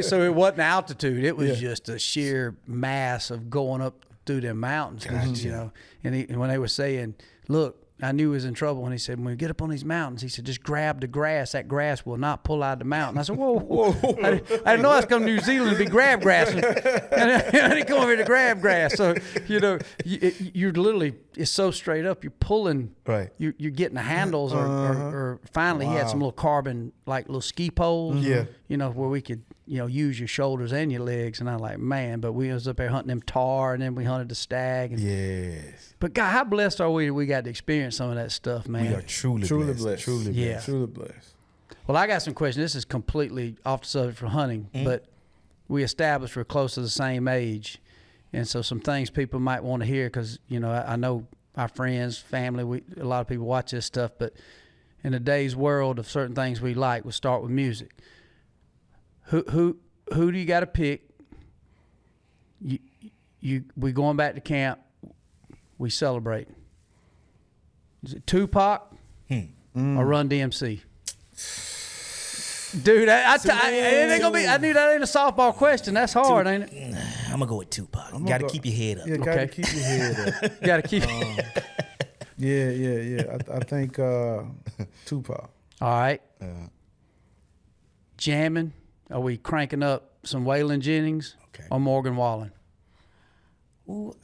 so it wasn't altitude. It was just a sheer mass of going up through them mountains, and when they were saying, look, I knew he was in trouble when he said, when we get up on these mountains, he said, just grab the grass. That grass will not pull out of the mountain. I said, whoa. I didn't know I was coming to New Zealand to be grab grass. And I didn't come over here to grab grass. So, you're literally, it's so straight up. You're pulling, right. You're getting the handles or finally he had some little carbon, like little ski poles. Yeah. Where we could, use your shoulders and your legs. And I'm like, man, but we was up there hunting them tar and then we hunted the stag. And, yes. But God, how blessed are we that we got to experience some of that stuff, man? We are truly blessed. Truly blessed. Truly blessed. Well, I got some questions. This is completely off the subject for hunting, but we established we're close to the same age. And so some things people might want to hear because, I know our friends, family, a lot of people watch this stuff, but in today's world of certain things we like, we'll start with music. Who do you got to pick? We going back to camp. We celebrate. Is it Tupac or Run DMC? Dude, it ain't gonna be. I knew that ain't a softball question. That's hard, ain't it? I'm gonna go with Tupac. Got to keep your head up. Yeah, gotta keep your head up. Got to keep. Yeah. I think Tupac. All right. Jamming. Are we cranking up some Waylon Jennings or Morgan Wallen? Ooh,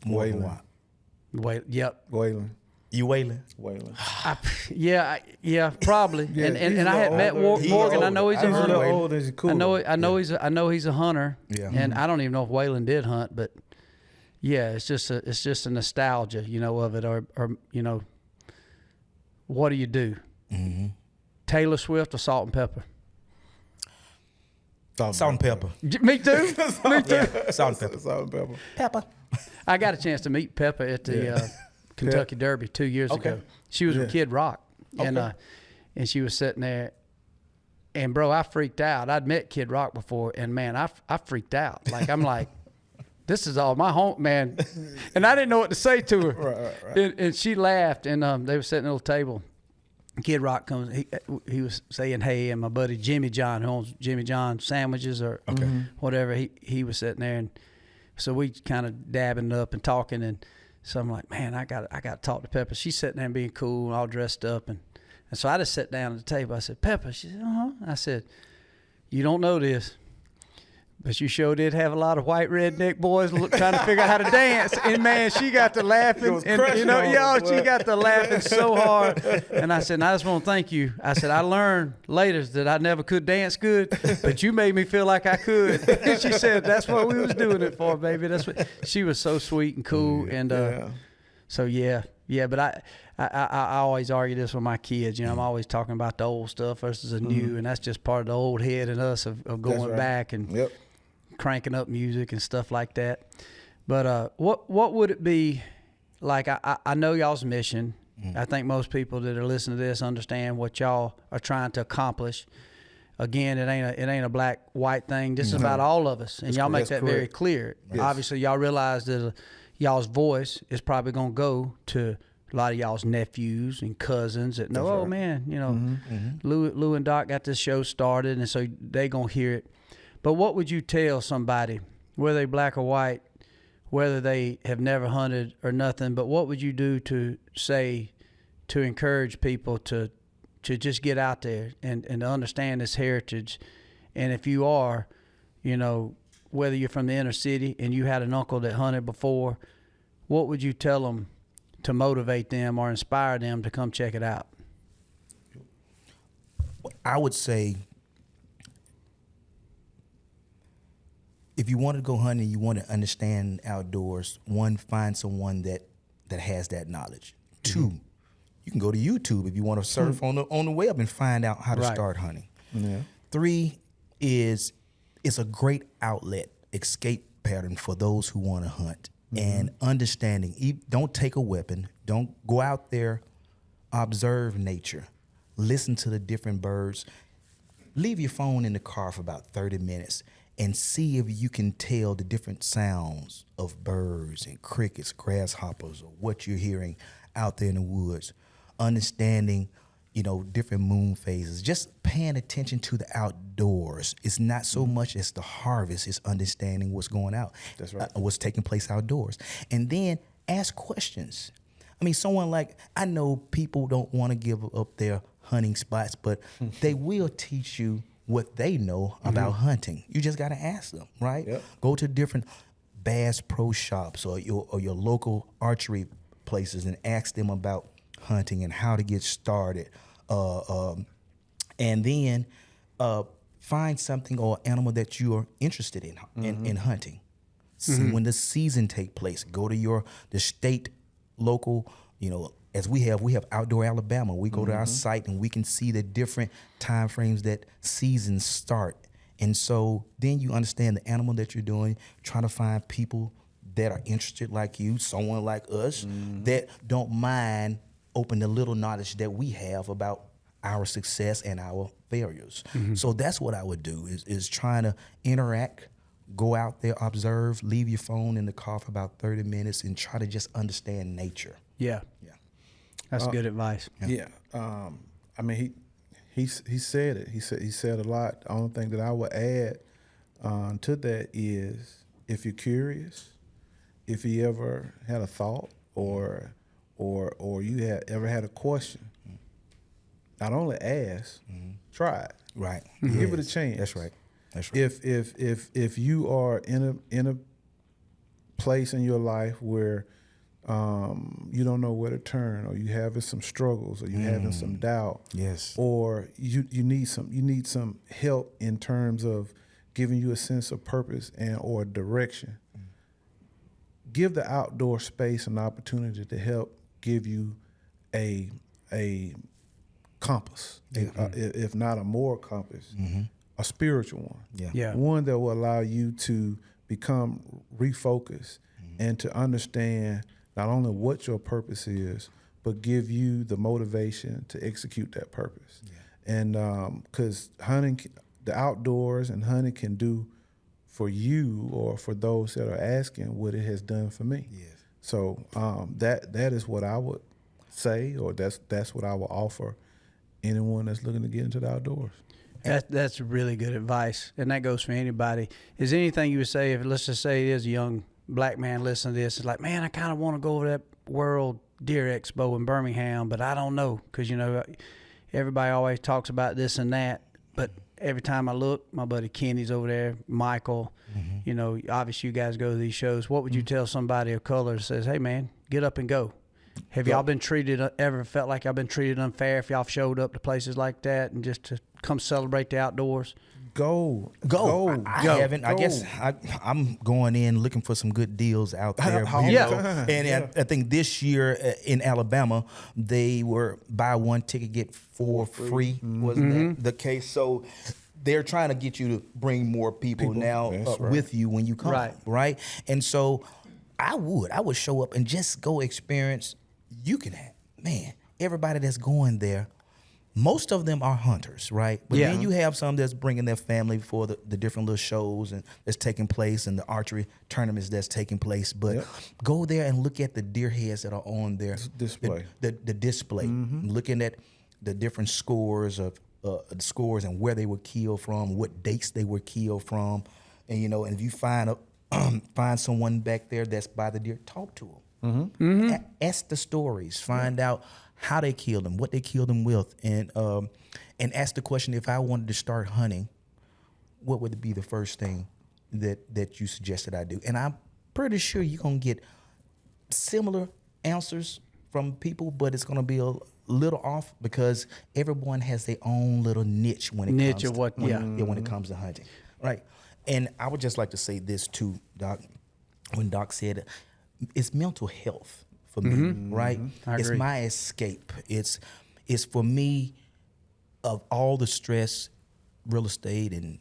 Waylon. Yep. Waylon. You Waylon? Waylon. Yeah, probably. Yeah, and I had met Morgan. I know he's a hunter. Older, he's cool. I know he's a hunter. Yeah. And I don't even know if Waylon did hunt, but yeah, it's just a nostalgia, of it, or what do you do? Mm-hmm. Taylor Swift or Salt and Pepper? Salt and pepper. Me too. Me too. Yeah. Salt and pepper. Salt and pepper. Pepper. I got a chance to meet Pepper at the Kentucky Derby 2 years ago. She was with Kid Rock, and she was sitting there, and bro, I freaked out. I'd met Kid Rock before, and man, I freaked out. Like I'm like, this is all my home, man, and I didn't know what to say to her. Right. And she laughed, and they were sitting at a little table. Kid Rock comes. He was saying hey, and my buddy Jimmy John, who owns Jimmy John sandwiches or whatever. He was sitting there, and so we kind of dabbing it up and talking, and so I'm like, man, I got to talk to Pepper. She's sitting there and being cool and all dressed up, and so I just sat down at the table. I said, Pepper. She said, I said, you don't know this, but you sure did have a lot of white redneck boys trying to figure out how to dance. And man, she got to laughing, and she got to laughing so hard. And I said, I just want to thank you. I said, I learned later that I never could dance good, but you made me feel like I could. And she said, that's what we was doing it for, baby. That's what. She was so sweet and cool, and so yeah. But I always argue this with my kids. I'm always talking about the old stuff versus the new, and that's just part of the old head and us of going back and cranking up music and stuff like that. But what would it be like? I know y'all's mission. I think most people that are listening to this understand what y'all are trying to accomplish. Again, it ain't a black white thing. This is about all of us, and y'all make that very clear. Yes. Obviously, y'all realize that y'all's voice is probably gonna go to a lot of y'all's nephews and cousins that know, man, Lou and Doc got this show started, and so they gonna hear it. But what would you tell somebody, whether they black or white, whether they have never hunted or nothing, but what would you do to encourage people to just get out there and to understand this heritage? And if you are, whether you're from the inner city and you had an uncle that hunted before, what would you tell them to motivate them or inspire them to come check it out? I would say, if you want to go hunting, you want to understand outdoors, one, find someone that has that knowledge. Two, you can go to YouTube if you want to surf on the web and find out how to start hunting. Yeah. Three is it's a great outlet, escape pattern for those who want to hunt. And understanding, don't take a weapon, don't go out there, observe nature, listen to the different birds, leave your phone in the car for about 30 minutes and see if you can tell the different sounds of birds and crickets, grasshoppers, or what you're hearing out there in the woods, understanding, different moon phases, just paying attention to the outdoors. It's not so much as the harvest, it's understanding what's going out. That's right. What's taking place outdoors. And then ask questions. I mean, I know people don't want to give up their hunting spots, but they will teach you what they know about hunting. You just got to ask them, right? Yep. Go to different Bass Pro Shops or your local archery places and ask them about hunting and how to get started. And then find something or animal that you are interested in hunting. See when the season take place. Go to the state, local, as we have Outdoor Alabama. We go to our site and we can see the different time frames that seasons start. And so then you understand the animal that you're doing, trying to find people that are interested like you, someone like us, that don't mind open the little knowledge that we have about our success and our failures. So that's what I would do is trying to interact, go out there, observe, leave your phone in the car for about 30 minutes and try to just understand nature. Yeah. That's good advice. Yeah. I mean, he said it. He said a lot. The only thing that I would add to that is if you're curious, if you ever had a thought or you ever had a question, not only ask, try it. Right. Give it a chance. That's right. If you are in a place in your life where you don't know where to turn, or you having some struggles, or you having some doubt, yes, or you need some help in terms of giving you a sense of purpose or direction, give the outdoor space an opportunity to help give you a compass, if not a moral compass, a spiritual one, one that will allow you to become refocused and to understand not only what your purpose is, but give you the motivation to execute that purpose. And because hunting, the outdoors and hunting can do for you or for those that are asking what it has done for me. So that is what I would say, or that's what I would offer anyone that's looking to get into the outdoors. That's really good advice, and that goes for anybody. Is there anything you would say if, let's just say, there's a young black man listening to this, it's like, man, I kind of want to go over that World Deer Expo in Birmingham, but I don't know, because everybody always talks about this and that, but every time I look, my buddy Kenny's over there, Michael, obviously you guys go to these shows. What would you tell somebody of color that says, hey man, get up and go? Have y'all ever felt like y'all been treated unfair if y'all showed up to places like that and just to come celebrate the outdoors? Go. I haven't. I guess I'm going in looking for some good deals out there. And I think this year in Alabama, they were buy one ticket, get four free. Wasn't that the case? So they're trying to get you to bring more people now with you when you come. Right. And so I would show up and just go experience. You can have, everybody that's going there, most of them are hunters, right? But then you have some that's bringing their family for the different little shows and that's taking place and the archery tournaments that's taking place. But go there and look at the deer heads that are on their display. The display, looking at the different scores of the scores and where they were killed from, what dates they were killed from, and and if you find someone back there that's by the deer, talk to them. Ask the stories, find out how they killed them, what they killed them with, and ask the question, if I wanted to start hunting, what would be the first thing that you suggested I do? And I'm pretty sure you're going to get similar answers from people, but it's going to be a little off because everyone has their own little niche when it comes to hunting, right? And I would just like to say this too, Doc, when Doc said it's mental health for me, right? It's my escape. It's for me, of all the stress, real estate and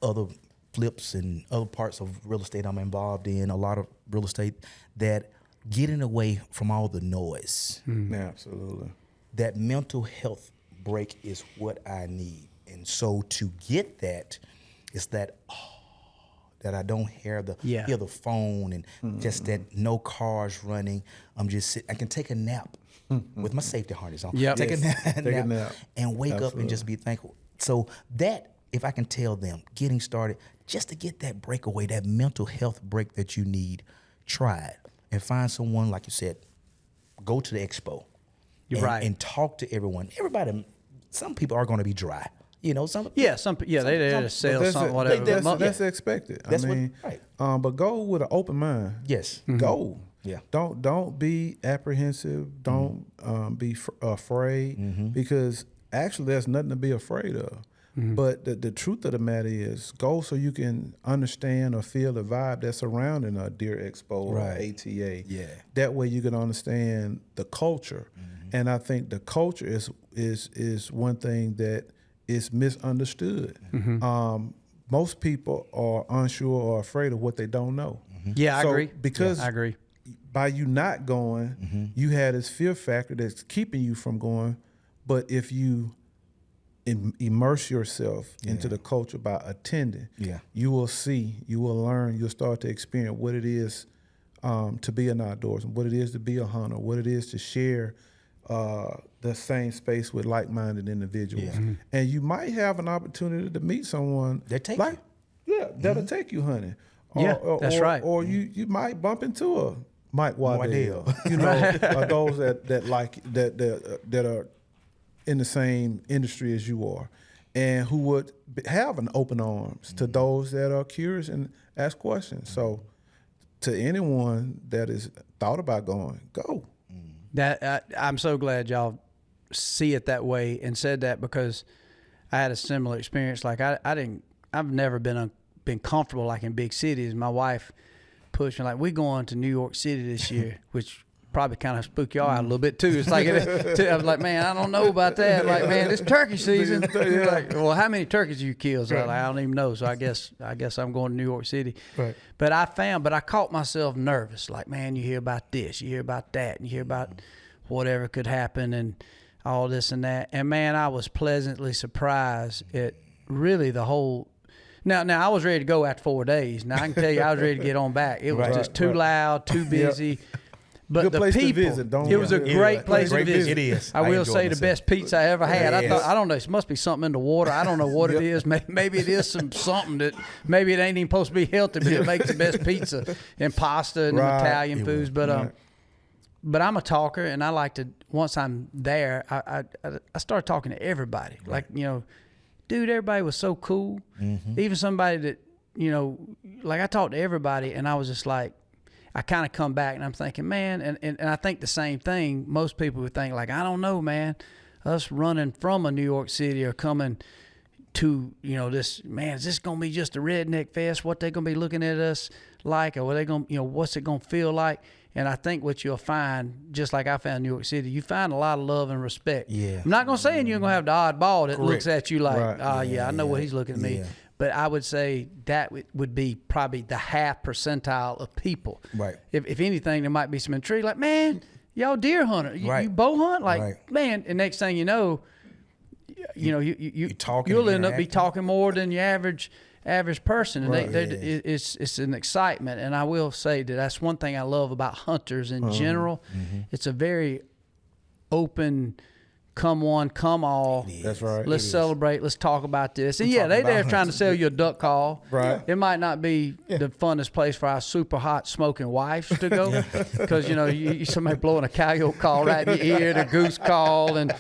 other flips and other parts of real estate I'm involved in, a lot of real estate, that getting away from all the noise. Absolutely. That mental health break is what I need. And so to get that, it's that that I don't hear the phone and just that no cars running. I'm just sitting. I can take a nap with my safety harness on. Yep. Take a nap. And wake up Absolutely. and just be thankful. So that, if I can tell them, getting started, just to get that breakaway, that mental health break that you need, try it. And find someone, like you said, go to the expo. You're right. And talk to everyone. Everybody, some people are going to be dry. You know, they're there to sell something, whatever. That's expected. That's right. But go with an open mind. Yes. Go. Yeah. Don't be apprehensive. Don't be afraid because actually there's nothing to be afraid of. But the truth of the matter is, go so you can understand or feel the vibe that's surrounding a Deer Expo or ATA. Yeah. That way you can understand the culture. And I think the culture is one thing that is misunderstood. Most people are unsure or afraid of what they don't know. Yeah, I agree. Because I agree. by you not going, you had this fear factor that's keeping you from going. But if you immerse yourself into the culture by attending, you will see, you will learn, you'll start to experience what it is to be an outdoorsman, what it is to be a hunter, what it is to share the same space with like-minded individuals. And you might have an opportunity to meet someone that'll take you hunting. That's right. Or you might bump into a Mike Waddell. You know, those that are in the same industry as you are, and who would have an open arms to those that are curious and ask questions. So to anyone that is thought about going, go. I'm so glad y'all see it that way and said that, because I had a similar experience. Like I've never been comfortable like in big cities. My wife pushed me like, we're going to New York City this year, which probably kind of spook y'all out a little bit too. It's like, I was like, man, I don't know about that. Like, man, it's turkey season. Like, well, how many turkeys do you kill? So I don't even know. So I guess I'm going to New York City. Right. But I caught myself nervous. Like, man, you hear about this, you hear about that, and you hear about whatever could happen and all this and that. And man, I was pleasantly surprised at really the whole. Now I was ready to go after 4 days. Now I can tell you, I was ready to get on back. It was just too loud, too busy. But good the place people, to visit, it was a great place to visit. It is. I will say the best pizza I ever had. I thought, I don't know, it must be something in the water. I don't know what it is. Maybe it is something that maybe it ain't even supposed to be healthy, but it makes the best pizza and pasta and Italian foods. But I'm a talker, and I like to. Once I'm there, I start talking to everybody. Like, you know, dude, everybody was so cool. Even somebody that, you know, like I talked to everybody, and I was just like, I kind of come back and I'm thinking, man, and I think the same thing. Most people would think, like, I don't know, man, us running from a New York City or coming to, you know, this, man, is this going to be just a redneck fest? What they going to be looking at us like? Or what they going to, you know, what's it going to feel like? And I think what you'll find, just like I found New York City, you find a lot of love and respect. Yeah. I'm not going to say you're going to have the oddball that looks at you like, I know what he's looking at me. But I would say that would be probably the half percentile of people. Right. If anything, there might be some intrigue. Like, man, y'all deer hunter. You bow hunt? Like, man, and next thing you know, you'll end up be talking more than your average person. And it's an excitement. And I will say that that's one thing I love about hunters in general. It's a very open, come one, come all. That's right. Let's celebrate. Let's talk about this. And they're there trying to sell you a duck call. Right. It might not be the funnest place for our super hot smoking wives to go, because you somebody blowing a coyote call right in your ear, the goose call, and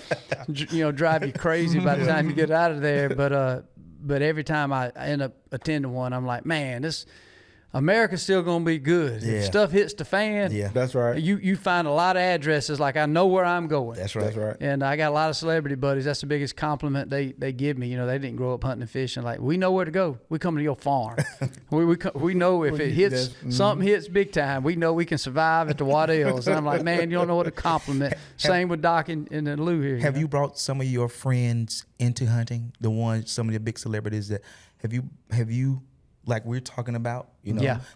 drive you crazy by the time you get out of there. But every time I end up attending one, I'm like, man, this America's still gonna be good. If stuff hits the fan, that's right. You find a lot of addresses. Like, I know where I'm going. That's right. That's right. And I got a lot of celebrity buddies. That's the biggest compliment they give me. They didn't grow up hunting and fishing. Like, we know where to go. We come to your farm. we know if it hits something hits big time. We know we can survive at the Waddells. And I'm like, man, you don't know what a compliment. Same with Doc and Lou here. Have you brought some of your friends into hunting? Some of the big celebrities that have you. Like we're talking about,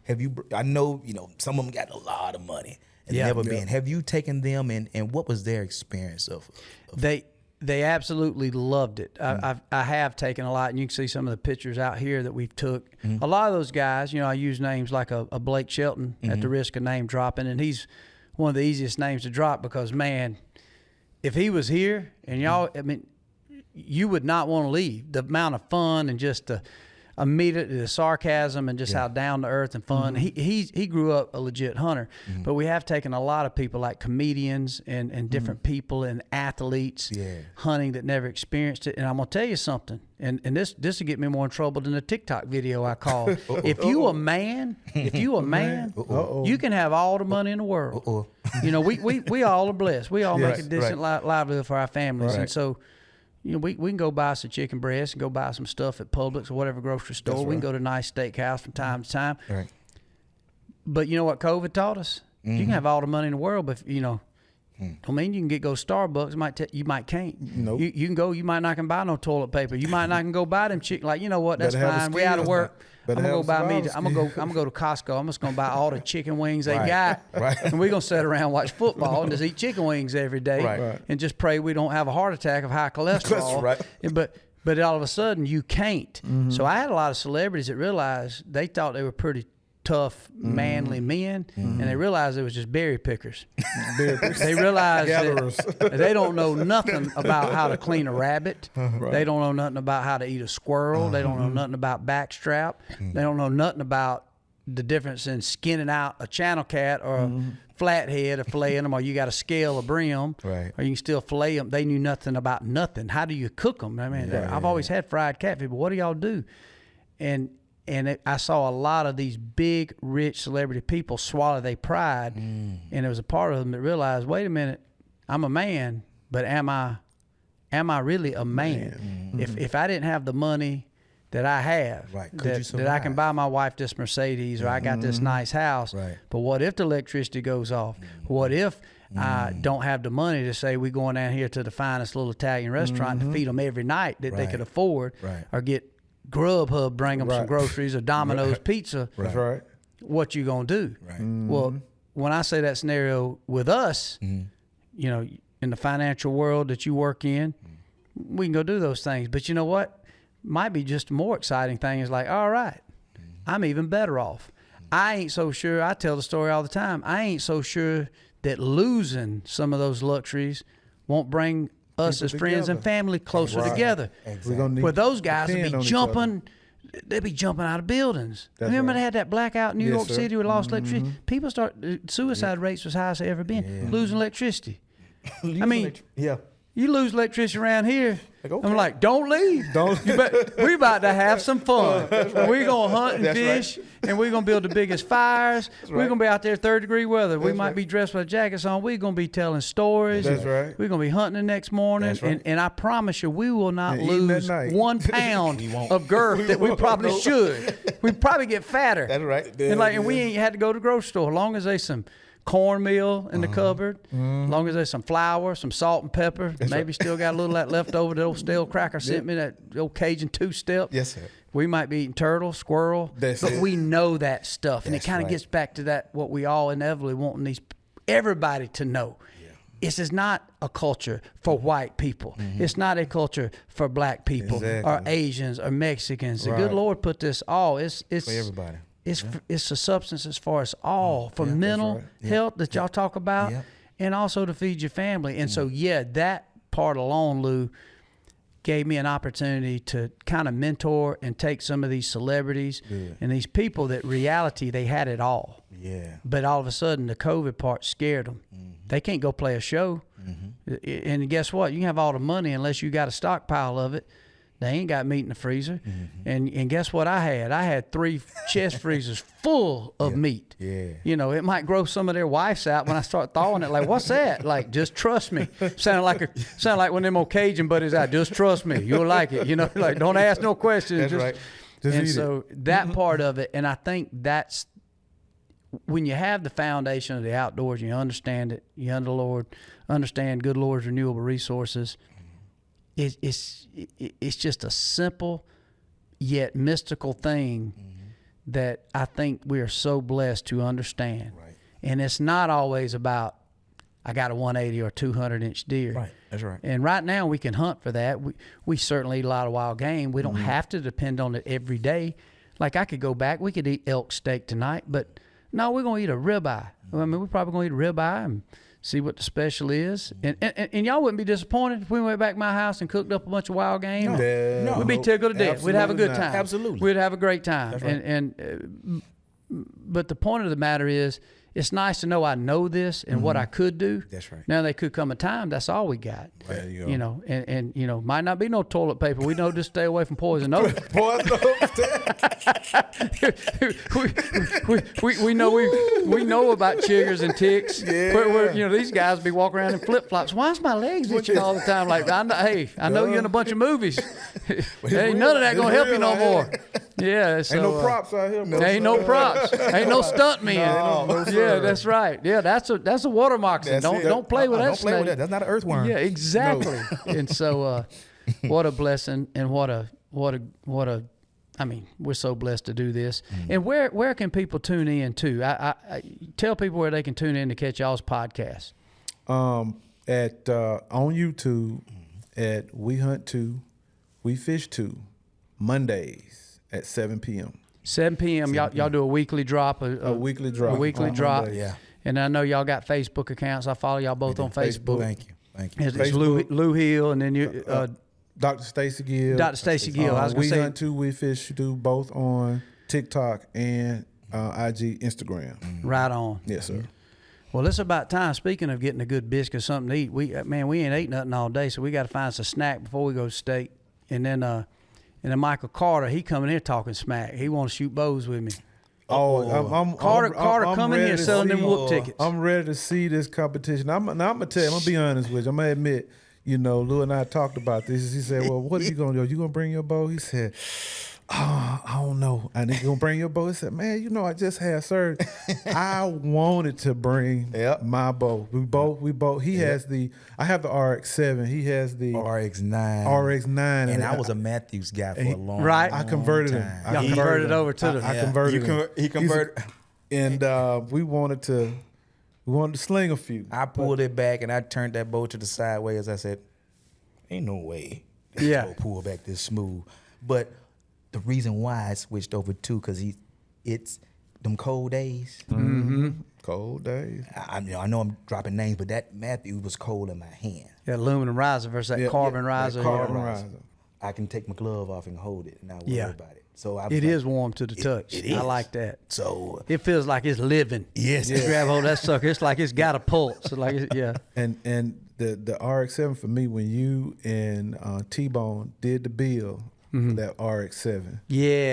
have you, I know, some of them got a lot of money and never been. Have you taken them and what was their experience of? They absolutely loved it. I have taken a lot, and you can see some of the pictures out here that we've took. A lot of those guys, I use names like a Blake Shelton at the risk of name dropping, and he's one of the easiest names to drop because, man, if he was here and y'all, I mean, you would not want to leave. The amount of fun and just the immediately the sarcasm and just how down to earth and fun. He grew up a legit hunter, but we have taken a lot of people like comedians and different people and athletes hunting that never experienced it. And I'm gonna tell you something, and this will get me more in trouble than the TikTok video I call. If you a man, you can have all the money in the world. You know, we all are blessed. We all make a decent livelihood for our families, and so. You know, we can go buy some chicken breast and go buy some stuff at Publix or whatever grocery store. We can go to a nice steakhouse from time to time. Right. But you know what COVID taught us? You can have all the money in the world, but you know, I mean, you can go to Starbucks. You might can't. Nope. You can go. You might not can buy no toilet paper. You might not can go buy them chicken. Like, you know what? That's fine. We out of work. I'm gonna go buy me. I'm gonna go to Costco. I'm just gonna buy all the chicken wings they got, and we're gonna sit around and watch football and just eat chicken wings every day, and just pray we don't have a heart attack of high cholesterol. But all of a sudden you can't. So I had a lot of celebrities that realized they thought they were pretty tough, manly men, and they realized it was just berry pickers. They realized that they don't know nothing about how to clean a rabbit. They don't know nothing about how to eat a squirrel. They don't know nothing about backstrap. They don't know nothing about the difference in skinning out a channel cat or a flathead or filleting them, or you got to scale a brim, or you can still fillet them. They knew nothing about nothing. How do you cook them? I mean, I've always had fried catfish, but what do y'all do? And I saw a lot of these big, rich celebrity people swallow their pride, and there was a part of them that realized, wait a minute, I'm a man, but am I really a man? If I didn't have the money that I have, that I can buy my wife this Mercedes, or I got this nice house, but what if the electricity goes off? What if I don't have the money to say we're going down here to the finest little Italian restaurant to feed them every night that they could afford, or get Grubhub bring them some groceries, or Domino's pizza. What you gonna do? Well, when I say that scenario with us, you know, in the financial world that you work in, we can go do those things. But you know what? Might be just a more exciting thing is like, all right, I'm even better off. I ain't so sure. I tell the story all the time. I ain't so sure that losing some of those luxuries won't bring us as friends and family closer together. Where those guys would be jumping, they'd be jumping out of buildings. Remember they had that blackout in New York City with lost electricity? People suicide rates was high as they ever been, losing electricity. I mean, you lose electricity around here, I'm like, don't leave. We about to have some fun. We're going to hunt and fish, and we're going to build the biggest fires. We're going to be out there 3rd-degree weather. We might be dressed with jackets on. We're going to be telling stories. We're going to be hunting the next morning. And I promise you, we will not lose 1 pound of girth that we probably should. We probably get fatter. And we ain't had to go to the grocery store. As long as there's some cornmeal in the cupboard, as long as there's some flour, some salt and pepper, maybe still got a little of that left over. The old stale cracker sent me, that old Cajun 2-step. We might be eating turtle, squirrel, but we know that stuff, and it kind of gets back to that what we all inevitably want everybody to know. This is not a culture for white people. It's not a culture for black people or Asians or Mexicans. The good Lord put this all. It's for everybody. It's a substance as far as all for mental health that y'all talk about, and also to feed your family. And so, that part alone, Lou, gave me an opportunity to kind of mentor and take some of these celebrities and these people that reality, they had it all. But all of a sudden, the COVID part scared them. They can't go play a show. And guess what? You can have all the money unless you got a stockpile of it. They ain't got meat in the freezer. And guess what I had? I had 3 chest freezers full of meat. You know, it might gross some of their wives out when I start thawing it. Like, what's that? Like, just trust me. Sound like one of them old Cajun buddies out. Just trust me. You'll like it. You know, like, don't ask no questions. And so that part of it, and I think that's when you have the foundation of the outdoors, you understand it, you understand good Lord's renewable resources. It's just a simple yet mystical thing that I think we are so blessed to understand. And it's not always about, I got a 180 or 200-inch deer. That's right. And right now we can hunt for that. We certainly eat a lot of wild game. We don't have to depend on it every day. Like, I could go back, we could eat elk steak tonight, but no, we're going to eat a ribeye. I mean, we're probably going to eat a ribeye and see what the special is. And y'all wouldn't be disappointed if we went back to my house and cooked up a bunch of wild game. No. We'd be tickled to death. We'd have a good Absolutely time. not. Absolutely. We'd have a great time. That's right. But the point of the matter is, it's nice to know I know this and what I could do. That's right. Now, there could come a time that's all we got. There you go. You know, and you know, might not be no toilet paper. We know just stay away from poison oak. we know about chiggers and ticks. Yeah. You know, these guys be walking around in flip flops. Why's my legs itching all the time? Like, I know you're in a bunch of movies. Ain't none of that gonna help you no more. Yeah, so, Ain't no props out here, man. Ain't no props. Ain't no stunt men. No, yeah, that's right. Yeah, that's a water moccasin. Don't play with that Don't play with snake. that. That's not an earthworm. Yeah, exactly. And so, what a blessing, and what a. I mean, we're so blessed to do this. And where can people tune in to? I tell people where they can tune in to catch y'all's podcast. At on YouTube at WeHunt2, WeFish2, Mondays at 7 p.m. 7 p.m. Y'all do a weekly drop. A weekly drop. A weekly on drop. Mondays. Yeah. And I know y'all got Facebook accounts. I follow y'all both on Facebook. Thank you. It's Lou Hill, and then you. Dr. Stacey Gill. Dr. Stacey Gill. I was going to say. WeHunt2, WeFish2, both on TikTok and IG, Instagram. Right on. Yes, sir. Well, it's about time. Speaking of getting a good biscuit, something to eat, we ain't ate nothing all day, so we got to find us a snack before we go to steak. And then Michael Carter, he coming here talking smack. He want to shoot bows with me. Carter, come in here selling them whoop tickets. I'm ready to see this competition. I'm gonna tell you. I'm gonna be honest with you. I'm gonna admit. You know, Lou and I talked about this. He said, "Well, what are you gonna do? You gonna bring your bow?" He said, "Oh, I don't know." And he gonna bring your bow. He said, "Man, you know, I just had surgery. I wanted to bring my bow. We both. He has the. I have the RX-7. He has the RX-9. RX-9. And I was a Matthews guy for a long time. Right. I converted him. Y'all converted over to the. I converted him. He converted. And we wanted to sling a few. I pulled it back and I turned that bow to the sideways. I said, "Ain't no way this bow pull back this smooth." But the reason why I switched over to, because it's them cold days. Mm-hmm. Cold days. I know I'm dropping names, but that Matthew was cold in my hand. That aluminum riser versus that carbon riser. Carbon riser. I can take my glove off and hold it and not worry about it. So it is warm to the touch. It is. I like that. So it feels like it's living. Yes. You grab hold of that sucker, it's like it's got a pulse. And the RX-7 for me, when you and T-Bone did the bill for that RX-7,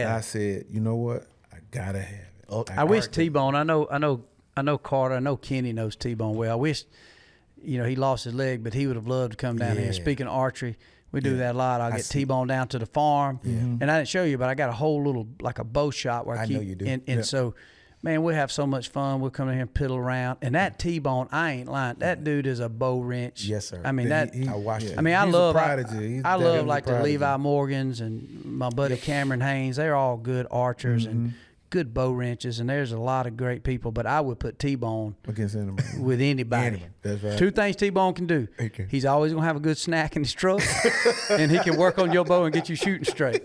I said, you know what, I gotta have it. I wish T-Bone. I know Carter. I know Kenny knows T-Bone well. I wish, he lost his leg, but he would have loved to come down here. Speaking of archery, we do that a lot. I'll get T-Bone down to the farm. And I didn't show you, but I got a whole little, like a bow shop where I keep. know you do. And so, man, we have so much fun. We'll come in here and piddle around. And that T-Bone, I ain't lying. That dude is a bow wrench. Yes, sir. I mean, I watched it. I mean, He's a prodigy. I love like the prodigy. Levi Morgans and my buddy Cameron Haynes. They're all good archers and good bow wrenches. And there's a lot of great people. But I would put T-Bone against anybody. with anybody. That's right. Two things T-Bone can do. He's always going to have a good snack in his truck, and he can work on your bow and get you shooting straight.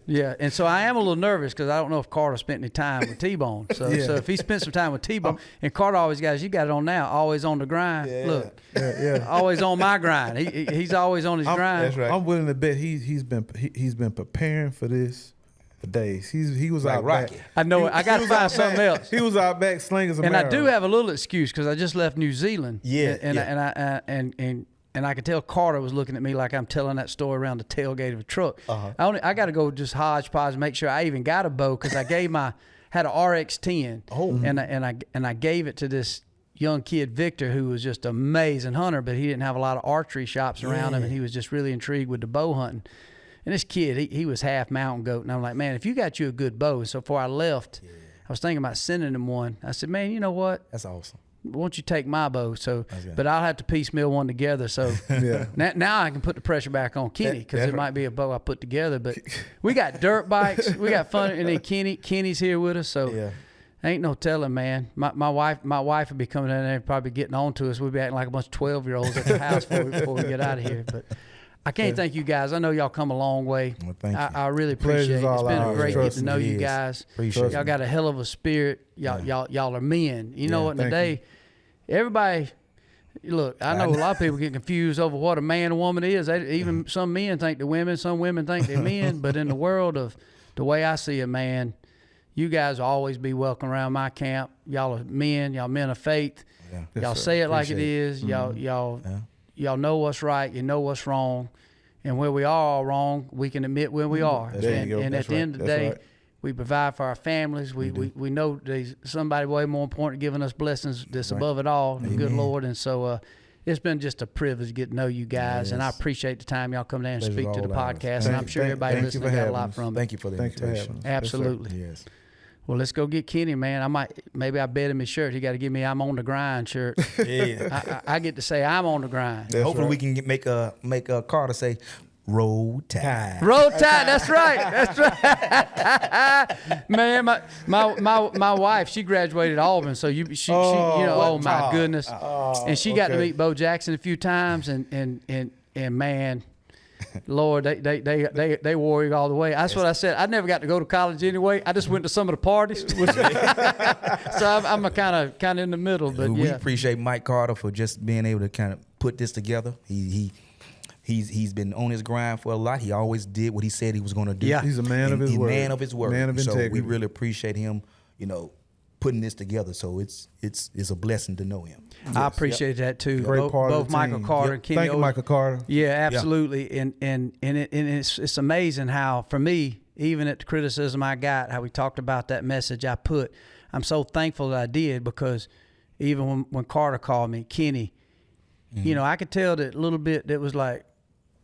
Yeah, and so I am a little nervous because I don't know if Carter spent any time with T-Bone. So if he spent some time with T-Bone, and Carter always got, you got it on now, always on the grind. Look, always on my grind. He's always on his grind. That's right. I'm willing to bet he's been preparing for this for days. He was like out Rocky. back. I know it. I got to find something else. He was out back slinging some And arrows. I do have a little excuse because I just left New Zealand. And I could tell Carter was looking at me like I'm telling that story around the tailgate of a truck. I got to go just hodgepodge and make sure I even got a bow because I had an RX-10 and I gave it to this young kid Victor who was just an amazing hunter, but he didn't have a lot of archery shops around him, and he was just really intrigued with the bow hunting. And this kid, he was half mountain goat, and I'm like, man, if you got you a good bow. So before I left, I was thinking about sending him one. I said, man, you know what? That's awesome. Won't you take my bow? But I'll have to piecemeal one together. So now I can put the pressure back on Kenny because it might be a bow I put together. But we got dirt bikes, we got fun, and then Kenny's here with us. So ain't no telling, man. My wife would be coming in there and probably getting on to us. We'd be acting like a bunch of 12-year-olds at the house before we get out of here. But I can't thank you guys. I know y'all come a long way. Well, thank you. I really appreciate it. It's been a great get to know you guys. Appreciate y'all got a hell of a spirit. Y'all are men. You know what? In the day, everybody, Look, I know a lot of people get confused over what a man and woman is. Even some men think they're women, some women think they're men. But in the world of the way I see a man, you guys will always be welcome around my camp. Y'all are men. Y'all men of faith. Yeah. Y'all say it like it is. Y'all know what's right. You know what's wrong. And where we are all wrong, we can admit where we are. And at the end of the day, we provide for our families. We know there's somebody way more important giving us blessings that's above it all, the good Lord. And so it's been just a privilege to get to know you guys. And I appreciate the time y'all come down and speak to the podcast. And I'm sure everybody listening got a lot from it. Thank you for the invitation. Absolutely. Yes. Well, let's go get Kenny, man. Maybe I bet him his shirt. He got to give me "I'm on the grind" shirt. Yeah. I get to say I'm on the grind. Hopefully we can make a car to say "Roll Tide." Roll Tide. That's right. That's right. Man, my wife, she graduated Auburn, so she oh my goodness, and she got to meet Bo Jackson a few times, and man. Lord, they wore you all the way. That's what I said. I never got to go to college anyway. I just went to some of the parties. So I'm a kind of in the middle. But we appreciate Mike Carter for just being able to kind of put this together. He's been on his grind for a lot. He always did what he said he was going to do. Yeah, he's a man of his word. Man of his word. Man of integrity. So we really appreciate him, putting this together. So it's a blessing to know him. Yes. I appreciate that too. Great part of both the Michael team. Carter and Kenny. Thank you, Michael Carter. Yeah, absolutely. Yeah. And it's amazing how, for me, even at the criticism I got, how we talked about that message I put, I'm so thankful that I did, because even when Carter called me, Kenny, I could tell that little bit that was like,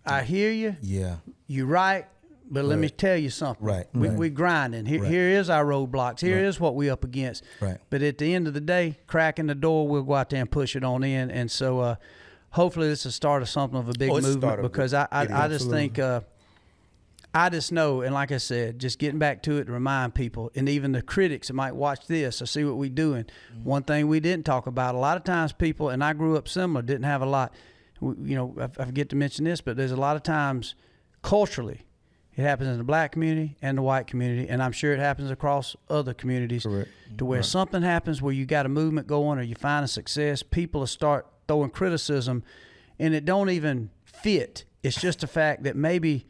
I hear you. Yeah. You're right. But let me tell you something. Right. We grinding. Here is our roadblocks. Here is what we up against. Right. But at the end of the day, cracking the door, we'll go out there and push it on in. And so hopefully this is the start of something of a big movement, because I just think I just know, and like I said, just getting back to it to remind people, and even the critics that might watch this or see what we're doing. Mm-hmm. One thing we didn't talk about, a lot of times people, and I grew up similar, didn't have a lot. I forget to mention this, but there's a lot of times culturally, it happens in the black community and the white community, and I'm sure it happens across other communities. Correct. To where something happens where you got a movement going or you find a success, people will start throwing criticism, and it don't even fit. It's just the fact that maybe,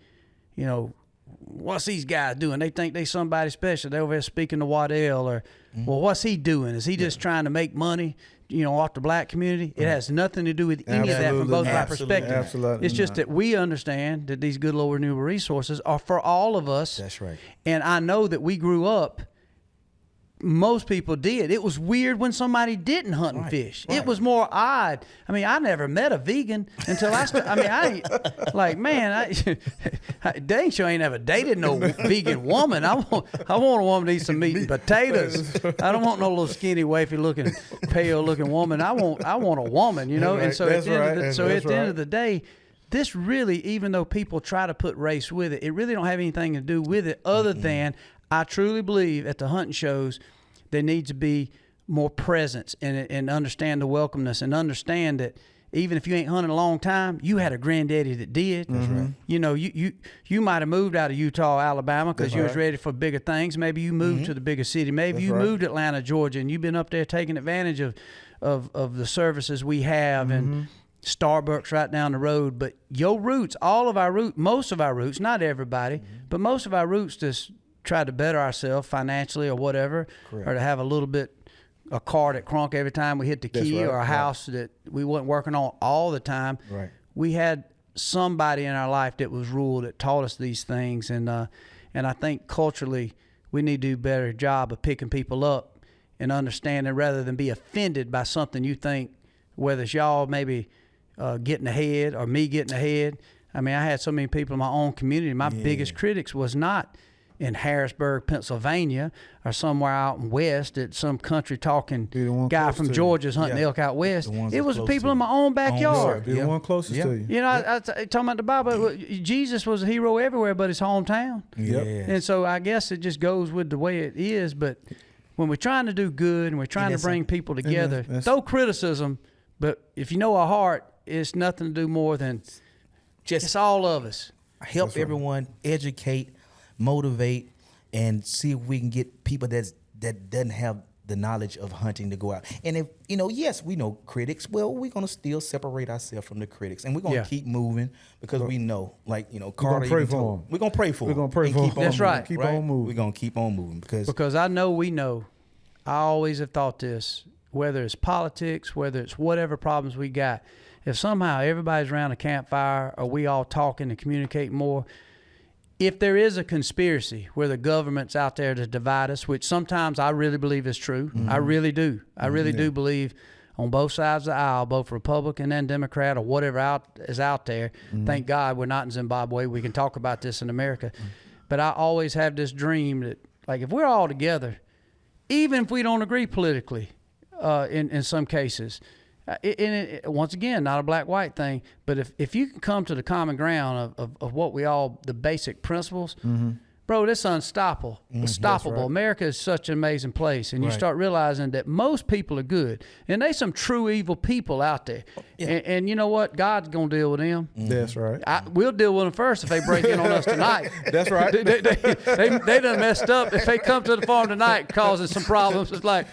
what's these guys doing? They think they somebody special. They're over there speaking to Waddell, or, well, what's he doing? Is he just trying to make money, off the black community? It has nothing to do with any of that from both our perspectives. Absolutely. It's just that we understand that these good Lord renewable resources are for all of us. That's right. And I know that we grew up, most people did. It was weird when somebody didn't hunt and fish. Right. It was more odd. I mean, I never met a vegan until I started. I mean, I ain't like, man, dang sure ain't ever dated no vegan woman. I want a woman to eat some meat and potatoes. I don't want no little skinny, wafy looking, pale looking woman. I want a woman, And so at the end of the day, this really, even though people try to put race with it, it really don't have anything to do with it other than I truly believe at the hunting shows there needs to be more presence and understand the welcomeness, and understand that even if you ain't hunted a long time, you had a granddaddy that did. That's right. You might have moved out of Utah, Alabama because you was ready for bigger things. Maybe you moved to the bigger city. Maybe you moved to Atlanta, Georgia, and you've been up there taking advantage of the services we have and Starbucks right down the road. But your roots, most of our roots, not everybody, but most of our roots just try to better ourselves financially or whatever, or to have a car that crunk every time we hit the key, or a house that we wasn't working on all the time. Right. We had somebody in our life that was ruled, that taught us these things, and I think culturally we need to do a better job of picking people up and understanding, rather than be offended by something you think, whether it's y'all maybe getting ahead or me getting ahead. I mean, I had so many people in my own community. My biggest critics was not in Harrisburg, Pennsylvania, or somewhere out in west at some country talking guy from Georgia's hunting elk out west. It was people in my own backyard. Be the one closest to you. I talking about the Bible. Jesus was a hero everywhere but his hometown. And so I guess it just goes with the way it is. But when we're trying to do good and we're trying to bring people together, throw criticism, but if you know our heart, it's nothing to do more than it's all of us. Help everyone, educate, motivate, and see if we can get people that doesn't have the knowledge of hunting to go out. And if, you know, yes, we know critics. Well, we're going to still separate ourselves from the critics. And we're going to keep moving because we know, like, you know, Carter. We're going to pray for them. We're going to pray for them. We're going to pray for them. That's right. Keep on moving. We're going to keep on moving because I know we know. I always have thought this, whether it's politics, whether it's whatever problems we got, if somehow everybody's around a campfire or we all talking and communicate more, if there is a conspiracy where the government's out there to divide us, which sometimes I really believe is true, I really do. I really do believe on both sides of the aisle, both Republican and Democrat or whatever is out there. Thank God we're not in Zimbabwe. We can talk about this in America. But I always have this dream that, like, if we're all together, even if we don't agree politically in some cases, once again, not a black-white thing, but if you can come to the common ground of what we all, the basic principles, bro, this is unstoppable. Unstoppable. Right. America is such an amazing place, and you start realizing that most people are good, and there's some true evil people out there. And you know what? God's gonna deal with them. That's right. We'll deal with them first if they break in on us tonight. That's right. They done messed up. If they come to the farm tonight causing some problems, it's like,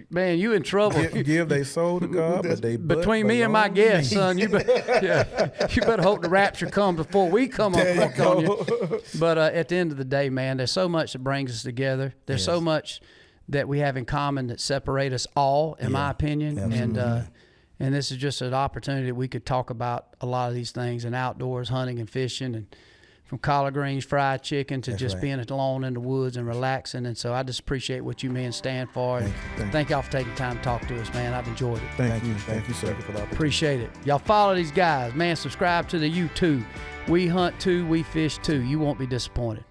man, you in trouble. Give their soul to God, but they between me and my guest, son, you better hope the rapture comes before we come up on you. But at the end of the day, man, there's so much that brings us together. There's so much that we have in common that separate us all, in my opinion. And this is just an opportunity that we could talk about a lot of these things and outdoors, hunting and fishing, and from collard greens, fried chicken to being alone in the woods and relaxing. And so I just appreciate what you men stand for. And thank y'all for taking time to talk to us, man. I've enjoyed it. Thank you, sir. For the appreciate it. Y'all follow these guys, man. Subscribe to the YouTube. We hunt too, we fish too. You won't be disappointed.